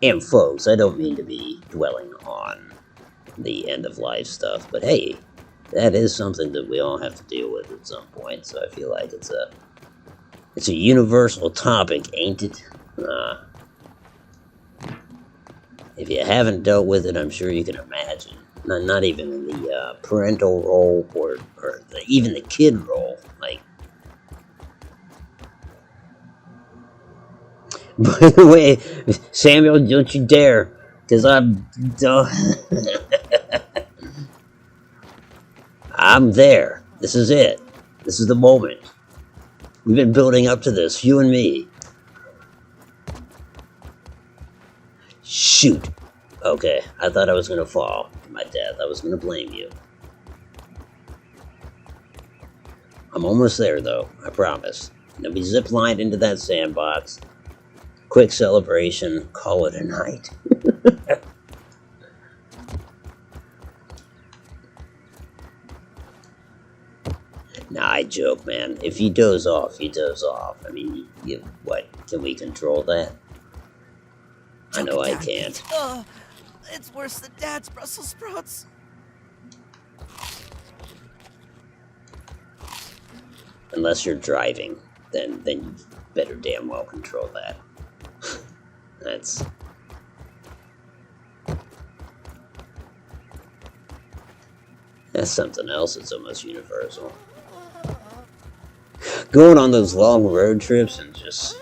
And folks, I don't mean to be dwelling on the end-of-life stuff, but hey, that is something that we all have to deal with at some point, so I feel like it's a universal topic, ain't it? If you haven't dealt with it, I'm sure you can imagine. Not even in the parental role or even the kid role. Like, by the way, Samuel, don't you dare, because I'm there. This is it. This is the moment. We've been building up to this, you and me. Shoot. Okay, I thought I was gonna fall to my death. I was gonna blame you. I'm almost there, though. I promise. Then we zip-lined into that sandbox. Quick celebration. Call it a night. Nah, I joke, man. If you doze off, you doze off. I mean, what? Can we control that? I know I can't. It's worse than Dad's Brussels sprouts. Unless you're driving, then you better damn well control that. That's something else that's almost universal. Going on those long road trips and just,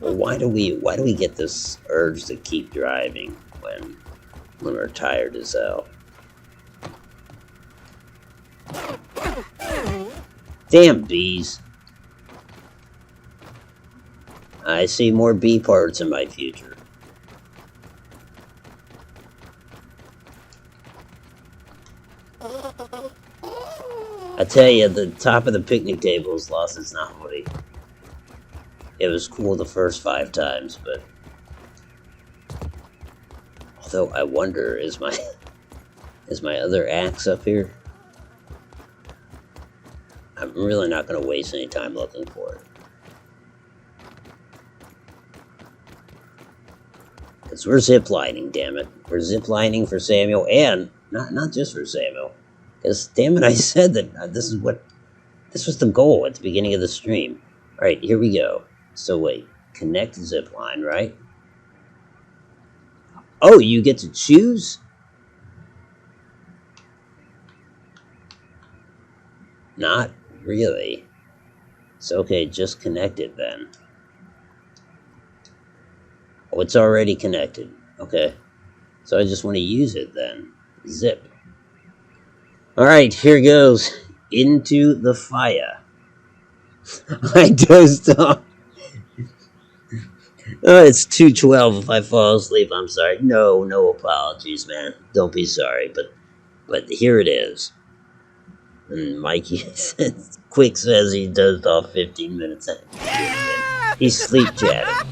well, why do we get this urge to keep driving when we're tired as hell? Damn bees. I see more bee parts in my future. I tell you, the top of the picnic table has lost its novelty. It was cool the first 5 times, but... Although, I wonder, is my other axe up here? I'm really not going to waste any time looking for it. Because we're ziplining, damn it. We're ziplining for Samuel, and not just for Samuel. Because, damn it, I said that this was the goal at the beginning of the stream. Alright, here we go. So wait, connect zipline, right? Oh, you get to choose? Not really. So okay, just connect it then. Oh, it's already connected. Okay. So I just want to use it then. Zip. Alright, here goes. Into the fire. I dozed off. Oh, it's 2:12. If I fall asleep, I'm sorry. No apologies, man. Don't be sorry, but here it is. And Mikey Quick says he dozed off 15 minutes. He's sleep chatting.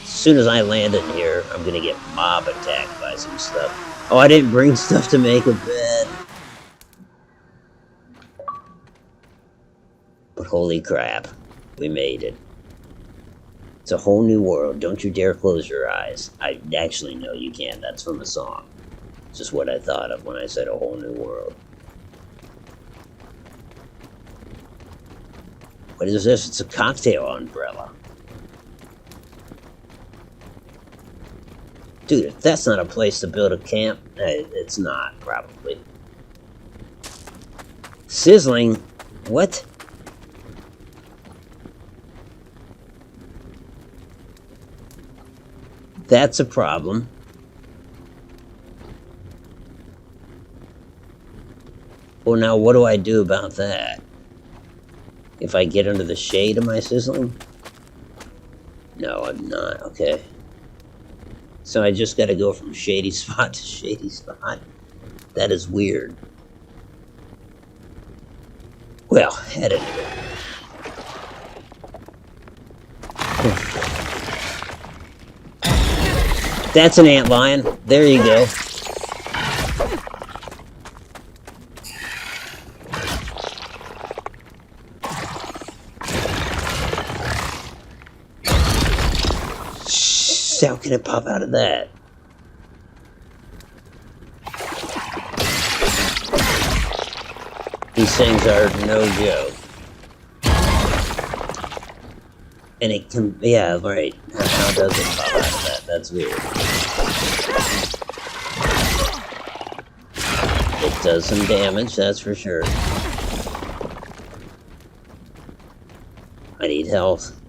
As soon as I land in here, I'm gonna get mob attacked by some stuff. Oh, I didn't bring stuff to make a bed. But holy crap, we made it. It's a whole new world. Don't you dare close your eyes. I actually know you can't. That's from a song. It's just what I thought of when I said a whole new world. What is this? It's a cocktail umbrella. Dude, if that's not a place to build a camp, It's not, probably. Sizzling? What? That's a problem. Well, now what do I do about that? If I get under the shade, am I sizzling? No, I'm not. Okay. So I just gotta go from shady spot to shady spot. That is weird. Well, head into it. That's an antlion. There you go. How can it pop out of that? These things are no joke. And it can, yeah, right. How does it pop out of that? That's weird. It does some damage, that's for sure. I need health.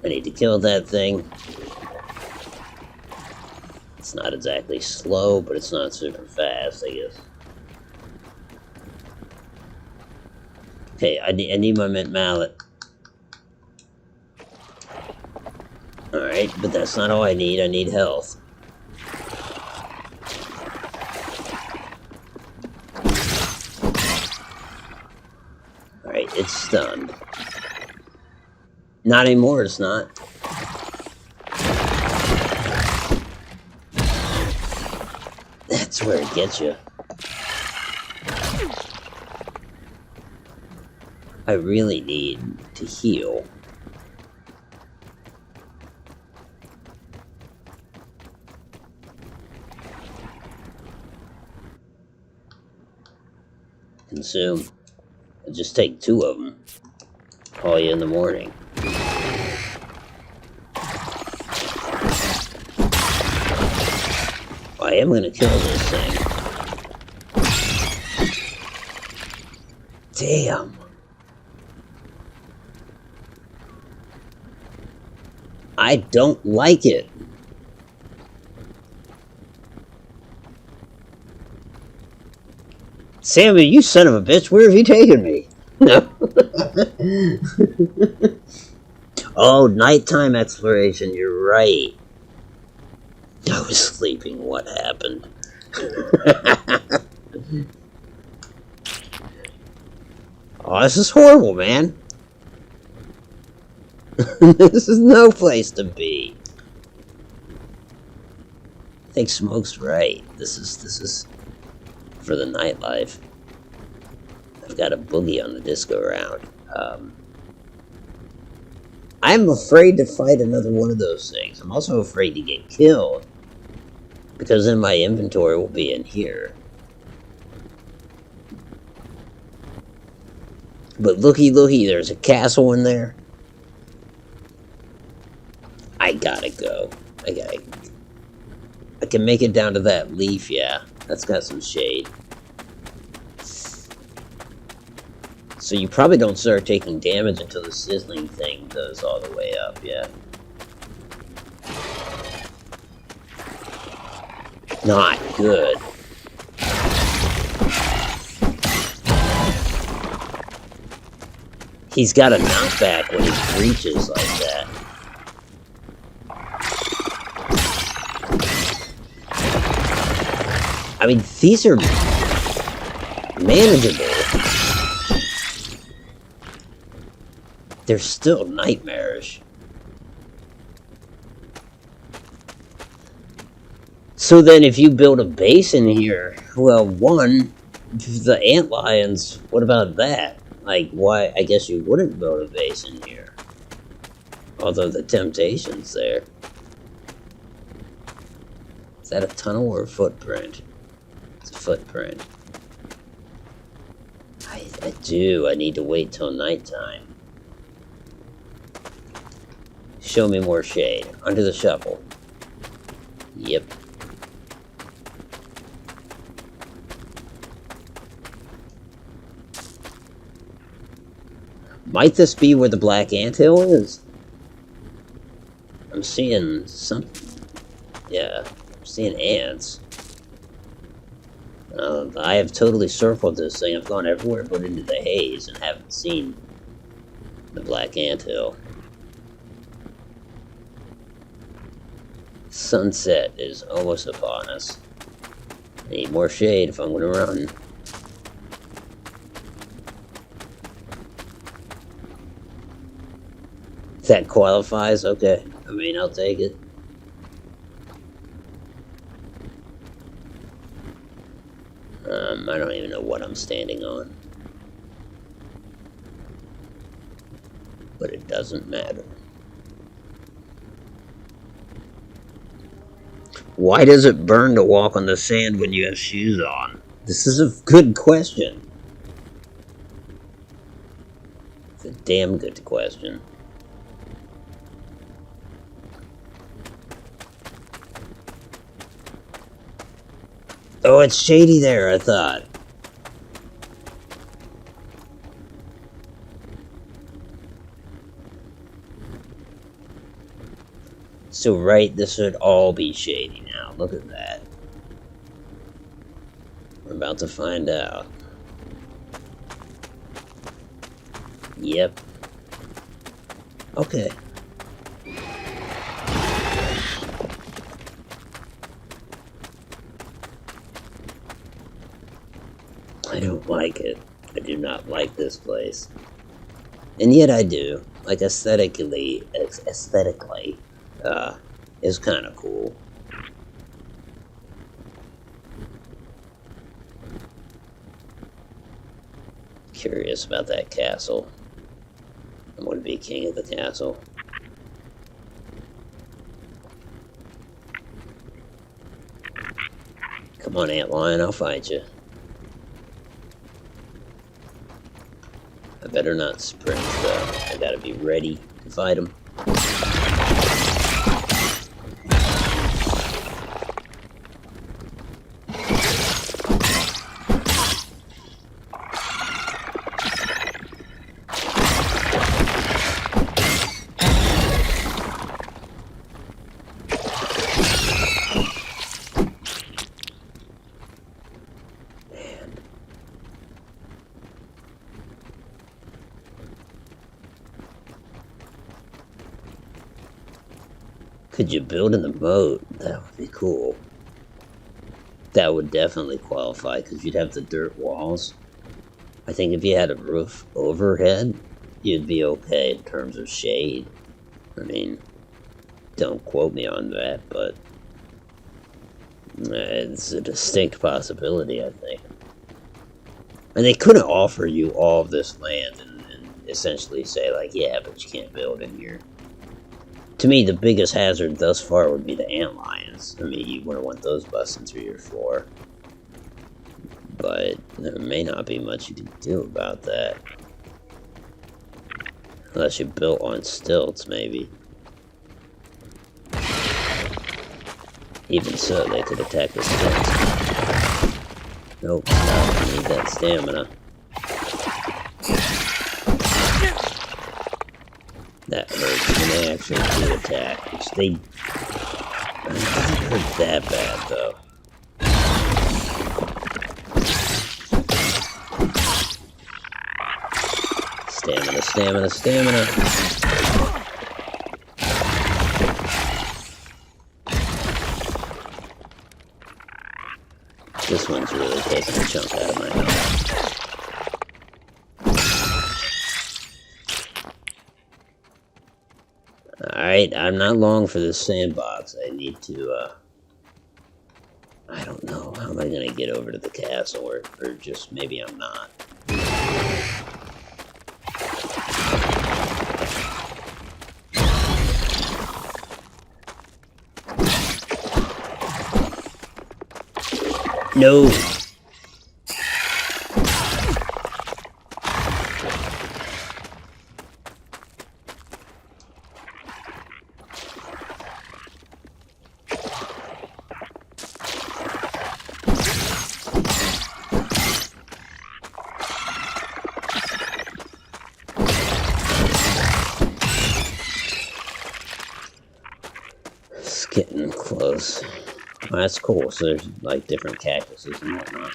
I need to kill that thing. It's not exactly slow, but it's not super fast, I guess. Okay, I need my mint mallet. Alright, but that's not all I need health. Alright, it's stunned. Not anymore, it's not. That's where it gets you. I really need to heal. Consume. I'll just take 2 of them. Call you in the morning. I am gonna kill this thing. Damn. I don't like it. Sammy, you son of a bitch, where have you taken me? No. Oh, nighttime exploration, you're right. I was sleeping, what happened? Oh, this is horrible, man. This is no place to be. I think Smoke's right. This is for the nightlife. I've got a boogie on the disco round. I'm afraid to fight another one of those things. I'm also afraid to get killed, because then my inventory will be in here. But looky, there's a castle in there. I gotta go. I can make it down to that leaf, yeah. That's got some shade. So you probably don't start taking damage until the sizzling thing goes all the way up, yeah. Not good. He's got a knockback when he breaches like that. I mean, these are manageable. They're still nightmarish. So then if you build a base in here, well, one, the antlions, what about that? Like, why? I guess you wouldn't build a base in here. Although the temptation's there. Is that a tunnel or a footprint? It's a footprint. I do. I need to wait till nighttime. Show me more shade. Under the shovel. Yep. Might this be where the black anthill is? I'm seeing some... Yeah, I'm seeing ants. I have totally circled this thing. I've gone everywhere but into the haze and haven't seen the black anthill. Sunset is almost upon us. I need more shade if I'm going to run. That qualifies? Okay. I mean, I'll take it. I don't even know what I'm standing on. But it doesn't matter. Why does it burn to walk on the sand when you have shoes on? This is a good question. It's a damn good question. Oh, it's shady there, I thought. So, right, this should all be shady now. Look at that. We're about to find out. Yep. Okay. I don't like it. I do not like this place. And yet I do. Like, aesthetically, it's kind of cool. Curious about that castle. I'm going to be king of the castle. Come on, Antlion, I'll fight you. I better not sprint, though. I gotta be ready to fight him. Could you build in the moat? That would be cool. That would definitely qualify, because you'd have the dirt walls. I think if you had a roof overhead, you'd be okay in terms of shade. I mean, don't quote me on that, but it's a distinct possibility, I think. And they couldn't offer you all of this land and essentially say, like, yeah, but you can't build in here. To me, the biggest hazard thus far would be the antlions. I mean, you wouldn't want those busting through your floor. But there may not be much you can do about that. Unless you built on stilts, maybe. Even so, they could attack the stilts. Nope, stop. I need that stamina. That hurts when they actually do attack, which they... It doesn't hurt that bad, though. Stamina, stamina, stamina! This one's really taking a chunk out of my health. Alright, I'm not long for this sandbox. I need to, I don't know. How am I gonna get over to the castle? Or just maybe I'm not. No! close. Well, that's cool. So there's like different cactuses and whatnot.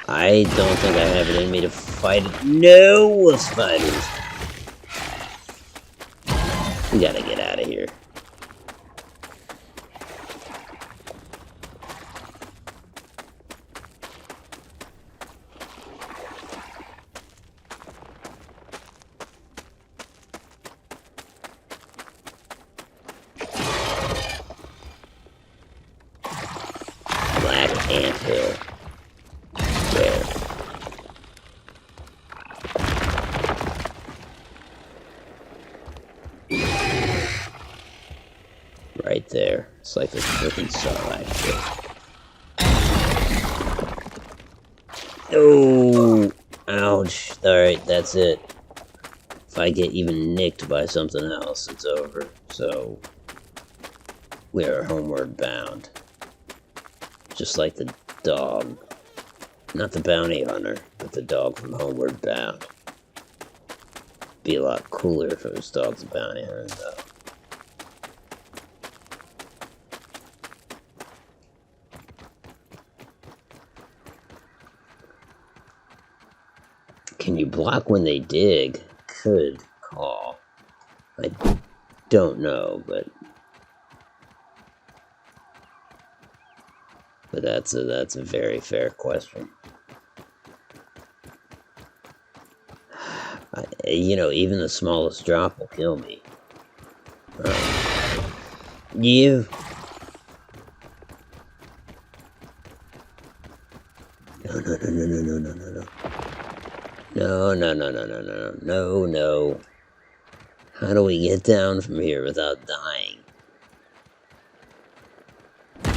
I don't think I have it in me to fight it. No, spiders! We gotta get out of here. Black anthill. Where? Right there. It's like a freaking saw, actually. Oh! Ouch. Alright, that's it. If I get even nicked by something else, it's over. So, we are homeward bound. Just like the dog. Not the bounty hunter, but the dog from Homeward Bound. Be a lot cooler if it was dog the bounty hunter, though. Can you block when they dig? Could call. I don't know, but that's a very fair question. You know, even the smallest drop will kill me. You. No. How do we get down from here without dying?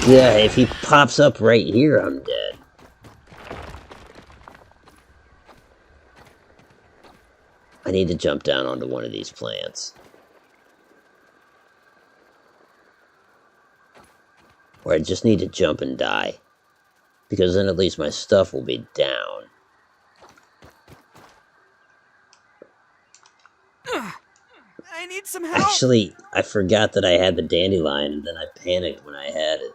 Yeah, if he pops up right here, I'm dead. I need to jump down onto one of these plants. Or I just need to jump and die. Because then at least my stuff will be down. I need some help. Actually, I forgot that I had the dandelion, and then I panicked when I had it.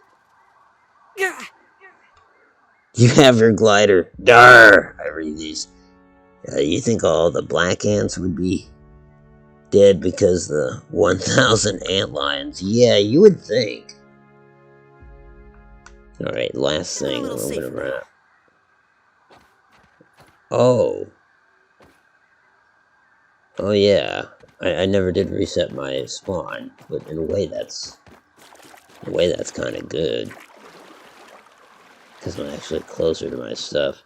You have your glider. Darr! I read these. You think all the black ants would be dead because the 1,000 antlions? Yeah, you would think. Alright, last thing. I'm gonna run out. Oh. Oh yeah. I never did reset my spawn, but in a way that's kind of good. Because I'm actually closer to my stuff.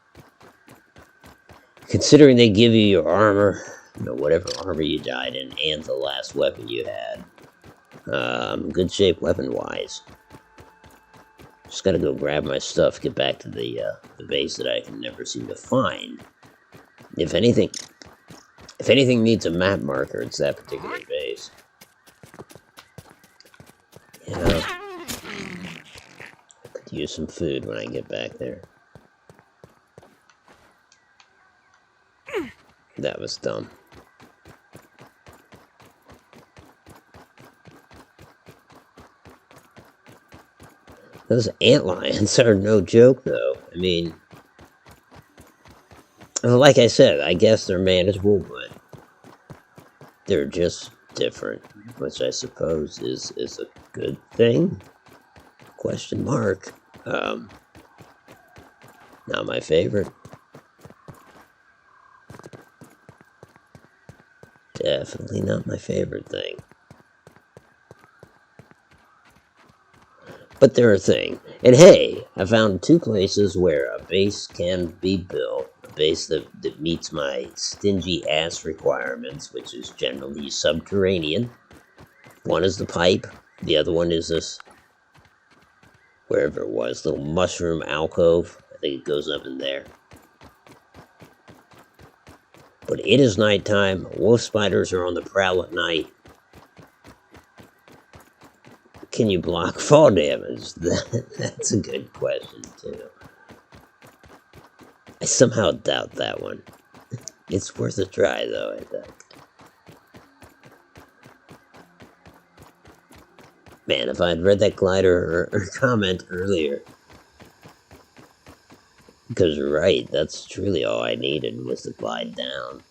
Considering they give you your armor, you know, whatever armor you died in, and the last weapon you had. I'm in good shape weapon-wise. Just gotta go grab my stuff, get back to the base that I can never seem to find. If anything needs a map marker, it's that particular base. Yeah. I could use some food when I get back there. That was dumb. Those antlions are no joke, though. I mean, like I said, I guess they're manageable, but they're just different, which I suppose is a good thing? Question mark. Not my favorite. Definitely not my favorite thing. But they're a thing. And hey, I found 2 places where a base can be built. A base that meets my stingy ass requirements, which is generally subterranean. One is the pipe. The other one is this, wherever it was, little mushroom alcove. I think it goes up in there. But it is nighttime. Wolf spiders are on the prowl at night. Can you block fall damage? That's a good question, too. I somehow doubt that one. It's worth a try, though, I think. Man, if I'd read that glider or comment earlier. Because, right, that's truly all I needed was to glide down.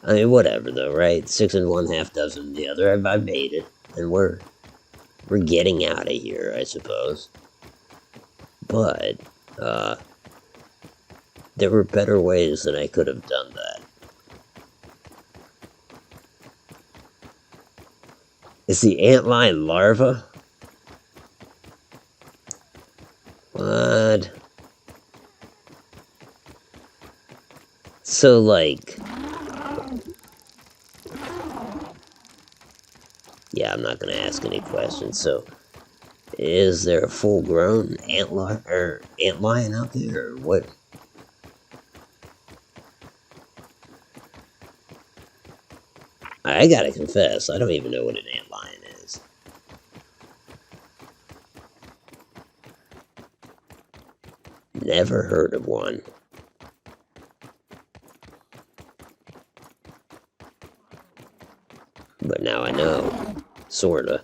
I mean, whatever, though, right? 6 and 1, half dozen the other. I've made it. And we're getting out of here, I suppose. But, there were better ways that I could have done that. Is the antlion larva? What? So, like... Yeah, I'm not gonna ask any questions, so... Is there a full-grown antlion out there, or what? I gotta confess, I don't even know what an antlion is. Never heard of one. But now I know. Sorta.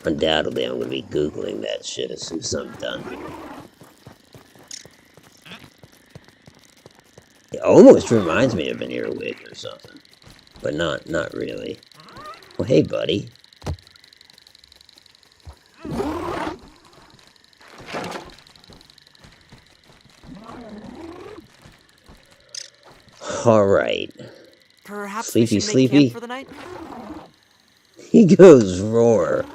Undoubtedly, I'm gonna be Googling that shit as soon as I'm done here. It almost reminds me of an earwig or something. But not really. Well, hey, buddy. Alright. Perhaps Sleepy, we should make sleepy. camp for the night? He goes roar.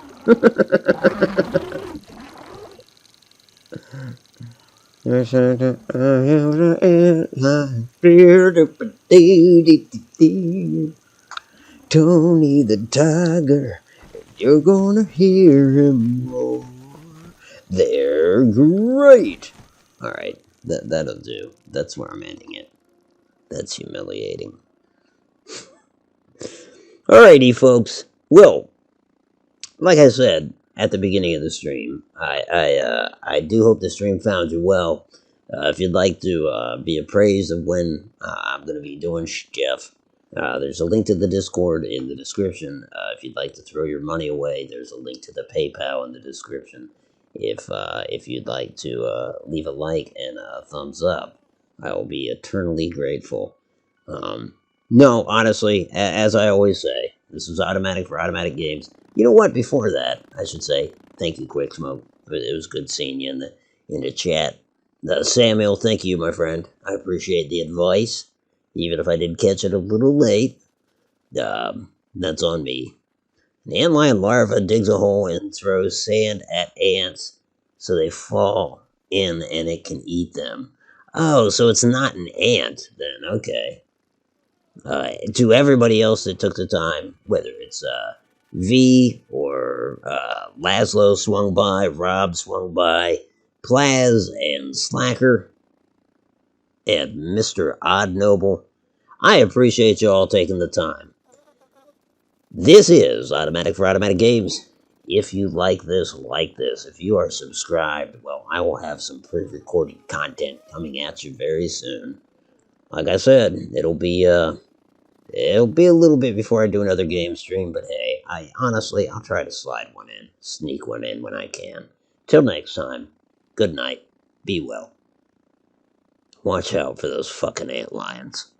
Tony the Tiger, you're gonna hear him roar. They're great. Alright, that'll do. That's where I'm ending it. That's humiliating. Alrighty, folks. Well, like I said at the beginning of the stream, I do hope the stream found you well. If you'd like to be appraised of when I'm going to be doing Jeff, there's a link to the Discord in the description. If you'd like to throw your money away, there's a link to the PayPal in the description. If you'd like to leave a like and a thumbs up, I will be eternally grateful. No, honestly, as I always say, this is automatic for automatic games. You know what? Before that, I should say thank you, Quick Smoke. It was good seeing you in the chat. Samuel, thank you, my friend. I appreciate the advice, even if I did catch it a little late. That's on me. An antlion larva digs a hole and throws sand at ants so they fall in and it can eat them. Oh, so it's not an ant then, okay. To everybody else that took the time, whether it's V or Laszlo swung by, Rob swung by, Plaz and Slacker, and Mr. Odd Noble, I appreciate you all taking the time. This is Automatic for Automatic Games. If you like this, if you are subscribed, well, I will have some pre-recorded content coming at you very soon. Like I said, it'll be a little bit before I do another game stream, but hey, I'll try to slide one in, sneak one in when I can. Till next time, good night, be well. Watch out for those fucking antlions.